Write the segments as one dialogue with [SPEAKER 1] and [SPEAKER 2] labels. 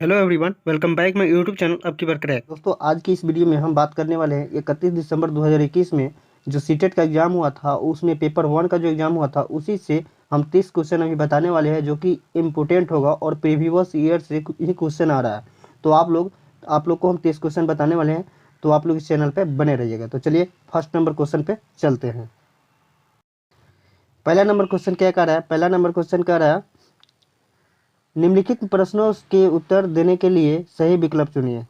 [SPEAKER 1] Hello everyone, welcome back my YouTube channel आपकी बार crack.
[SPEAKER 2] दोस्तों आज की इस वीडियो में हम बात करने वाले हैं 31 दिसंबर 2021 में जो सीटेट का एग्ज़ाम हुआ था, उसमें पेपर 1 का जो एग्ज़ाम हुआ था उसी से हम 30 क्वेश्चन अभी बताने वाले हैं, जो कि इम्पोर्टेंट होगा और प्रीवियस ईयर से ही क्वेश्चन आ रहा है। तो आप लोग को हम 30 क्वेश्चन बताने वाले हैं, तो आप लोग इस चैनल पर बने रहिएगा। तो चलिए फर्स्ट नंबर क्वेश्चन पे चलते हैं। पहला नंबर क्वेश्चन क्या कह रहा है? पहला नंबर क्वेश्चन कह रहा है, निम्नलिखित प्रश्नों के उत्तर देने के लिए सही विकल्प चुनिए।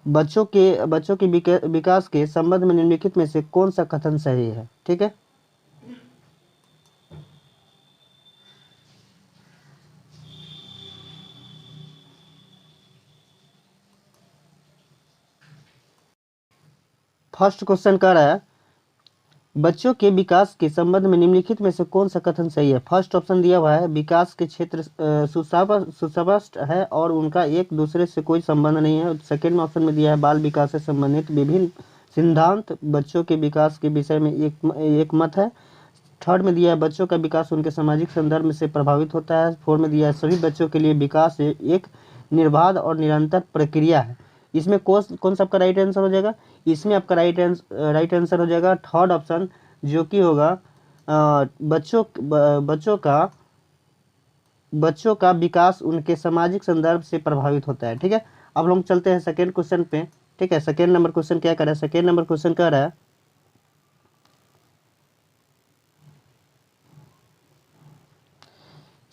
[SPEAKER 2] बच्चों के विकास के संबंध में निम्नलिखित में से कौन सा कथन सही है? ठीक है, फर्स्ट क्वेश्चन कह रहा है, बच्चों के विकास के संबंध में निम्नलिखित में से कौन सा कथन सही है? फर्स्ट ऑप्शन दिया हुआ है, विकास के क्षेत्र सुस्पष्ट है और उनका एक दूसरे से कोई संबंध नहीं है। सेकेंड ऑप्शन में दिया है, बाल विकास से संबंधित विभिन्न सिद्धांत बच्चों के विकास के विषय में एक मत है। थर्ड में दिया है, बच्चों का विकास उनके सामाजिक संदर्भ से प्रभावित होता है। फोर्थ में दिया है, सभी बच्चों के लिए विकास एक निर्बाध और निरंतर प्रक्रिया है। इसमें कौन सा आपका राइट आंसर हो जाएगा? इसमें आपका राइट आंसर हो जाएगा थर्ड ऑप्शन, जो कि होगा बच्चों का विकास उनके सामाजिक संदर्भ से प्रभावित होता है। ठीक है, अब हम चलते हैं सेकेंड क्वेश्चन पे। ठीक है, सेकेंड नंबर क्वेश्चन क्या कर रहा है? सेकेंड नंबर क्वेश्चन कह रहा है,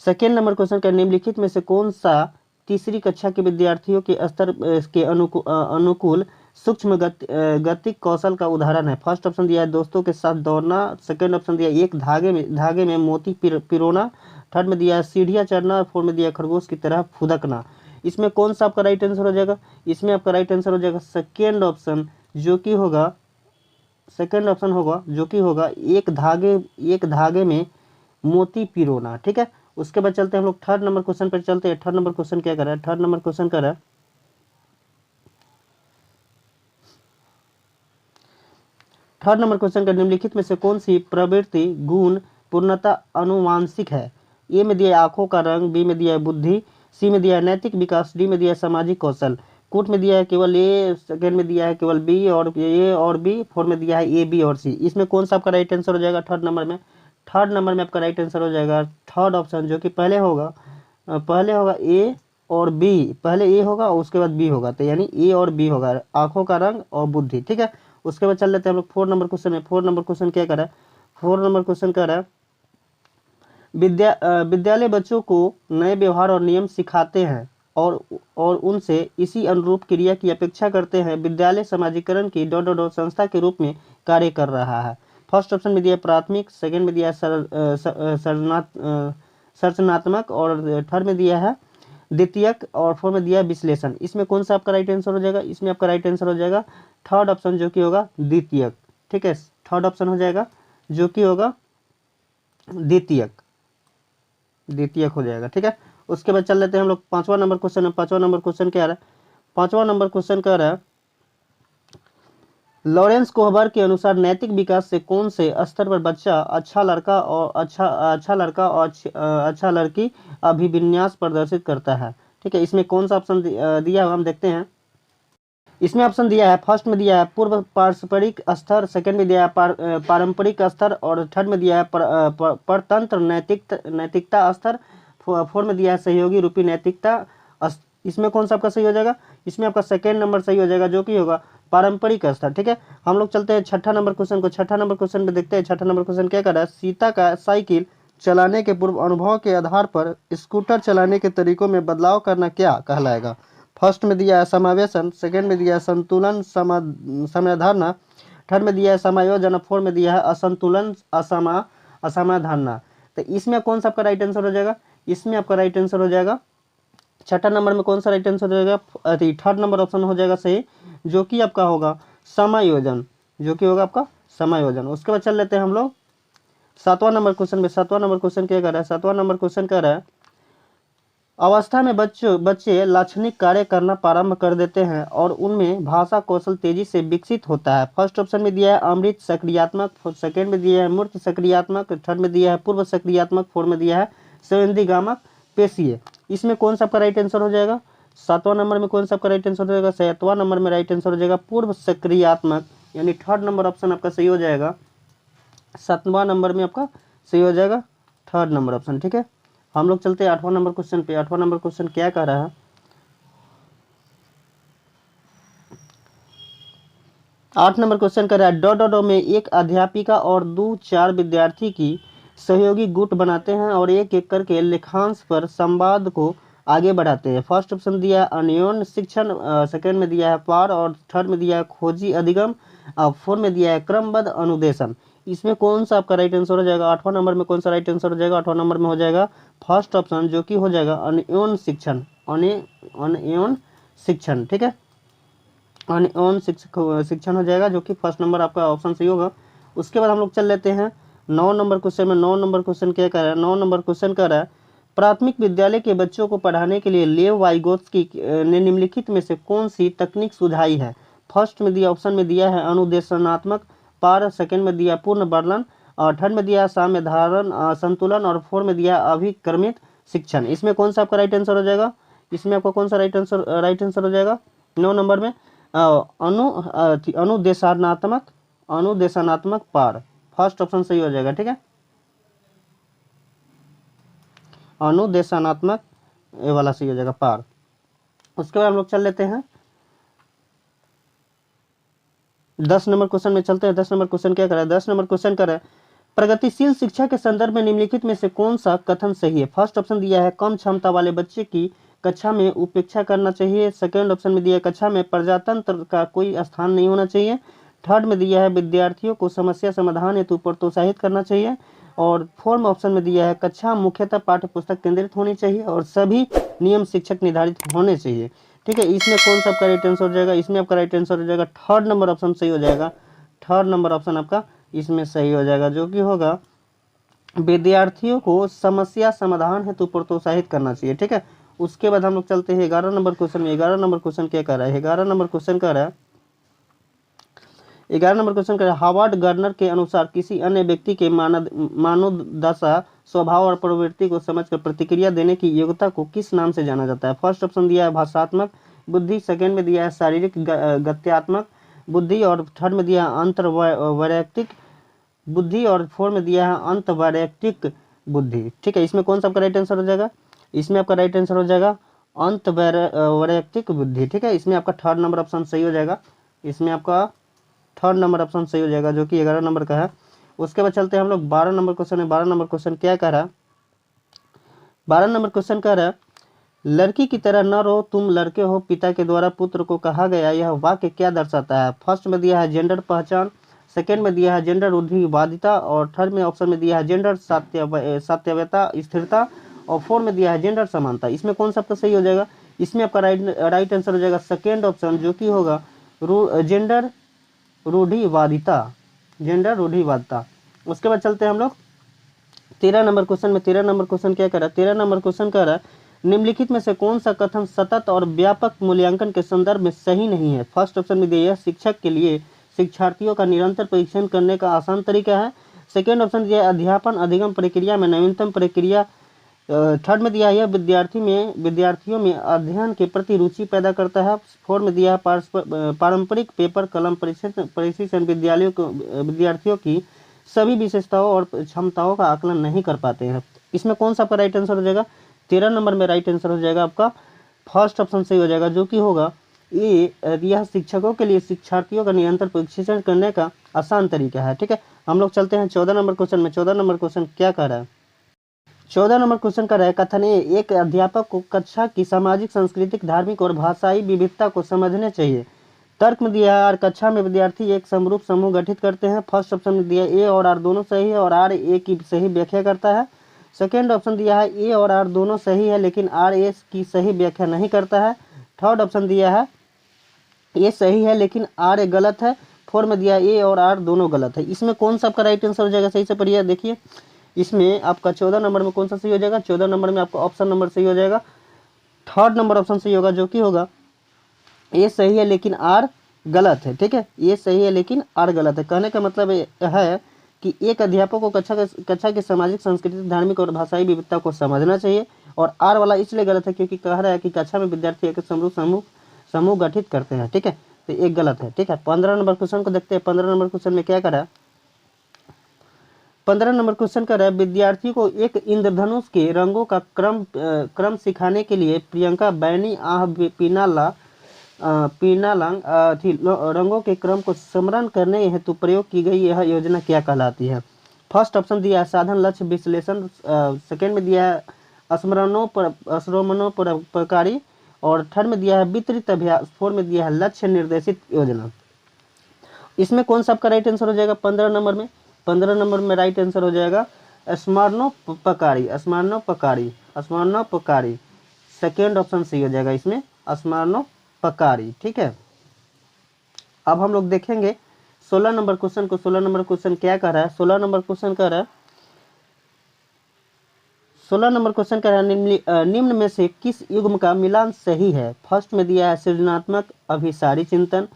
[SPEAKER 2] सेकेंड नंबर क्वेश्चन का निम्नलिखित में से कौन सा तीसरी कक्षा के विद्यार्थियों के स्तर के अनुकूल सूक्ष्म गति कौशल का उदाहरण है? फर्स्ट ऑप्शन दिया है, दोस्तों के साथ दौड़ना। सेकंड ऑप्शन दिया है, एक धागे में मोती पिरोना। थर्ड में दिया है, सीढ़ियाँ चढ़ना। फोर्थ में दिया है, खरगोश की तरह फुदकना। इसमें कौन सा आपका राइट आंसर हो जाएगा? इसमें आपका राइट आंसर हो जाएगा सेकेंड ऑप्शन, जो कि होगा सेकेंड ऑप्शन होगा, जो कि होगा एक धागे में मोती पिरोना। ठीक है, उसके बाद चलते हैं हम लोग थर्ड नंबर क्वेश्चन पर चलते हैं। थर्ड नंबर क्वेश्चन क्या कर रहा है? थर्ड नंबर क्वेश्चन कर रहा है, थर्ड नंबर क्वेश्चन का निम्नलिखित में से कौन सी प्रवृत्ति गुण पूर्णतः अनुवांशिक है? ए में दिया है आंखों का रंग, बी में दिया है बुद्धि, सी में दिया है नैतिक विकास, डी में दिया है सामाजिक कौशल। कोट में दिया है केवल ए, सेकेंड में दिया है केवल बी और ए और बी, फोर्थ में दिया है ए बी और सी। इसमें कौन सा आपका राइट आंसर हो जाएगा? थर्ड नंबर में आपका राइट आंसर हो जाएगा थर्ड ऑप्शन, जो कि पहले होगा ए और बी। पहले ए होगा और उसके बाद बी होगा, तो यानी ए और बी होगा, आंखों का रंग और बुद्धि। ठीक है, उसके बाद चल लेते हैं हम लोग फोर नंबर क्वेश्चन में। फोर नंबर क्वेश्चन क्या कर रहा है? फोर नंबर क्वेश्चन कह रहा है, विद्यालय बच्चों को नए व्यवहार और नियम सिखाते हैं और उनसे इसी अनुरूप क्रिया की अपेक्षा करते हैं। विद्यालय समाजीकरण की संस्था के रूप में कार्य कर रहा है। फर्स्ट ऑप्शन में दिया प्राथमिक, सेकंड में दिया सर्जनात्मक और थर्ड में दिया है द्वितीयक और फोर्थ में दिया है विश्लेषण। इसमें कौन सा आपका राइट आंसर हो जाएगा? इसमें आपका राइट आंसर हो जाएगा थर्ड ऑप्शन, जो कि होगा द्वितीयक। ठीक है, थर्ड ऑप्शन हो जाएगा, जो कि होगा द्वितीयक हो जाएगा। ठीक है, उसके बाद चल लेते हैं हम लोग पांचवा नंबर क्वेश्चन है। पांचवा नंबर क्वेश्चन क्या आ रहा है? पांचवा नंबर क्वेश्चन कह रहा है, लॉरेंस कोहबर के अनुसार नैतिक विकास से कौन से स्तर पर बच्चा अच्छा लड़का और अच्छा लड़की अभिविन्यास प्रदर्शित करता है? ठीक है, इसमें कौन सा ऑप्शन दिया है हम देखते हैं। इसमें ऑप्शन दिया है, फर्स्ट में दिया है पूर्व पारस्परिक स्तर, सेकंड में दिया है पारंपरिक स्तर और थर्ड में दिया है परतंत्र नैतिकता स्तर, फोर्थ में दिया है सहयोगी रूपी नैतिकता। इसमें कौन सा आपका सही हो जाएगा? इसमें आपका सेकेंड नंबर सही हो जाएगा, जो कि होगा पारंपरिक स्तर। ठीक है, हम लोग चलते हैं छठा नंबर क्वेश्चन को। छठा नंबर क्वेश्चन में देखते हैं, छठा नंबर क्वेश्चन क्या कर रहा है, सीता का साइकिल चलाने के पूर्व अनुभव के आधार पर स्कूटर चलाने के तरीकों में बदलाव करना क्या कहलाएगा? फर्स्ट में दिया है समावेशन, सेकंड में दिया है संतुलन समाधारणा, थर्ड में दिया है समायोजन और फोर्थ में दिया है असंतुलन असमाधारणा। तो इसमें कौन सा आपका राइट आंसर हो जाएगा? इसमें आपका राइट आंसर हो जाएगा छठा नंबर में कौन सा राइट आंसर हो जाएगा? थर्ड नंबर ऑप्शन हो जाएगा सही, जो कि आपका होगा समायोजन, जो कि होगा आपका समायोजन। उसके बाद चल लेते हैं हम लोग सातवां नंबर क्वेश्चन में। सातवां नंबर क्वेश्चन क्या कर रहा है? सातवां नंबर क्वेश्चन कह रहा है, अवस्था में बच्चे लाक्षणिक कार्य करना प्रारंभ कर देते हैं और उनमें भाषा कौशल तेजी से विकसित होता है। फर्स्ट ऑप्शन में दिया है अमृत सक्रियात्मक, सेकंड में दिया है मूर्त सक्रियात्मक, थर्ड में दिया है पूर्व सक्रियात्मक, फोर्थ में दिया है संवेदीगामक पेशीय। इसमें कौन सा आपका राइट आंसर हो जाएगा? सातवां नंबर में कौन सा आपका राइट आंसर हो जाएगा? 7वां नंबर में राइट आंसर हो जाएगा पूर्व सक्रियात्मक, यानी थर्ड नंबर ऑप्शन आपका सही हो जाएगा। 7वां नंबर में आपका सही हो जाएगा थर्ड नंबर ऑप्शन। ठीक है, हम लोग चलते हैं 8वां नंबर क्वेश्चन पे। 8वां नंबर क्वेश्चन क्या कह रहा है? 8 नंबर क्वेश्चन कर रहा है डॉ में एक अध्यापिका और 2-4 विद्यार्थी की सहयोगी गुट बनाते हैं और एक एक करके लेखांश पर संवाद को आगे बढ़ाते हैं। फर्स्ट ऑप्शन दिया है अन्योन्य शिक्षण, सेकंड में दिया है पार, और थर्ड में दिया है खोजी अधिगम, और फोर्थ में दिया है क्रमबद्ध अनुदेशन। इसमें कौन सा आपका राइट आंसर हो जाएगा? 8वां नंबर में कौन सा राइट आंसर हो जाएगा? 8वां नंबर में हो जाएगा फर्स्ट ऑप्शन, जो कि हो जाएगा अन्योन्य शिक्षण। अन्योन्य शिक्षण, ठीक है, अन्योन्य शिक्षण हो जाएगा, जो कि फर्स्ट नंबर आपका ऑप्शन सही होगा। उसके बाद हम लोग चल लेते हैं 9 नंबर क्वेश्चन में। 9 नंबर क्वेश्चन क्या कर रहा है? 9 नंबर क्वेश्चन कर रहा है प्राथमिक विद्यालय के बच्चों को पढ़ाने के लिए लेव वाइगोत्स्की ने निम्नलिखित में से कौन सी तकनीक सुझाई है? फर्स्ट में दिया ऑप्शन में दिया है अनुदेशनात्मक पार, सेकंड में दिया पूर्ण वर्णन, और थर्ड में दिया साम्य धारण संतुलन, और फोर्थ में दिया अभिक्रमित शिक्षण। इसमें कौन सा आपका राइट आंसर हो जाएगा? इसमें आपका कौन सा राइट आंसर हो जाएगा 9 नंबर में? अनुदेशनात्मक पार, फर्स्ट ऑप्शन सही हो जाएगा। ठीक है, अनुदेशनात्मक ये वाला सही हो जाएगा पार। उसके बाद हम लोग चल लेते हैं 10 नंबर क्वेश्चन में चलते हैं। 10 नंबर क्वेश्चन क्या कर रहा है? 10 नंबर क्वेश्चन कर रहा है प्रगतिशील शिक्षा के संदर्भ में निम्नलिखित में से कौन सा कथन सही है? फर्स्ट ऑप्शन दिया है कम क्षमता वाले बच्चे की कक्षा में उपेक्षा करना चाहिए। सेकंड ऑप्शन में दिया है कक्षा में प्रजातंत्र का कोई स्थान नहीं होना चाहिए। थर्ड में दिया है विद्यार्थियों को समस्या समाधान हेतु प्रोत्साहित करना चाहिए, और फोर्थ ऑप्शन में दिया है कक्षा मुख्यतः पाठ्य पुस्तक केंद्रित होनी चाहिए और सभी नियम शिक्षक निर्धारित होने चाहिए। ठीक है, इसमें कौन सा आपका राइट आंसर हो जाएगा? इसमें आपका राइट आंसर हो जाएगा थर्ड नंबर ऑप्शन सही हो जाएगा। थर्ड नंबर ऑप्शन आपका इसमें सही हो जाएगा, जो कि होगा विद्यार्थियों को समस्या समाधान हेतु प्रोत्साहित करना चाहिए। ठीक है, उसके बाद हम लोग चलते हैं 11 नंबर क्वेश्चन में। 11 नंबर क्वेश्चन क्या कर रहा है? 11 नंबर क्वेश्चन कर रहा है 11 नंबर क्वेश्चन कर रहा है हार्वर्ड गार्डनर के अनुसार किसी अन्य व्यक्ति के मानवदशा स्वभाव और प्रवृत्ति को समझकर प्रतिक्रिया देने की योग्यता को किस नाम से जाना जाता है? फर्स्ट ऑप्शन दिया है भाषात्मक बुद्धि, सेकंड में दिया है शारीरिक गत्यात्मक बुद्धि, और थर्ड में दिया है अंतर्वैयक्तिक बुद्धि, और फोर्थ में दिया है अंतर्वैयक्तिक बुद्धि। ठीक है, इसमें कौन सा आपका राइट आंसर हो जाएगा? इसमें आपका राइट आंसर हो जाएगा अंतर्वैयक्तिक बुद्धि। ठीक है, इसमें आपका थर्ड नंबर ऑप्शन सही हो जाएगा। इसमें आपका थर्ड नंबर ऑप्शन सही हो जाएगा, जो कि 11 नंबर का है। उसके बाद चलते हैं हम लोग 12 नंबर क्वेश्चन है। 12 नंबर क्वेश्चन क्या कह रहा है? 12 नंबर क्वेश्चन कह रहा है लड़की की तरह न रहो तुम लड़के हो, पिता के द्वारा पुत्र को कहा गया यह वाक्य क्या दर्शाता है? फर्स्ट में दिया है जेंडर पहचान, सेकंड में दिया है जेंडर रूढ़िवादिता, और थर्ड में ऑप्शन में दिया है जेंडर सत्यवता स्थिरता, और फोर्थ में दिया है जेंडर समानता। इसमें कौन सा आपका सही हो जाएगा? इसमें आपका राइट आंसर हो जाएगा सेकेंड ऑप्शन, जो कि होगा जेंडर रूढ़िवादिता, जेंडर रूढ़िवादिता। उसके बाद चलते हैं हम लोग 13 नंबर क्वेश्चन में। 13 नंबर क्वेश्चन क्या कर रहा है? 13 नंबर क्वेश्चन कह रहा है निम्नलिखित में से कौन सा कथन सतत और व्यापक मूल्यांकन के संदर्भ में सही नहीं है? फर्स्ट ऑप्शन में दिया है शिक्षक के लिए शिक्षार्थियों का निरंतर परीक्षण करने का आसान तरीका है। सेकेंड ऑप्शन दिया है अध्यापन अधिगम प्रक्रिया में नवीनतम प्रक्रिया। थर्ड में दिया है विद्यार्थियों में अध्ययन के प्रति रुचि पैदा करता है। फोर्थ में दिया है पारंपरिक पेपर कलम प्रशिक्षण विद्यार्थियों की सभी विशेषताओं और क्षमताओं का आकलन नहीं कर पाते हैं। इसमें कौन सा आपका राइट आंसर हो जाएगा? 13 नंबर में राइट आंसर हो जाएगा आपका फर्स्ट ऑप्शन सही हो जाएगा, जो कि होगा यह शिक्षकों के लिए शिक्षार्थियों का निरंतर प्रशिक्षण करने का आसान तरीका है। ठीक है, हम लोग चलते हैं 14 नंबर क्वेश्चन में। 14 नंबर क्वेश्चन क्या कह रहा है? 14 नंबर क्वेश्चन का है कथन ए एक अध्यापक को कक्षा की सामाजिक सांस्कृतिक धार्मिक और भाषाई विविधता को समझने चाहिए। तर्क में दिया है आर कक्षा में विद्यार्थी एक समरूप समूह गठित करते हैं। फर्स्ट ऑप्शन में दिया ए और आर दोनों सही है और आर ए की सही व्याख्या करता है। सेकेंड ऑप्शन दिया है ए और आर दोनों सही है लेकिन आर ए की सही व्याख्या नहीं करता है। थर्ड ऑप्शन दिया है ए सही है लेकिन आर ए गलत है। फोर्थ में दिया ए और आर दोनों गलत है। इसमें कौन सा आपका राइट आंसर हो जाएगा? सही से पढ़िए, देखिए इसमें आपका 14 नंबर में कौन सा सही हो जाएगा? 14 नंबर में आपका ऑप्शन नंबर सही हो जाएगा, थर्ड नंबर ऑप्शन सही होगा, जो कि होगा ए सही है लेकिन आर गलत है। ठीक है, ये सही है लेकिन आर गलत है। कहने का मतलब है कि एक अध्यापक को कक्षा की सामाजिक, सांस्कृतिक, धार्मिक और भाषाई विविधता को समझना चाहिए। और आर वाला इसलिए गलत है क्योंकि कह रहा है कि कक्षा में विद्यार्थी एक समूह गठित करते हैं, ठीक है, तो एक गलत है, ठीक है। 15 नंबर क्वेश्चन को देखते हैं। 15 नंबर क्वेश्चन में क्या करा है? 15 नंबर क्वेश्चन कर रहा है, विद्यार्थी को एक इंद्रधनुष के रंगों का क्रम सिखाने के लिए प्रियंका बैनी आह पीनाला पीनालांग थी रंगों के क्रम को स्मरण करने हेतु प्रयोग की गई यह योजना क्या कहलाती है? फर्स्ट ऑप्शन दिया है साधन लक्ष्य विश्लेषण, सेकेंड में दिया है अश्रोमणोपकारी, और थर्ड में दिया है वितरित अभ्यास, फोर्थ में दिया है लक्ष्य निर्देशित योजना। इसमें कौन सा आपका राइट आंसर हो जाएगा? 15 नंबर में, 15 नंबर में राइट आंसर हो जाएगा स्मरणोपकारी, सेकेंड ऑप्शन सही हो जाएगा इसमें, स्मरणोपकारी, ठीक है। अब हम लोग देखेंगे 16 नंबर क्वेश्चन को। 16 नंबर क्वेश्चन क्या कर रहा है? 16 नंबर क्वेश्चन कर रहा है 16 नंबर क्वेश्चन कह रहा है निम्न में से किस युग्म का मिलान सही है? फर्स्ट में दिया है सृजनात्मक अभिसारी चिंतन,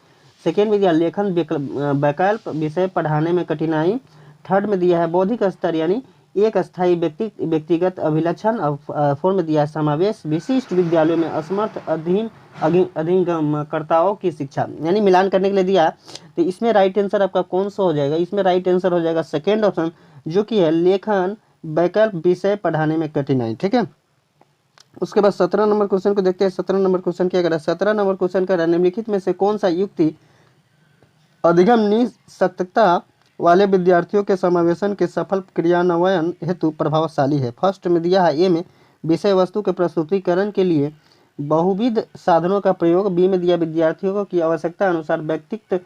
[SPEAKER 2] सेकेंड में दिया लेखन वैकल्प विषय पढ़ाने में कठिनाई, थर्ड में दिया है बौद्धिक स्तर यानी एक स्थायी व्यक्तिगत अभिलक्षण, और फोर्थ में दिया है समावेश विशिष्ट विद्यालयों में असमर्थ अधिगमकर्ताओं की शिक्षा, यानी मिलान करने के लिए दिया। तो इसमें राइट आंसर आपका कौन सा हो जाएगा? इसमें राइट आंसर हो जाएगा सेकेंड ऑप्शन, जो कि है लेखन वैकल्प विषय पढ़ाने में कठिनाई, ठीक है। उसके बाद 17 नंबर क्वेश्चन को देखते हैं। 17 नंबर क्वेश्चन क्या कर रहा है? 17 नंबर क्वेश्चन कर रहा है निम्नलिखित में से कौन सा युक्ति अधिगम निःशक्तता वाले विद्यार्थियों के समावेशन के सफल क्रियान्वयन हेतु प्रभावशाली है? फर्स्ट में दिया है ए में विषय वस्तु के प्रस्तुतिकरण के लिए बहुविध साधनों का प्रयोग, बी में दिया विद्यार्थियों की आवश्यकता अनुसार व्यक्तिगत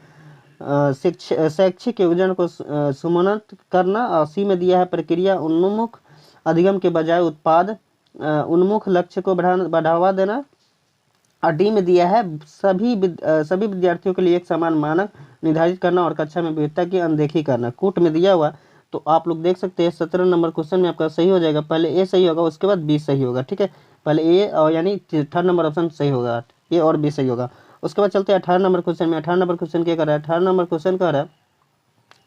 [SPEAKER 2] शैक्षिक योजना को सुमनत करना, और सी में दिया है प्रक्रिया उन्मुख अधिगम के बजाय उत्पाद उन्मुख लक्ष्य को बढ़ावा देना, और डी में दिया है सभी विद्यार्थियों के लिए एक समान मानक निर्धारित करना और कक्षा में विविधता की अनदेखी करना। कूट में दिया हुआ, तो आप लोग देख सकते हैं 17 नंबर क्वेश्चन में आपका सही हो जाएगा, पहले ए सही होगा उसके बाद बी सही होगा, ठीक है। पहले ए और यानी थर्ड नंबर ऑप्शन सही होगा, ए और बी सही होगा। उसके बाद चलते हैं 18 नंबर क्वेश्चन में। 18 नंबर क्वेश्चन क्या कर रहा है? 18 नंबर क्वेश्चन कर रहा है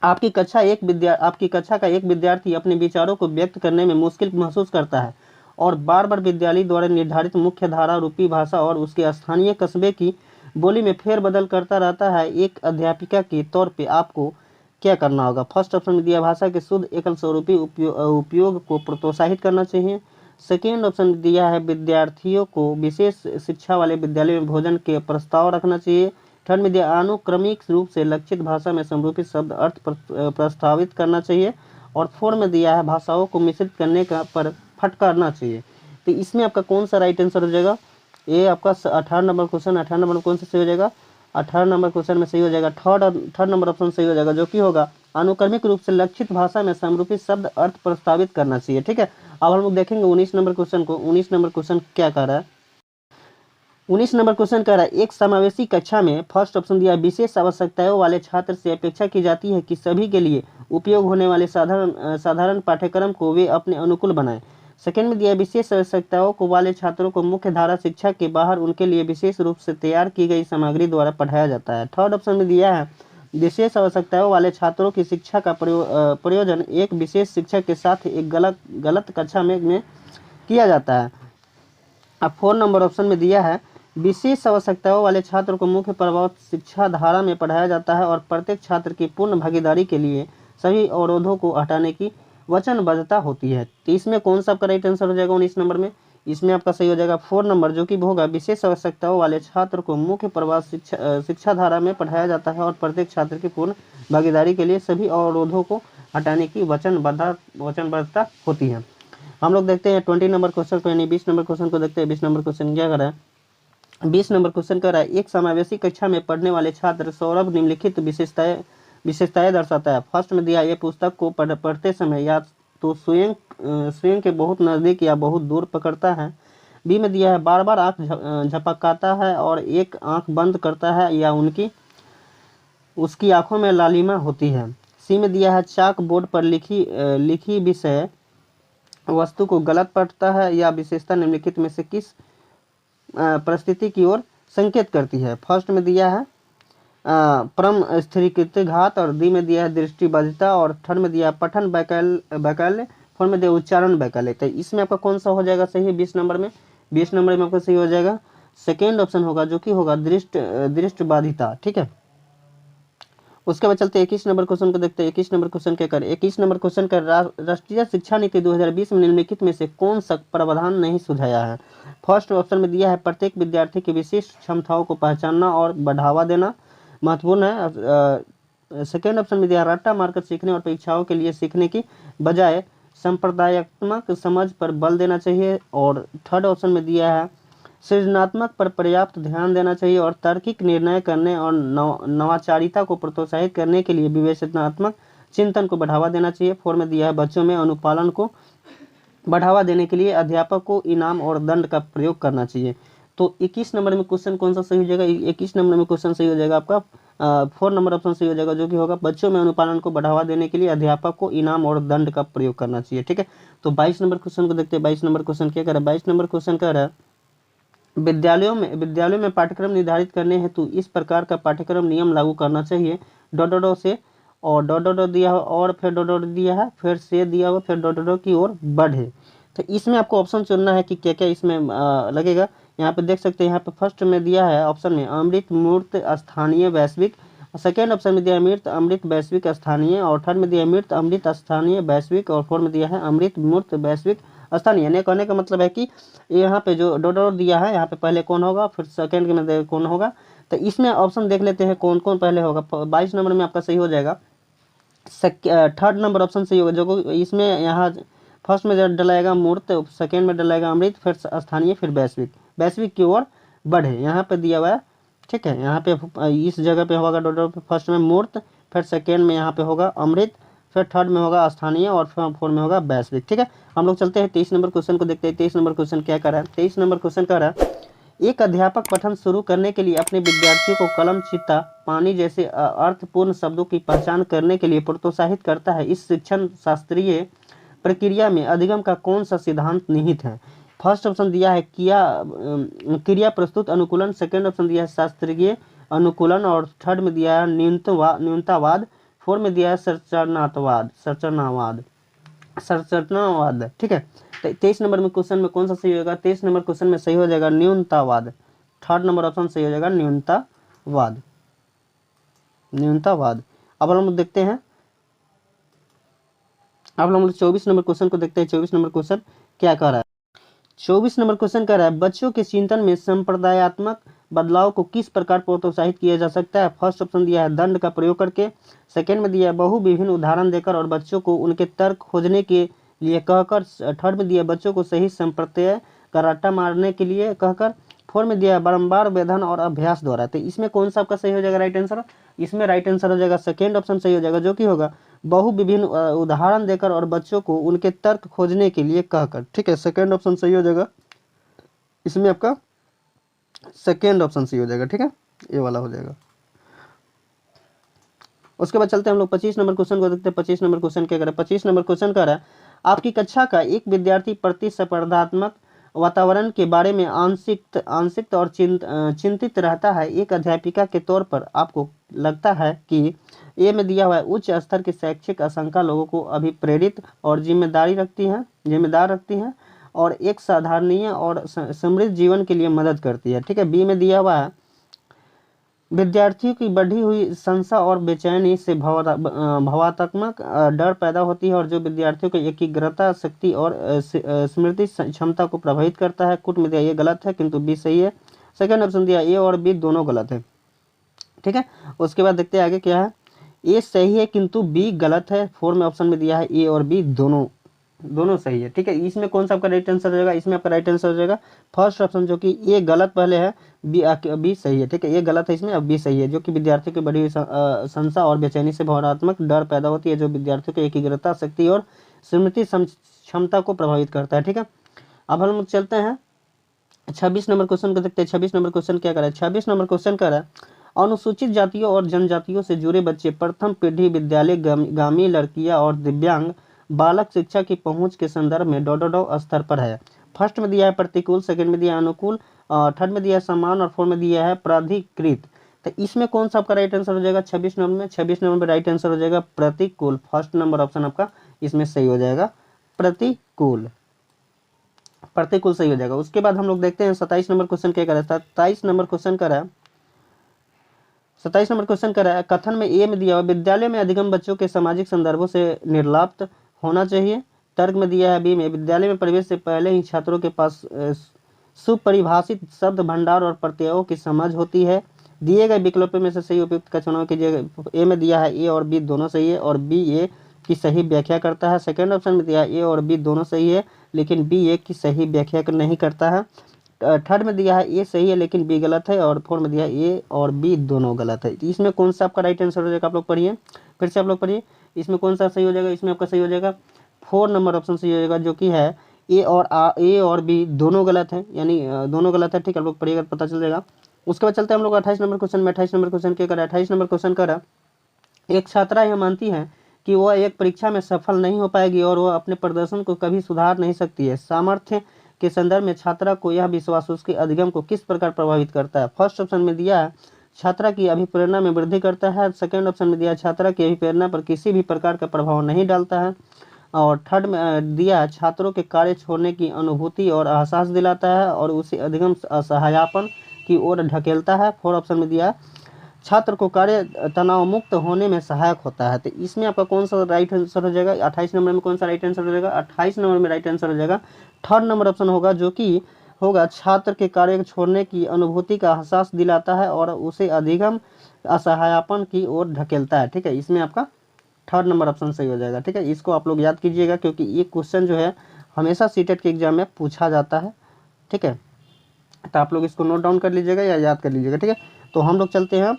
[SPEAKER 2] आपकी कक्षा का एक विद्यार्थी अपने विचारों को व्यक्त करने में मुश्किल महसूस करता है और बार बार विद्यालय द्वारा निर्धारित मुख्य धारा रूपी भाषा और उसके स्थानीय कस्बे की बोली में फेरबदल करता रहता है। एक अध्यापिका के तौर पे आपको क्या करना होगा? फर्स्ट ऑप्शन में दिया भाषा के शुद्ध एकल स्वरूपी उपयोग को प्रोत्साहित करना चाहिए, सेकेंड ऑप्शन दिया है विद्यार्थियों को विशेष शिक्षा वाले विद्यालय में भोजन के प्रस्ताव रखना चाहिए, थर्ड में दिया अनुक्रमिक रूप से लक्षित भाषा में समरूपी शब्द अर्थ प्रस्तावित करना चाहिए, और फोर्थ में दिया है भाषाओं को मिश्रित करने का पर फटकारना चाहिए। तो इसमें आपका कौन सा राइट आंसर हो जाएगा? ये आपका 18 नंबर क्वेश्चन, 18 नंबर कौन सा सही हो जाएगा? 18 नंबर क्वेश्चन में सही हो जाएगा थर्ड नंबर ऑप्शन सही हो जाएगा, जो कि होगा अनुक्रमिक रूप से लक्षित भाषा में समरूपी शब्द अर्थ प्रस्तावित करना चाहिए, ठीक है। अब हम लोग देखेंगे 19 नंबर क्वेश्चन को। 19 नंबर क्वेश्चन क्या कह रहा है? 19 नंबर क्वेश्चन कह रहा है एक समावेशी कक्षा में फर्स्ट ऑप्शन दिया विशेष आवश्यकताओं वाले छात्र से अपेक्षा की जाती है कि सभी के लिए उपयोग होने वाले साधारण पाठ्यक्रम को वे अपने अनुकूल बनाएं। सेकेंड में दिया विशेष आवश्यकताओं को वाले छात्रों को मुख्य धारा शिक्षा के बाहर उनके लिए विशेष रूप से तैयार की गई सामग्री द्वारा पढ़ाया जाता है। थर्ड ऑप्शन में दिया है विशेष आवश्यकताओं वाले छात्रों की शिक्षा का प्रयोजन एक विशेष शिक्षक के साथ एक गलत कक्षा में किया जाता है। अब 4 नंबर ऑप्शन में दिया है विशेष आवश्यकताओं वाले छात्र को मुख्य प्रभाव शिक्षा धारा में पढ़ाया जाता है और प्रत्येक छात्र की पूर्ण भागीदारी के लिए सभी अवरोधों को हटाने की वचनबद्धता होती है। तो इसमें कौन सा आपका राइट आंसर हो जाएगा 19 नंबर में? इसमें आपका सही हो जाएगा 4 नंबर, जो कि होगा विशेष आवश्यकताओं वाले छात्र को मुख्य प्रवाह शिक्षा धारा में पढ़ाया जाता है और प्रत्येक छात्र की पूर्ण भागीदारी के लिए सभी अवरोधों को हटाने की वचनबद्धता होती है। हम लोग देखते हैं 20 नंबर क्वेश्चन को, यानी 20 नंबर क्वेश्चन को देखते हैं। 20 नंबर क्वेश्चन क्या कर रहा है? 20 नंबर क्वेश्चन कर रहा है एक समावेशी कक्षा में पढ़ने वाले छात्र सौरभ निम्नलिखित विशेषताएं दर्शाता है। फर्स्ट में दिया ये पुस्तक को पढ़ते समय या तो स्वयं के बहुत नज़दीक या बहुत दूर पकड़ता है। बी में दिया है बार बार आँख झपकाता है और एक आँख बंद करता है या उसकी आंखों में लालिमा होती है। सी में दिया है चाक बोर्ड पर लिखी विषय वस्तु को गलत पढ़ता है या विशेषता निम्नलिखित में से किस परिस्थिति की ओर संकेत करती है? फर्स्ट में दिया है परम स्थिरीकृत घात, और डी में दिया है दृष्टिबाधिता, और थर्ड में दिया है पठन वैकल्य, फोर्थ में दिया उच्चारण वैकल्य। तो इसमें आपका कौन सा हो जाएगा सही 20 नंबर में? 20 नंबर में आपका सही हो जाएगा सेकेंड ऑप्शन होगा, जो कि होगा दृष्टिबाधिता। ठीक है, उसके बाद चलते 21 नंबर क्वेश्चन को देखते हैं। 21 नंबर क्वेश्चन क्या कर 21 नंबर क्वेश्चन का राष्ट्रीय शिक्षा नीति 2020 में निम्नलिखित में से कौन सा प्रावधान नहीं सुझाया है? फर्स्ट ऑप्शन में दिया है प्रत्येक विद्यार्थी की विशिष्ट क्षमताओं को पहचानना और बढ़ावा देना, महत्वपूर्ण है। सेकेंड ऑप्शन में दिया रट्टा मारकर सीखने और परीक्षाओं के लिए सीखने की बजाय संप्रदायात्मक समझ पर बल देना चाहिए, और थर्ड ऑप्शन में दिया है सृजनात्मक पर पर्याप्त ध्यान देना चाहिए, और तार्किक निर्णय करने और नवाचारिता को प्रोत्साहित करने के लिए विवेचनात्मक चिंतन को बढ़ावा देना चाहिए। फोर में दिया है बच्चों में अनुपालन को बढ़ावा देने के लिए अध्यापक को इनाम और दंड का प्रयोग करना चाहिए। तो 21 नंबर में क्वेश्चन कौन सा सही हो जाएगा? 21 नंबर में क्वेश्चन सही हो जाएगा आपका 4 नंबर ऑप्शन सही हो जाएगा, जो कि होगा बच्चों में अनुपालन को बढ़ावा देने के लिए अध्यापक को इनाम और दंड का प्रयोग करना चाहिए। ठीक है, तो 22 नंबर क्वेश्चन को देखते हैं। 22 नंबर क्वेश्चन क्या कर रहा है? 22 नंबर क्वेश्चन कर रहा है विद्यालयों में पाठ्यक्रम निर्धारित करने हेतु इस प्रकार का पाठ्यक्रम नियम लागू करना चाहिए डॉट डॉट डॉट से, और डॉट डॉट डॉट दिया है, और फिर डॉट डॉट दिया है, फिर से दिया हुआ, फिर डॉट डॉट डॉट की ओर बढ़े। तो इसमें आपको ऑप्शन चुनना है कि क्या क्या इसमें लगेगा। यहाँ पे देख सकते हैं, यहाँ पे फर्स्ट में दिया है ऑप्शन में अमृत मूर्त स्थानीय वैश्विक, सेकेंड ऑप्शन में दिया है अमृत अमृत वैश्विक स्थानीय, और थर्ड में दिया है अमृत अमृत स्थानीय वैश्विक, और फोर्थ में दिया है अमृत मूर्त वैश्विक स्थानीय। यानी कहने का मतलब है कि यहाँ पे जो डॉट डॉट दिया है, यहाँ पे पहले कौन होगा, फिर सेकेंड में कौन होगा। तो इसमें ऑप्शन देख लेते हैं कौन कौन पहले होगा। 22 नंबर में आपका सही हो जाएगा थर्ड नंबर ऑप्शन सही होगा, जो इसमें यहाँ फर्स्ट में डलाएगा मूर्त, सेकेंड में डलाएगा अमृत, फिर स्थानीय, फिर वैश्विक, वैश्विक की ओर बढ़े यहाँ पे दिया हुआ है। ठीक है, यहाँ पे इस जगह पे होगा डॉट डॉट, फर्स्ट में मूर्त, फिर सेकेंड में यहाँ पे होगा अमृत, फिर थर्ड में होगा स्थानीय, और फिर फोर्थ में होगा वैश्विक। ठीक है, हम लोग चलते हैं 23 नंबर क्वेश्चन को देखते हैं। 23 नंबर क्वेश्चन क्या कर रहा है? 23 नंबर क्वेश्चन कर रहा है एक अध्यापक पठन शुरू करने के लिए अपने विद्यार्थियों को कलम, चित्ता, पानी जैसे अर्थपूर्ण शब्दों की पहचान करने के लिए प्रोत्साहित करता है। इस शिक्षण शास्त्रीय प्रक्रिया में अधिगम का कौन सा सिद्धांत निहित है? फर्स्ट ऑप्शन दिया है क्रिया प्रस्तुत अनुकूलन, सेकेंड ऑप्शन दिया है शास्त्रीय अनुकूलन, और थर्ड में दिया है न्यूनतावाद, फोर्थ में दिया है संरचनावाद। ठीक है, 23 नंबर में क्वेश्चन में कौन सा सही होगा? 23 नंबर क्वेश्चन में सही हो जाएगा न्यूनतावाद, थर्ड नंबर ऑप्शन सही हो जाएगा न्यूनतावाद। अब हम लोग देखते हैं, अब हम लोग 24 नंबर क्वेश्चन को देखते हैं। 24 नंबर क्वेश्चन क्या कह रहा है? 24 नंबर क्वेश्चन कह रहा है बच्चों के चिंतन में संप्रदायात्मक बदलाव को किस प्रकार प्रोत्साहित किया जा सकता है? फर्स्ट ऑप्शन दिया है दंड का प्रयोग करके, सेकेंड में दिया है बहु विभिन्न उदाहरण देकर और बच्चों को उनके तर्क खोजने के लिए कहकर, थर्ड में दिया बच्चों को सही संप्रत्यय का रट्टा मारने के लिए कहकर, फोर्थ में दिया है बारंबार वेधन और अभ्यास द्वारा। तो इसमें कौन सा आपका सही हो जाएगा राइट आंसर? इसमें राइट आंसर हो जाएगा सेकेंड ऑप्शन सही हो जाएगा, जो कि होगा बहु विभिन्न उदाहरण देकर और बच्चों को उनके तर्क खोजने के लिए कहकर। ठीक है, सेकेंड ऑप्शन सही हो जाएगा, इसमें आपका सेकेंड ऑप्शन सही हो जाएगा। ठीक है, ये वाला हो जाएगा। उसके बाद चलते हैं हम लोग 25 नंबर क्वेश्चन को देखते हैं। 25 नंबर क्वेश्चन क्या कर रहा है? 25 नंबर क्वेश्चन कर रहा है आपकी कक्षा का एक विद्यार्थी प्रतिस्पर्धात्मक वातावरण के बारे में आंशिक और चिंतित रहता है। एक अध्यापिका के तौर पर आपको लगता है कि ए में दिया हुआ है उच्च स्तर की शैक्षिक आशंका लोगों को अभिप्रेरित और जिम्मेदार रखती है और एक साधारणीय और समृद्ध जीवन के लिए मदद करती है। ठीक है, बी में दिया हुआ है विद्यार्थियों की बढ़ी हुई संशय और बेचैनी से भावात्मक डर पैदा होती है, और जो विद्यार्थियों की एकाग्रता शक्ति और स्मृति क्षमता को प्रभावित करता है। कुट में दिया ये गलत है किंतु बी सही है। सेकंड ऑप्शन दिया ए और बी दोनों गलत है। ठीक है, उसके बाद देखते हैं आगे क्या है। ए सही है किंतु बी गलत है। फोर्थ में ऑप्शन में दिया है ए और बी दोनों सही है। ठीक है, इसमें कौन सा आपका राइट आंसर हो जाएगा? इसमें आपका राइट आंसर हो जाएगा फर्स्ट ऑप्शन, जो कि ए गलत पहले है, बी सही है। ठीक है, ये गलत है इसमें, अब बी सही है, जो कि विद्यार्थियों की बढ़ी हुई संशय और बेचैनी से भावनात्मक डर पैदा होती है, जो विद्यार्थियों की एकाग्रता शक्ति और स्मृति क्षमता को प्रभावित करता है। ठीक है, अब हम चलते हैं 26 नंबर क्वेश्चन को देखते हैं। 26 नंबर क्वेश्चन क्या कर रहा है? 26 नंबर क्वेश्चन कर रहा है अनुसूचित जातियों और जनजातियों से जुड़े बच्चे प्रथम पीढ़ी विद्यालय गामी लड़कियां और दिव्यांग बालक शिक्षा की पहुंच के संदर्भ में डॉट स्तर पर है। फर्स्ट में दिया है प्रतिकूल, सेकंड में दिया है अनुकूल, थर्ड में दिया है समान, और फोर्थ में दिया है प्राधिकृत। तो तो इसमें कौन सा आपका राइट आंसर हो जाएगा 26 नंबर में? 26 नंबर में राइट आंसर हो जाएगा प्रतिकूल। फर्स्ट नंबर ऑप्शन आपका इसमें सही हो जाएगा, प्रतिकूल। प्रतिकूल सही हो जाएगा। उसके बाद हम लोग देखते हैं 27 नंबर क्वेश्चन क्या करा था। 27 नंबर क्वेश्चन करा 27 नंबर क्वेश्चन करा है, कथन में ए में दिया हुआ विद्यालय में अधिगम बच्चों के सामाजिक संदर्भों से निर्लिप्त होना चाहिए। तर्क में दिया है बी में विद्यालय में प्रवेश से पहले ही छात्रों के पास सुपरिभाषित शब्द भंडार और प्रत्ययों की समझ होती है। दिए गए विकल्पों में से सही उपयुक्त का चुनाव कीजिएगा। ए में दिया है ए और बी दोनों सही है और बी ए की सही व्याख्या करता है। सेकंड ऑप्शन में दिया है ए और बी दोनों सही है लेकिन बी ए की सही व्याख्या नहीं करता है। थर्ड में दिया है ए सही है लेकिन बी गलत है और फोर्थ में दिया है ए और बी दोनों गलत है। इसमें कौन सा आपका राइट आंसर हो जाएगा? आप लोग पढ़िए, फिर से आप लोग पढ़िए। इसमें कौन सा सही हो जाएगा? इसमें आपका सही हो जाएगा 4 नंबर ऑप्शन सही हो जाएगा, जो कि है ए और बी दोनों गलत है, यानी दोनों गलत है। ठीक है, आप लोग पढ़िएगा पता चल जाएगा। उसके बाद चलते हैं हम लोग 28 नंबर क्वेश्चन में। 28 नंबर क्वेश्चन क्या करा? 28 नंबर क्वेश्चन करा, एक छात्रा यह मानती है कि वह एक परीक्षा में सफल नहीं हो पाएगी और वह अपने प्रदर्शन को कभी सुधार नहीं सकती है। सामर्थ्य के संदर्भ में छात्रा को यह विश्वास उसके अधिगम को किस प्रकार प्रभावित करता है? फर्स्ट ऑप्शन में दिया है छात्रा की अभिप्रेरणा में वृद्धि करता है। सेकंड ऑप्शन में दिया है छात्रा की अभिप्रेरणा पर किसी भी प्रकार का प्रभाव नहीं डालता है। और थर्ड में दिया है छात्रों के कार्य छोड़ने की अनुभूति और एहसास दिलाता है और उसे अधिगम असहायापन की ओर ढकेलता है। फोर्थ ऑप्शन में दिया है छात्र को कार्य तनाव मुक्त होने में सहायक होता है। तो इसमें आपका कौन सा राइट आंसर हो जाएगा? 28 नंबर में कौन सा राइट आंसर हो जाएगा? 28 नंबर में राइट आंसर हो जाएगा थर्ड नंबर ऑप्शन होगा, जो कि होगा छात्र के कार्य छोड़ने की अनुभूति का एहसास दिलाता है और उसे अधिगम असहायापन की ओर ढकेलता है। ठीक है, इसमें आपका थर्ड नंबर ऑप्शन सही हो जाएगा। ठीक है, इसको आप लोग याद कीजिएगा क्योंकि ये क्वेश्चन जो है हमेशा सीटेट के एग्जाम में पूछा जाता है। ठीक है, तो आप लोग इसको नोट डाउन कर लीजिएगा या याद कर लीजिएगा। ठीक है, तो हम लोग चलते हैं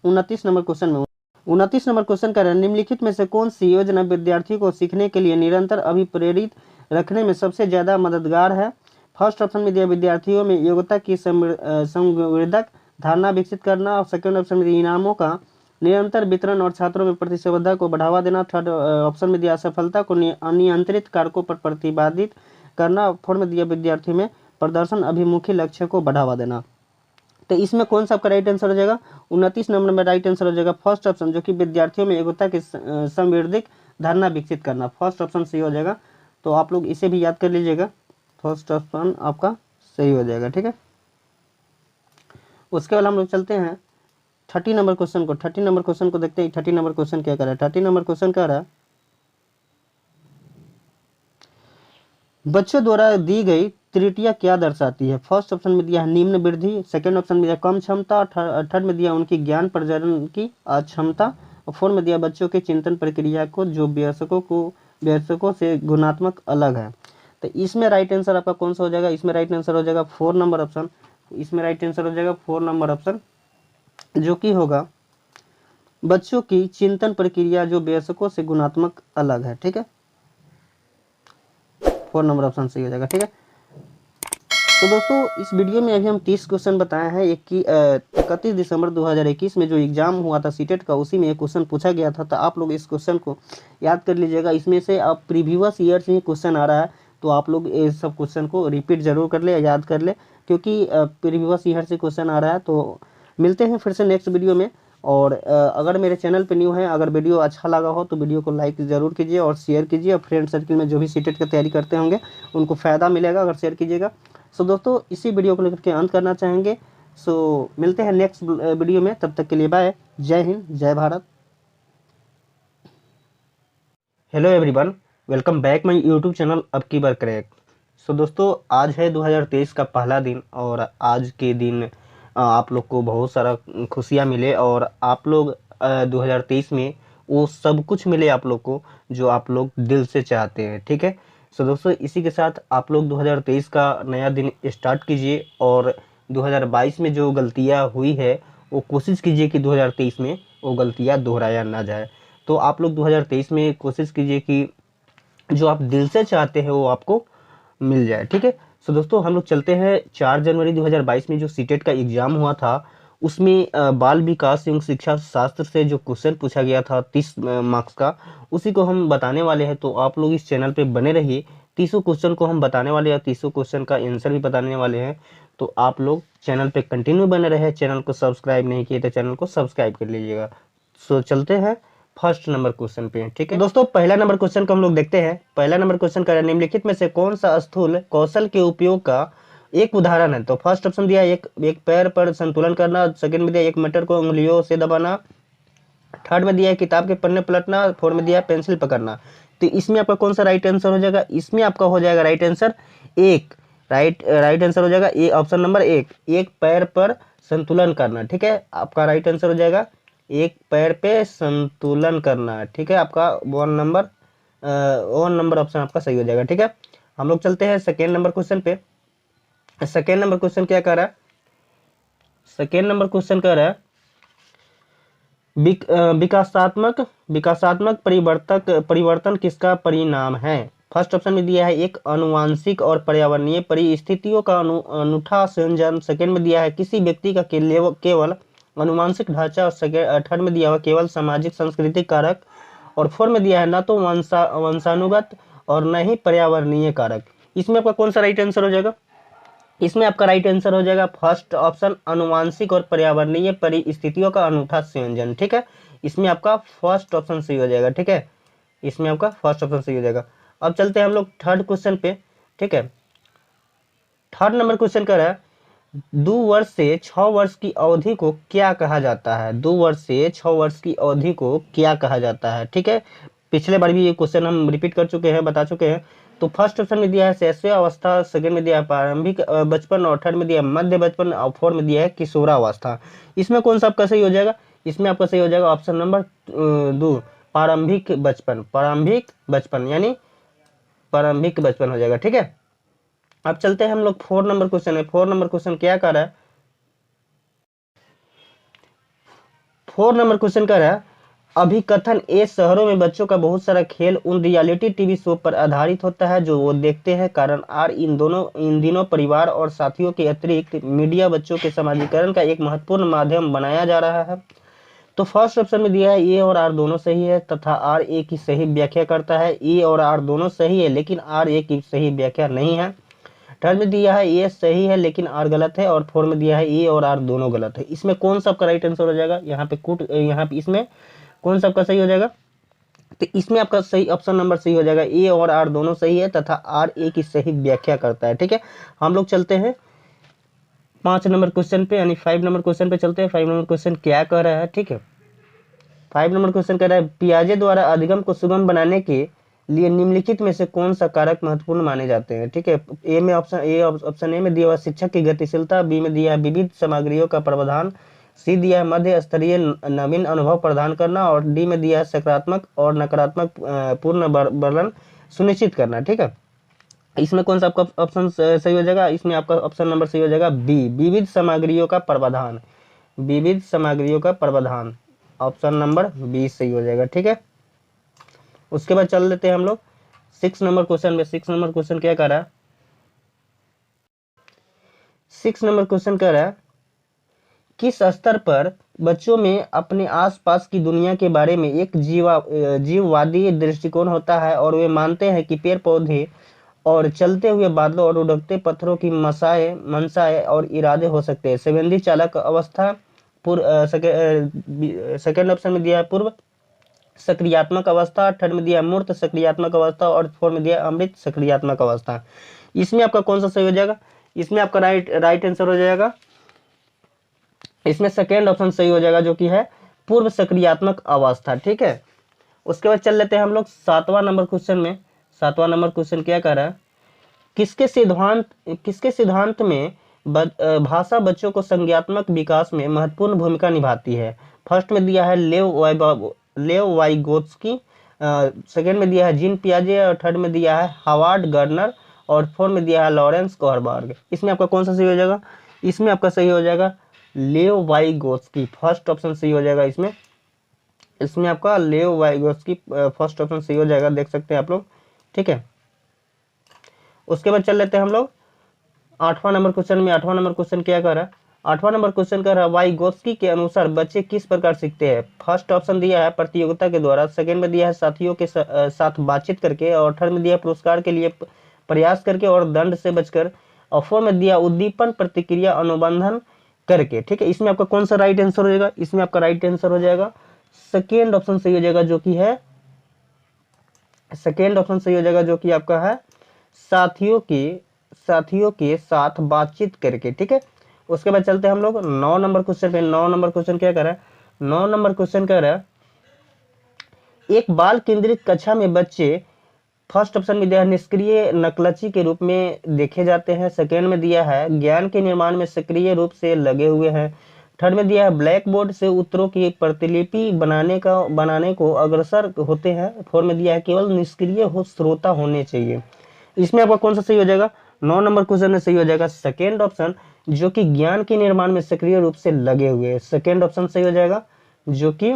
[SPEAKER 2] 29 नंबर क्वेश्चन में। 29 नंबर क्वेश्चन कर रहे हैं, निम्नलिखित में से कौन सी योजना विद्यार्थियों को सीखने के लिए निरंतर अभिप्रेरित रखने में सबसे ज्यादा मददगार है? फर्स्ट ऑप्शन में दिया विद्यार्थियों में योग्यता की संवर्धक धारणा विकसित करना। और सेकंड ऑप्शन में दिया इनामों का निरंतर वितरण और छात्रों में प्रतिस्पर्धा को बढ़ावा देना। थर्ड ऑप्शन में दिया सफलता को अनियंत्रित कारकों पर प्रतिपादित करना। फोर्थ में दिया विद्यार्थियों में प्रदर्शन अभिमुखी लक्ष्य को बढ़ावा देना। तो इसमें कौन सा आपका राइट आंसर हो जाएगा? 29 नंबर में राइट आंसर हो जाएगा फर्स्ट ऑप्शन, जो कि विद्यार्थियों में योग्यता की संवर्धित धारणा विकसित करना। फर्स्ट ऑप्शन सही हो जाएगा, तो आप लोग इसे भी याद कर लीजिएगा। फर्स्ट ऑप्शन आपका सही हो जाएगा। ठीक है, उसके बाद हम लोग चलते हैं 30 नंबर क्वेश्चन को। 30 नंबर क्वेश्चन को देखते हैं 30 नंबर क्वेश्चन क्या कर रहा है। 30 नंबर क्वेश्चन कह रहा है बच्चों द्वारा दी गई त्रुटियां क्या दर्शाती है? फर्स्ट ऑप्शन में दिया है निम्न वृद्धि। सेकंड ऑप्शन में दिया कम क्षमता। थर्ड में दिया उनकी ज्ञान प्रजनन की अक्षमता। और फोर्थ में दिया बच्चों के चिंतन प्रक्रिया को जो वयस्कों से गुणात्मक अलग है। तो इसमें राइट आंसर आपका कौन सा हो जाएगा? इसमें राइट आंसर हो जाएगा 4 नंबर ऑप्शन। इसमें राइट आंसर हो जाएगा 4 नंबर ऑप्शन, जो कि होगा बच्चों की चिंतन प्रक्रिया जो वयस्कों से गुणात्मक अलग है। ठीक है, 4 नंबर ऑप्शन सही हो जाएगा। ठीक है, तो दोस्तों इस वीडियो में अभी हम 30 क्वेश्चन बताए हैं। 31 दिसंबर 2021 में जो एग्जाम हुआ था सीटेट का, उसी में एक क्वेश्चन पूछा गया था। तो आप लोग इस क्वेश्चन को याद कर लीजिएगा। इसमें से अब प्रीवियस ईयर से ही क्वेश्चन आ रहा है, तो आप लोग इस सब क्वेश्चन को रिपीट जरूर कर ले, याद कर ले, क्योंकि प्रीवियस ईयर से क्वेश्चन आ रहा है। तो मिलते हैं फिर से नेक्स्ट वीडियो में। और अगर मेरे चैनल पे न्यू है, अगर वीडियो अच्छा लगा हो तो वीडियो को लाइक ज़रूर कीजिए और शेयर कीजिए। और फ्रेंड सर्कल में जो भी सीटेट की तैयारी करते होंगे उनको फ़ायदा मिलेगा अगर शेयर कीजिएगा। सो दोस्तों इसी वीडियो को लेकर के अंत करना चाहेंगे। सो मिलते हैं नेक्स्ट वीडियो में, तब तक के लिए बाय। जय हिंद, जय Bharat. Hello everyone, welcome back my YouTube channel अब की बार क्रैक। सो दोस्तों आज है 2023 का पहला दिन और आज के दिन आप लोग को बहुत सारा खुशियाँ मिले और आप लोग 2023 में वो सब कुछ मिले आप लोग को जो आप लोग दिल से चाहते हैं। ठीक है, सो दोस्तों इसी के साथ आप लोग 2023 का नया दिन स्टार्ट कीजिए और 2022 में जो गलतियाँ हुई है वो कोशिश कीजिए कि 2023 में वो गलतियाँ दोहराया ना जाए। तो आप लोग 2023 में कोशिश कीजिए कि जो आप दिल से चाहते हैं वो आपको मिल जाए। ठीक है, सो दोस्तों हम लोग चलते हैं 4 जनवरी 2022 में जो सीटेट का एग्जाम हुआ था उसमें बाल विकास एवं शिक्षा शास्त्र से जो क्वेश्चन पूछा गया था 30 मार्क्स का, उसी को हम बताने वाले हैं। तो आप लोग इस चैनल पे बने रहिए, 30 क्वेश्चन को हम बताने वाले हैं, 30 क्वेश्चन का आंसर भी बताने वाले हैं। तो आप लोग चैनल पे कंटिन्यू बने रहे। चैनल को सब्सक्राइब नहीं किए तो चैनल को सब्सक्राइब कर लीजिएगा। सो चलते हैं फर्स्ट नंबर क्वेश्चन पे। ठीक है दोस्तों, पहला नंबर क्वेश्चन को हम लोग देखते हैं। पहला नंबर क्वेश्चन का निम्नलिखित में से कौन सा स्थूल कौशल के उपयोग का एक उदाहरण है। तो फर्स्ट ऑप्शन दिया एक पैर पर संतुलन करना, सेकंड में दिया एक मटर को उंगलियों से दबाना, थर्ड में दिया है किताब के पन्ने पलटना, फोर्थ में दिया है पेंसिल पकड़ना। तो इसमें आपका कौन सा राइट आंसर हो जाएगा? इसमें आपका हो जाएगा राइट आंसर एक। राइट आंसर हो जाएगा ए, ऑप्शन नंबर एक पैर पर संतुलन करना। ठीक है, आपका राइट आंसर हो जाएगा एक पैर पे संतुलन करना। ठीक है, आपका वन नंबर ऑप्शन आपका सही हो जाएगा। ठीक है, हम लोग चलते हैं सेकेंड नंबर क्वेश्चन पे। सेकेंड नंबर क्वेश्चन क्या कर रहा है? सेकेंड नंबर क्वेश्चन कह रहा है विकासात्मक परिवर्तन किसका परिणाम है। फर्स्ट ऑप्शन में दिया है एक आनुवांशिक और पर्यावरणीय परिस्थितियों का अनूठा संयोजन, सेकंड में दिया है किसी व्यक्ति का केवल आनुवांशिक ढांचा, और थर्ड में दिया हुआ केवल सामाजिक सांस्कृतिक कारक, और फोर्थ में दिया है न तो वंशानुगत और न ही पर्यावरणीय कारक। इसमें आपका कौन सा राइट आंसर हो जाएगा? इसमें आपका राइट आंसर हो जाएगा फर्स्ट ऑप्शन आनुवांशिक और पर्यावरणीय परिस्थितियों का अनूठा संयोजन। ठीक है, इसमें आपका फर्स्ट ऑप्शन सही हो जाएगा। ठीक है, इसमें आपका फर्स्ट ऑप्शन सही हो जाएगा। अब चलते हैं हम लोग थर्ड क्वेश्चन पे। ठीक है, थर्ड नंबर क्वेश्चन कर रहा है 2 वर्ष से 6 वर्ष की अवधि को क्या कहा जाता है। 2 वर्ष से 6 वर्ष की अवधि को क्या कहा जाता है। ठीक है, पिछले बार भी ये क्वेश्चन हम रिपीट कर चुके हैं, बता चुके हैं। तो फर्स्ट ऑप्शन में दिया है शैशवावस्था, सेकंड में दिया है प्रारंभिक बचपन, और थर्ड में दिया है मध्य बचपन, और फोर्थ में दिया है किशोरावस्था। इसमें कौन सा आपका सही हो जाएगा? इसमें आपका सही हो जाएगा ऑप्शन नंबर 2 प्रारंभिक बचपन यानी प्रारंभिक बचपन हो जाएगा। ठीक है, अब चलते हैं हम लोग 4 नंबर क्वेश्चन है। 4 नंबर क्वेश्चन क्या कर रहा है? 4 नंबर क्वेश्चन कर रहा है अभिकथन ए शहरों में बच्चों का बहुत सारा खेल उन रियलिटी टीवी शो पर आधारित होता है जो वो देखते हैं। कारण आर इन दिनों परिवार और साथियों के अतिरिक्त मीडिया बच्चों के समाजीकरण का एक महत्वपूर्ण माध्यम बनाया जा रहा है। तो फर्स्ट ऑप्शन में दिया है ए और आर दोनों सही है तथा आर ए की सही व्याख्या करता है। ए और आर दोनों सही है लेकिन आर ए की सही व्याख्या नहीं है। थर्ड में दिया है ए सही है लेकिन आर गलत है, और फोर्थ में दिया है ए और आर दोनों गलत है। इसमें कौन सा आपका राइट आंसर हो जाएगा? यहाँ पे इसमें कौन सा आपका सही हो जाएगा? तो इसमें आपका सही ऑप्शन नंबर सही हो जाएगा ए और आर दोनों सही है तथा आर ए की सही व्याख्या करता है। ठीक है, हम लोग चलते हैं 5 नंबर क्वेश्चन पे यानी 5 नंबर क्वेश्चन पे चलते हैं। 5 नंबर क्वेश्चन क्या कह रहा है? ठीक है, 5 नंबर क्वेश्चन कह रहा है पियाजे द्वारा अधिगम को सुगम बनाने के लिए निम्नलिखित में से कौन सा कारक महत्वपूर्ण माने जाते हैं। ठीक है, ऑप्शन ए में दिया हुआ शिक्षक की गतिशीलता, बी में दिया है विविध सामग्रियों का प्रावधान, सी दिया है मध्य स्तरीय नवीन अनुभव प्रदान करना, और डी में दिया है सकारात्मक और नकारात्मक पूर्ण वर्णन सुनिश्चित करना। ठीक है, इसमें कौन सा आपका ऑप्शन सही हो जाएगा? इसमें आपका ऑप्शन नंबर सही हो जाएगा बी विविध सामग्रियों का प्रावधान। विविध सामग्रियों का प्रावधान ऑप्शन नंबर बी सही हो जाएगा। ठीक है, उसके बाद चल लेते हैं हम लोग 6 नंबर क्वेश्चन में। 6 नंबर क्वेश्चन क्या कर रहा है? 6 नंबर क्वेश्चन कह रहा है किस स्तर पर बच्चों में अपने आसपास की दुनिया के बारे में एक जीववादी दृष्टिकोण होता है और वे मानते हैं कि पेड़ पौधे और चलते हुए बादलों और उड़ते पत्थरों की मंशाएं और इरादे हो सकते हैं। संवेदी चालक अवस्था सेकेंड ऑप्शन में दिया है पूर्व सक्रियात्मक अवस्था, थर्ड में दिया मूर्त सक्रियात्मक अवस्था, और फोर्थ में दिया अमृत सक्रियात्मक अवस्था। इसमें आपका कौन सा सही हो जाएगा? इसमें आपका राइट आंसर हो जाएगा, इसमें सेकेंड ऑप्शन सही हो जाएगा जो कि है पूर्व सक्रियात्मक अवस्था। ठीक है, उसके बाद चल लेते हैं हम लोग 7वां नंबर क्वेश्चन में। 7वां नंबर क्वेश्चन क्या कर रहा है किसके सिद्धांत में भाषा बच्चों को संज्ञात्मक विकास में महत्वपूर्ण भूमिका निभाती है। फर्स्ट में दिया है लेव वाइगोत्स्की, सेकंड में दिया है जीन पियाजे, और थर्ड में दिया है हावर्ड गर्नर, और फोर्थ में दिया है लॉरेंस कोहरबर्ग। इसमें आपका कौन सा सही हो जाएगा? इसमें आपका सही हो जाएगा लेव वाइगोत्स्की, फर्स्ट ऑप्शन सही हो जाएगा। इसमें आपका लेव वाइगोत्स्की फर्स्ट ऑप्शन सही हो जाएगा, देख सकते हैं आप लोग। ठीक है, उसके बाद चल लेते हैं हम लोग 8वां नंबर क्वेश्चन में। 8वां नंबर क्वेश्चन क्या कर रहा है? 8वां नंबर क्वेश्चन कर रहा है वाइगोत्स्की के अनुसार बच्चे किस प्रकार सीखते हैं। फर्स्ट ऑप्शन दिया है प्रतियोगिता के द्वारा, सेकंड में दिया है साथियों के साथ बातचीत करके, और थर्ड में दिया है पुरस्कार के लिए प्रयास करके, और दंड से बचकर और 4 में दिया उद्दीपन प्रतिक्रिया अनुबंधन करके। ठीक है, इसमें आपका कौन सा राइट आंसर हो जाएगा? इसमें आपका राइट आंसर हो जाएगा सेकेंड ऑप्शन सही हो जाएगा, जो कि है सेकेंड ऑप्शन सही हो जाएगा, जो कि आपका है साथियों के साथ बातचीत करके। ठीक है, उसके बाद चलते हैं हम लोग 9 नंबर क्वेश्चन पे। 9 नंबर क्वेश्चन क्या कर रहा है? 9 नंबर क्वेश्चन कह रहा है एक बाल केंद्रित कक्षा में बच्चे, फर्स्ट ऑप्शन में दिया है निष्क्रिय नकलची के रूप में देखे जाते हैं। सेकेंड में दिया है ज्ञान के निर्माण में सक्रिय रूप से लगे हुए हैं। थर्ड में दिया है ब्लैक बोर्ड से उत्तरों की प्रतिलिपि बनाने को अग्रसर होते हैं। फोर्थ में दिया है केवल निष्क्रिय हो श्रोता होने चाहिए। इसमें आपका कौन सा सही हो जाएगा? 9 नंबर क्वेश्चन में सही हो जाएगा सेकेंड ऑप्शन, जो कि ज्ञान के निर्माण में सक्रिय रूप से लगे हुए। सेकेंड ऑप्शन सही हो जाएगा, जो कि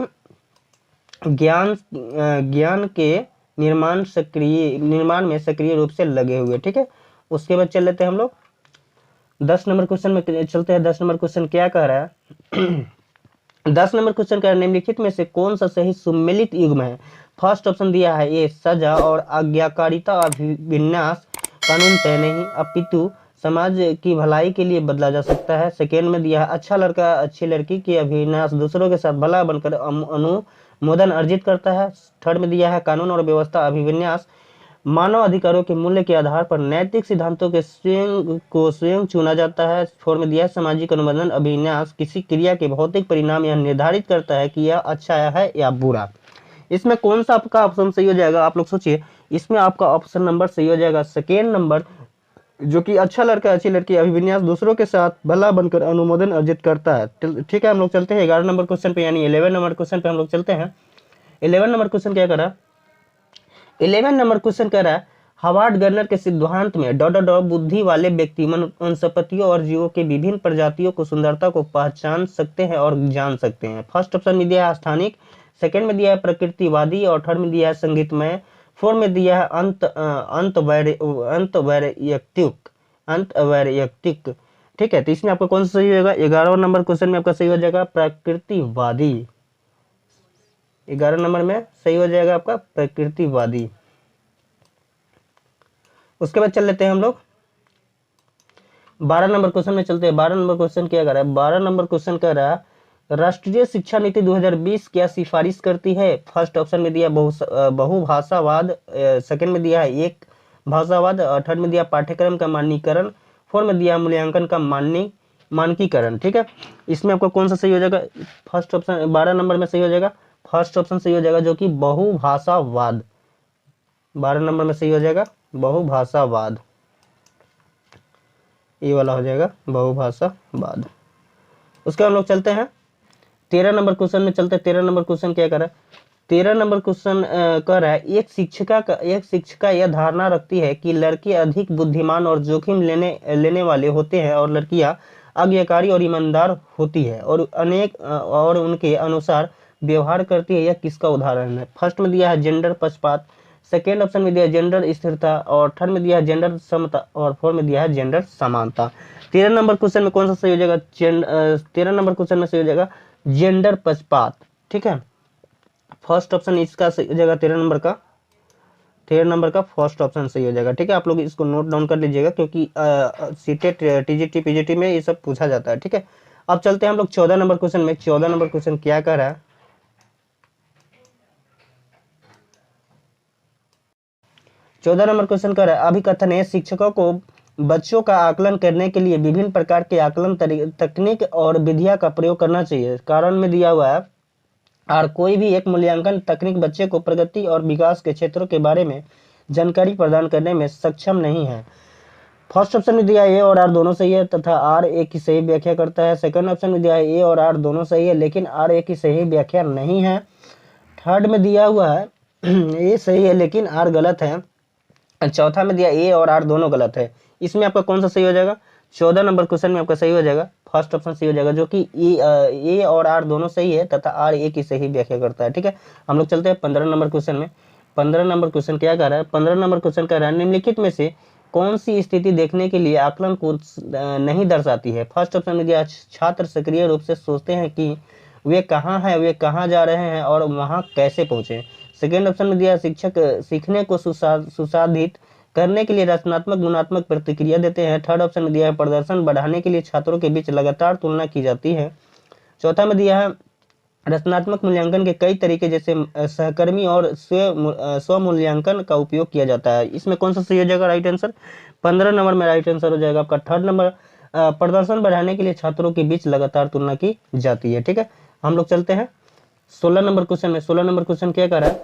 [SPEAKER 2] ज्ञान के निर्माण में सक्रिय रूप से लगे हुए। ठीक है, उसके बाद चल लेते हैं हम लोग 10 नंबर क्वेश्चन में चलते हैं। 10 नंबर क्वेश्चन क्या कह रहा है? 10 नंबर क्वेश्चन कह रहा है निम्नलिखित में से कौन सा सही सुमेलित युग्म है? फर्स्ट ऑप्शन दिया है ए सजा और आज्ञाकारिता अभिविन्यास कानून तय नहीं अपितु समाज की भलाई के लिए बदला जा सकता है। सेकेंड में दिया है अच्छा लड़का अच्छी लड़की की अभिविन्यास दूसरों के साथ भला बनकर अनुमोदन अर्जित करता है। थर्ड में दिया है कानून और व्यवस्था अभिविन्यास मानव अधिकारों के मूल्य के आधार पर नैतिक सिद्धांतों के स्वयं चुना जाता है। फोर में दिया है सामाजिक अनुबंधन अभिविन्यास किसी क्रिया के भौतिक परिणाम यह निर्धारित करता है कि यह अच्छा है या बुरा। इसमें कौन सा आपका ऑप्शन सही हो जाएगा? आप लोग सोचिए, इसमें आपका ऑप्शन नंबर सही हो जाएगा सेकेंड नंबर, जो कि अच्छा लड़का अच्छी लड़की अभिविन्यास दूसरों के साथ भला बनकर अनुमोदन अर्जित करता है। ठीक है, हम लोग चलते हैं 11 नंबर क्वेश्चन पे, यानी 11 नंबर क्वेश्चन पे हम लोग चलते हैं। 11 नंबर क्वेश्चन क्या करा? 11 नंबर क्वेश्चन कह रहा है हार्वर्ड गवर्नर के सिद्धांत में बुद्धि वाले व्यक्ति वनस्पतियों और जीवों के विभिन्न प्रजातियों को सुंदरता को पहचान सकते हैं और जान सकते हैं। फर्स्ट ऑप्शन में दिया है स्थानिक, सेकंड में दिया है प्रकृतिवादी और थर्ड में दिया है संगीतमय। फोर्थ में दिया है अंतवैयक्तिक। ठीक है, तो इसमें आपका कौन सा सही होगा? 11 नंबर क्वेश्चन में आपका सही हो जाएगा प्रकृतिवादी। 11 नंबर में सही हो जाएगा आपका प्रकृतिवादी। उसके बाद चल लेते हैं हम लोग 12 नंबर क्वेश्चन में चलते हैं। 12 नंबर क्वेश्चन क्या कर रहा है? 12 नंबर क्वेश्चन कह रहा है राष्ट्रीय शिक्षा नीति 2020 क्या सिफारिश करती है? फर्स्ट ऑप्शन में दिया बहुभाषावाद, सेकंड में दिया है एक भाषावाद, थर्ड में दिया पाठ्यक्रम का मानकीकरण, फोर्थ में दिया मूल्यांकन का मानकीकरण। ठीक है, इसमें आपको कौन सा सही हो जाएगा? फर्स्ट ऑप्शन 12 नंबर में सही हो जाएगा फर्स्ट ऑप्शन सही हो जाएगा, जो कि बहुभाषावाद। 12 नंबर में सही हो जाएगा बहुभाषावाद, ये वाला हो जाएगा बहुभाषावाद। उसके हम लोग चलते हैं 13 नंबर क्वेश्चन में चलते हैं। 13 नंबर क्वेश्चन क्या कर रहा है? 13 नंबर क्वेश्चन कह रहा है एक शिक्षिका यह धारणा रखती है कि लड़के अधिक बुद्धिमान और जोखिम लेने वाले होते हैं और लड़कियां आज्ञाकारी और ईमानदार होती है और उनके अनुसार व्यवहार करती है। यह किसका उदाहरण है? फर्स्ट में दिया है जेंडर पक्षपात, सेकेंड ऑप्शन में दिया है जेंडर स्थिरता और थर्ड में दिया है जेंडर समता और फोर्थ में दिया है जेंडर समानता। 13 नंबर क्वेश्चन में कौन सा सही हो जाएगा? 13 नंबर क्वेश्चन में सही हो जाएगा जेंडर पक्षपात। ठीक है, फर्स्ट ऑप्शन इसका सही हो जाएगा 13 नंबर का। 13 नंबर का फर्स्ट ऑप्शन सही हो जाएगा। ठीक है, आप लोग इसको नोट डाउन कर लीजिएगा, क्योंकि सीटेट टीजीटी पीजीटी में ये सब पूछा जाता है। ठीक है, अब चलते हैं हम लोग 14 नंबर क्वेश्चन में। 14 नंबर क्वेश्चन क्या कर रहा है? 14 नंबर क्वेश्चन कर रहा है अभिकथन है शिक्षकों को बच्चों का आकलन करने के लिए विभिन्न प्रकार के आकलन तकनीक और विधियां का प्रयोग करना चाहिए। कारण में दिया हुआ है और कोई भी एक मूल्यांकन तकनीक बच्चे को प्रगति और विकास के क्षेत्रों के बारे में जानकारी प्रदान करने में सक्षम नहीं है। फर्स्ट ऑप्शन में दिया ए और आर दोनों सही है तथा आर ए की सही व्याख्या करता है। सेकंड ऑप्शन में दिया है ए और आर दोनों सही है लेकिन आर ए की सही व्याख्या नहीं है। थर्ड में दिया हुआ है ए सही है लेकिन आर गलत है। चौथा में दिया ए और आर दोनों गलत है। इसमें आपका कौन सा सही हो जाएगा? 14 नंबर क्वेश्चन में आपका सही हो जाएगा फर्स्ट ऑप्शन सही हो जाएगा, जो कि ए और आर दोनों सही है तथा आर ए की सही व्याख्या करता है। ठीक है, हम लोग चलते हैं 15 नंबर क्वेश्चन में। 15 नंबर क्वेश्चन क्या कर रहा है? 15 नंबर क्वेश्चन कह रहा है निम्नलिखित में से कौन सी स्थिति देखने के लिए आकलन को नहीं दर्शाती है? फर्स्ट ऑप्शन में दिया छात्र सक्रिय रूप से सोचते हैं कि वे कहाँ हैं, वे कहाँ जा रहे हैं और वहाँ कैसे पहुँचे। सेकेंड ऑप्शन में दिया शिक्षक सीखने को सुसाधित करने के लिए रचनात्मक गुणात्मक प्रतिक्रिया देते हैं। थर्ड ऑप्शन में दिया है प्रदर्शन बढ़ाने के लिए छात्रों के बीच लगातार तुलना की जाती है। चौथा में दिया है रचनात्मक मूल्यांकन के कई तरीके जैसे सहकर्मी और स्व मूल्यांकन का उपयोग किया जाता है। इसमें कौन सा सही हो जाएगा राइट आंसर? 15 नंबर में राइट आंसर हो जाएगा आपका थर्ड नंबर, प्रदर्शन बढ़ाने के लिए छात्रों के बीच लगातार तुलना की जाती है। ठीक है, हम लोग चलते हैं 16 नंबर क्वेश्चन में। 16 नंबर क्वेश्चन क्या कर रहा है?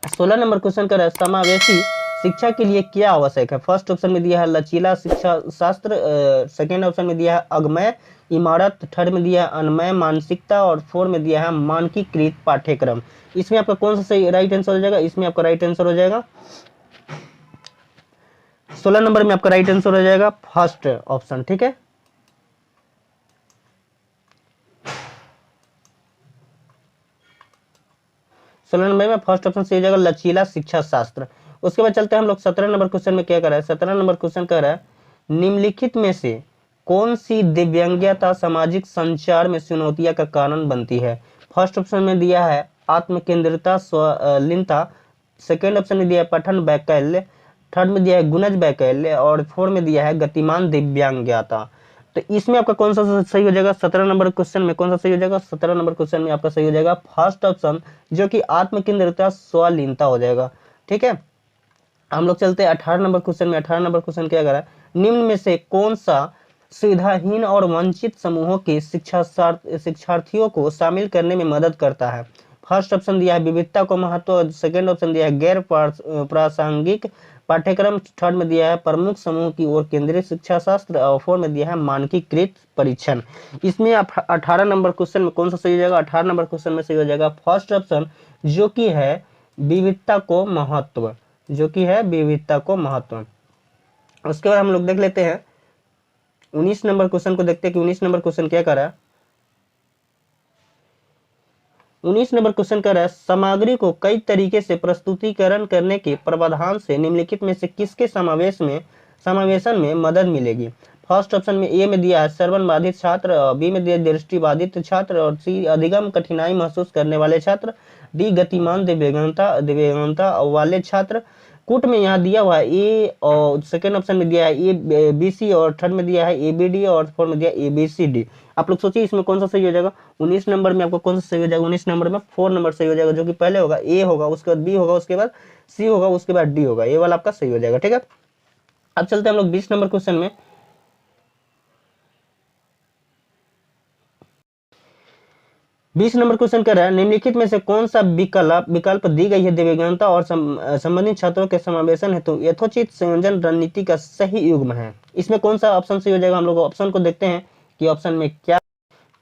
[SPEAKER 2] 16 नंबर क्वेश्चन कर रहा है समावेशी शिक्षा के लिए क्या आवश्यक है? फर्स्ट ऑप्शन में दिया है लचीला शिक्षा शास्त्र, सेकेंड ऑप्शन में दिया है अगमय इमारत, थर्ड में दिया है अनमय मानसिकता और फोर्थ में दिया है मानकीकृत पाठ्यक्रम। इसमें आपका कौन सा सही राइट आंसर हो जाएगा? इसमें आपका राइट आंसर हो जाएगा 16 नंबर में आपका राइट आंसर हो जाएगा फर्स्ट ऑप्शन। ठीक है, सोलह नंबर में फर्स्ट ऑप्शन सही हो जाएगा लचीला शिक्षा शास्त्र। उसके बाद चलते हैं हम लोग 17 नंबर क्वेश्चन में। क्या कर रहा है? 17 नंबर क्वेश्चन कर रहा है निम्नलिखित में से कौन सी दिव्यांगता सामाजिक संचार में चुनौतियां का कारण बनती है? फर्स्ट ऑप्शन में दिया है आत्मकेंद्रिता स्वलीनता, सेकेंड ऑप्शन में दिया है पठन वैकल्य, थर्ड में दिया है गुणज वैकल्य और फोर्थ में दिया है गतिमान दिव्यांगता। तो इसमें आपका कौन सा सही हो जाएगा? 17 नंबर क्वेश्चन में कौन सा सही हो जाएगा? 17 नंबर क्वेश्चन में आपका सही हो जाएगा फर्स्ट ऑप्शन जो कि आत्मकेंद्रिता स्वलीनता हो जाएगा। ठीक है, हम लोग चलते हैं 18 नंबर क्वेश्चन में। 18 नंबर क्वेश्चन क्या कर रहा है निम्न में से कौन सा सुविधाहीन और वंचित समूहों के शिक्षार्थियों को शामिल करने में मदद करता है? फर्स्ट ऑप्शन दिया है विविधता को महत्व, सेकेंड ऑप्शन दिया है गैर प्रासंगिक पाठ्यक्रम, थर्ड में दिया है प्रमुख समूह की ओर केंद्रीय शिक्षा शास्त्र और फोर्थ में दिया है मानकीकृत परीक्षण। इसमें आप 18 नंबर क्वेश्चन में कौन सा सही हो जाएगा? 18 नंबर क्वेश्चन में सही हो जाएगा फर्स्ट ऑप्शन जो कि है विविधता को महत्व, जो कि है विविधता को महत्व। उसके बाद हम लोग देख लेते हैं 19 नंबर क्वेश्चन को। देखते हैं कि 19 नंबर क्वेश्चन क्या कर रहा है। 19 नंबर क्वेश्चन कर रहा है सामग्री को कई तरीके से प्रस्तुतिकरण करने के प्रावधान से निम्नलिखित में से किसके समावेशन में मदद मिलेगी? फर्स्ट ऑप्शन में ए में दिया है श्रवण बाधित छात्र, बी में दिया दृष्टि बाधित छात्र और सी अधिगम कठिनाई महसूस करने वाले छात्र, डी गतिमान दिव्यांगता वाले छात्र। कूट में यहाँ दिया हुआ है ए और सेकेंड ऑप्शन में दिया है ए बी सी और थर्ड में दिया है ए बी डी और फोर्थ में दिया ए बी सी डी। आप लोग सोचिए इसमें कौन सा सही हो जाएगा? 19 नंबर में आपको कौन सा सही हो जाएगा? 19 नंबर में 4 नंबर सही हो जाएगा, जो कि पहले होगा ए होगा, उसके बाद बी होगा, उसके बाद सी होगा, उसके बाद डी होगा। ये वाला आपका सही हो जाएगा। ठीक है, अब चलते हैं हम लोग 20 नंबर क्वेश्चन में। 20 नंबर क्वेश्चन कर रहा है निम्नलिखित में से कौन सा विकल्प दी गई है दिव्यांगता और संबंधित छात्रों के समावेशन हेतु यथोचित संयोजन रणनीति का सही युग्म है? इसमें कौन सा ऑप्शन सही हो जाएगा? हम लोग ऑप्शन को देखते हैं कि ऑप्शन में क्या।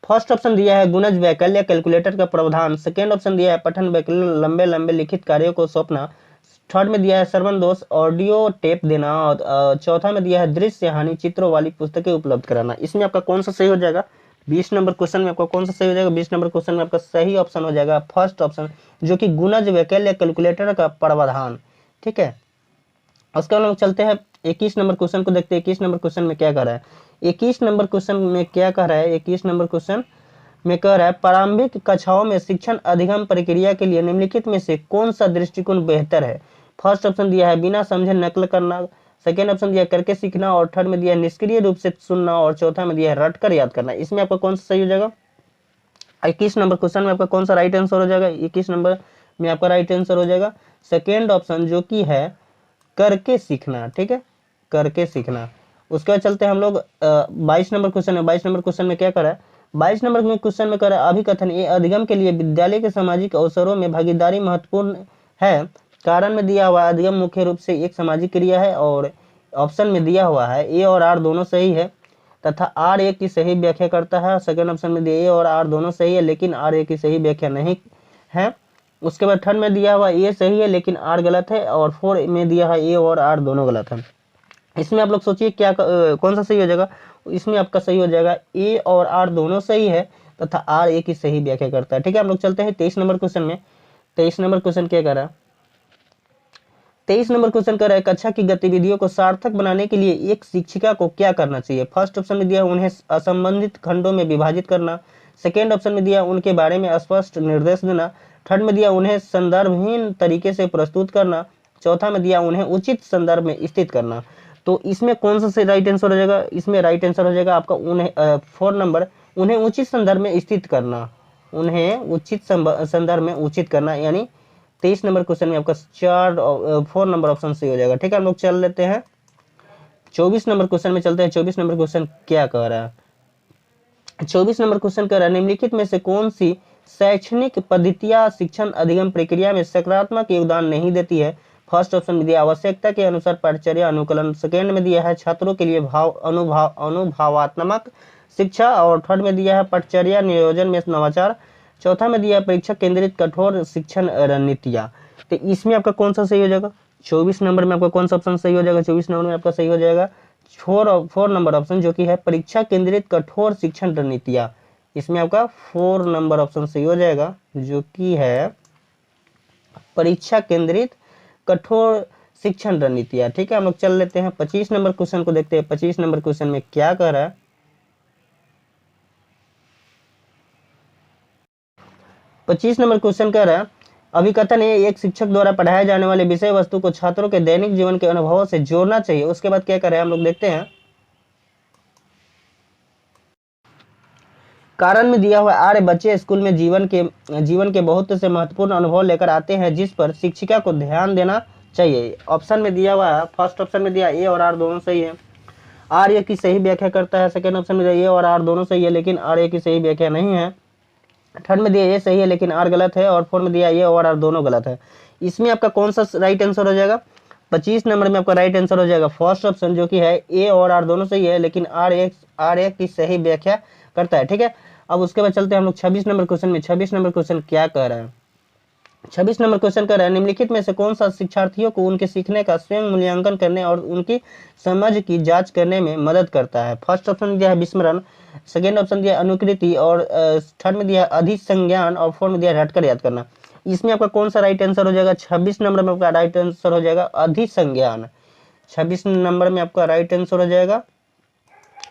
[SPEAKER 2] फर्स्ट ऑप्शन दिया है गुणज वैकल्य कैलकुलेटर का प्रावधान, सेकेंड ऑप्शन दिया है पठन वैकल्य लंबे लंबे लिखित कार्यों को सौंपना, थर्ड में दिया है श्रवण दोष ऑडियो टेप देना और चौथा में दिया है दृश्य हानि चित्रों वाली पुस्तकें उपलब्ध कराना। इसमें आपका कौन सा सही हो जाएगा? 20 नंबर क्वेश्चन में आपका कौन सा सही हो जाएगा? 20 नंबर क्वेश्चन में आपका सही ऑप्शन हो जाएगा फर्स्ट ऑप्शन जो कि गुणज वैकल्य कैलकुलेटर का प्रावधान। ठीक है, उसके बाद हम चलते हैं 21 नंबर क्वेश्चन को देखते हैं। 21 नंबर क्वेश्चन में क्या कर रहा है? 21 नंबर क्वेश्चन में क्या कर रहा है? 21 नंबर क्वेश्चन में कह रहा है प्रारंभिक कक्षाओं में शिक्षण अधिगम प्रक्रिया के लिए निम्नलिखित में से कौन सा दृष्टिकोण बेहतर है? फर्स्ट ऑप्शन दिया है बिना समझे नकल करना, सेकेंड ऑप्शन दिया करके सीखना और थर्ड में दिया निष्क्रिय रूप से सुनना और चौथा में दिया है रट कर याद करना। इसमें आपका कौन सा सही हो जाएगा? 21 नंबर क्वेश्चन में आपका कौन सा राइट आंसर हो जाएगा? 21 नंबर में आपका राइट आंसर हो जाएगा सेकेंड ऑप्शन जो कि है करके सीखना। ठीक है, करके सीखना। उसके बाद चलते हैं हम लोग 22 नंबर क्वेश्चन में। 22 नंबर क्वेश्चन में क्या कर रहा है? 22 नंबर में क्वेश्चन में कर रहा है अभिकथन ये अधिगम के लिए विद्यालय के सामाजिक अवसरों में भागीदारी महत्वपूर्ण है। कारण में दिया हुआ अधिगम मुख्य रूप से एक सामाजिक क्रिया है और ऑप्शन में दिया हुआ है ए और आर दोनों सही है तथा आर ए की सही व्याख्या करता है। सेकेंड ऑप्शन में दिया ए और आर दोनों सही है लेकिन आर ए की सही व्याख्या नहीं है। उसके बाद थर्ड में दिया हुआ ए सही है लेकिन आर गलत है और फोर में दिया है ए और आर दोनों गलत है। इसमें आप लोग सोचिए क्या कौन सा सही हो जाएगा? इसमें आपका सही हो जाएगा ए और आर दोनों सही है तथा आर ए की सही व्याख्या करता है। ठीक है, हम लोग चलते हैं 23 नंबर क्वेश्चन में। 23 नंबर क्वेश्चन क्या कर रहा है? 23 नंबर क्वेश्चन कर रहा है कक्षा की गतिविधियों को सार्थक बनाने के लिए एक शिक्षिका को क्या करना चाहिए? फर्स्ट ऑप्शन में दिया उन्हें असंबंधित खंडों में विभाजित करना, सेकेंड ऑप्शन में दिया उनके बारे में स्पष्ट निर्देश देना, थर्ड में दिया उन्हें संदर्भहीन तरीके से प्रस्तुत करना, चौथा में दिया उन्हें उचित संदर्भ में स्थित करना। तो इसमें कौन सा से राइट आंसर हो जाएगा, इसमें राइट आंसर हो जाएगा आपका उन्हें 4 नंबर, उन्हें उचित संदर्भ में स्थित करना, उन्हें उचित संदर्भ में उचित करना, यानी 23 नंबर क्वेश्चन में आपका 4 नंबर ऑप्शन सही हो जाएगा। ठीक है, हम लोग चल लेते हैं 24 नंबर क्वेश्चन में चलते हैं। 24 नंबर क्वेश्चन क्या कह रहा है, 24 नंबर क्वेश्चन कह रहा है निम्नलिखित में से कौन सी शैक्षणिक पद्धतियां शिक्षण अधिगम प्रक्रिया में सकारात्मक योगदान नहीं देती है। फर्स्ट ऑप्शन में दिया आवश्यकता के अनुसार पाठचर्या अनुकूलन, सेकेंड में दिया है छात्रों के लिए अनुभवात्मक शिक्षा, और थर्ड में दिया है पाठचर्या नियोजन में नवाचार, चौथा में दिया है परीक्षा केंद्रित कठोर शिक्षण रणनीतियां। तो इसमें आपका कौन सा सही हो जाएगा, 24 नंबर में आपका कौन सा ऑप्शन सही हो जाएगा, 24 नंबर में आपका सही हो जाएगा 4 नंबर ऑप्शन, जो कि है परीक्षा केंद्रित कठोर शिक्षण रणनीतियां। इसमें आपका 4 नंबर ऑप्शन सही हो जाएगा, जो कि है परीक्षा केंद्रित कठोर शिक्षण रणनीतियां। ठीक है, हम लोग चल लेते हैं 25 नंबर क्वेश्चन को देखते हैं। 25 नंबर क्वेश्चन में क्या कह रहा है, 25 नंबर क्वेश्चन कह रहा है अभिकथन है एक शिक्षक द्वारा पढ़ाए जाने वाले विषय वस्तु को छात्रों के दैनिक जीवन के अनुभवों से जोड़ना चाहिए। उसके बाद क्या कर रहे हैं हम लोग देखते हैं। कारण में दिया हुआ आर्य बच्चे स्कूल में जीवन के बहुत से महत्वपूर्ण अनुभव लेकर आते हैं जिस पर शिक्षिका को ध्यान देना चाहिए। ऑप्शन में दिया हुआ है, फर्स्ट ऑप्शन में दिया ए और आर दोनों सही है, आर्य की सही व्याख्या करता है। सेकेंड ऑप्शन में दिया ए और आर दोनों सही है लेकिन आर्य की सही व्याख्या नहीं है। थर्ड में दिया ए सही है लेकिन आर गलत है, और फोर्थ में दिया ए और आर दोनों गलत है। इसमें आपका कौन सा राइट आंसर हो जाएगा, 25 नंबर में आपका राइट आंसर हो जाएगा फर्स्ट ऑप्शन, जो कि है ए और आर दोनों सही है लेकिन आर एक की सही व्याख्या करता है। ठीक है, अब उसके बाद चलते हैं हम लोग 26 नंबर क्वेश्चन में। 26 नंबर क्वेश्चन क्या कह रहा है, 26 नंबर क्वेश्चन कह रहा है निम्नलिखित में से कौन सा शिक्षार्थियों को उनके सीखने का स्वयं मूल्यांकन करने और उनकी समझ की जांच करने में मदद करता है। फर्स्ट ऑप्शन दिया है विस्मरण, सेकेंड ऑप्शन दिया अनुकृति, और थर्ड में दिया है अधिसंज्ञान, और फोर्थ में दिया है रटकर याद करना। इसमें आपका कौन सा राइट आंसर हो जाएगा, 26 नंबर में आपका राइट आंसर हो जाएगा अधिसंज्ञान। 26 नंबर में आपका राइट आंसर हो जाएगा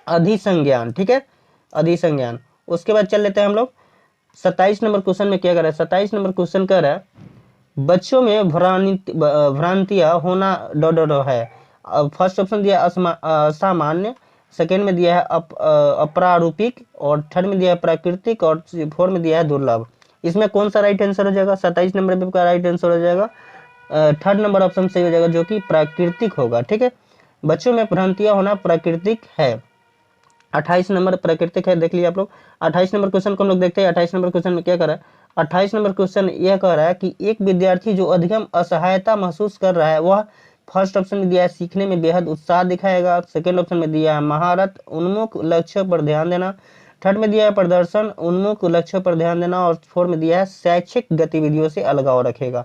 [SPEAKER 2] अधिसंज्ञान। ठीक है, अधिसंज्ञान। उसके बाद चल लेते हैं हम लोग 27 नंबर क्वेश्चन में क्या कर रहा है। 27 नंबर क्वेश्चन कर रहा है बच्चों में भ्रांतियां होना है। फर्स्ट ऑप्शन दिया असामान्य, सेकेंड में दिया है अप्रारूपिक, और थर्ड में दिया है प्राकृतिक, और फोर्थ में दिया है दुर्लभ। इसमें कौन सा राइट आंसर हो जाएगा, 27 नंबर पे का राइट आंसर हो जाएगा थर्ड नंबर ऑप्शन सही हो जाएगा, जो कि प्राकृतिक होगा। ठीक है, बच्चों में भ्रांतियां होना प्राकृतिक है। 28 नंबर प्राकृतिक है, देख लीजिए आप लोग। 28 नंबर क्वेश्चन को हम लोग देखते हैं। 28 नंबर क्वेश्चन में क्या कर रहा है, 28 नंबर क्वेश्चन यह कह रहा है कि एक विद्यार्थी जो अधिगम असहायता महसूस कर रहा है वह फर्स्ट ऑप्शन में दिया है सीखने में बेहद उत्साह दिखाएगा, सेकेंड ऑप्शन में दिया है महारत उन्मुख लक्ष्यों पर ध्यान देना, थर्ड में दिया है प्रदर्शन उन्मुख लक्ष्यों पर ध्यान देना, और फोर्थ में दिया है शैक्षिक गतिविधियों से अलगाव रखेगा।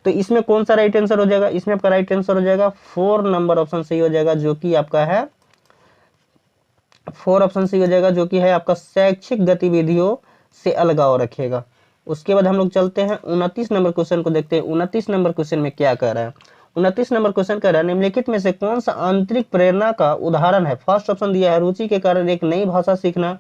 [SPEAKER 2] तो इसमें कौन सा राइट आंसर हो जाएगा, इसमें आपका राइट आंसर हो जाएगा 4 नंबर ऑप्शन सही हो जाएगा, जो कि आपका है 4 ऑप्शन सही हो जाएगा, जो कि है आपका शैक्षिक गतिविधियों से अलगाव रखेगा। उसके बाद हम लोग चलते हैं 29 नंबर क्वेश्चन को देखते हैं। 29 नंबर क्वेश्चन में क्या कह रहा है, 29 नंबर क्वेश्चन कह रहा है निम्नलिखित में से कौन सा आंतरिक प्रेरणा का उदाहरण है। फर्स्ट ऑप्शन दिया है रुचि के कारण एक नई भाषा सीखना,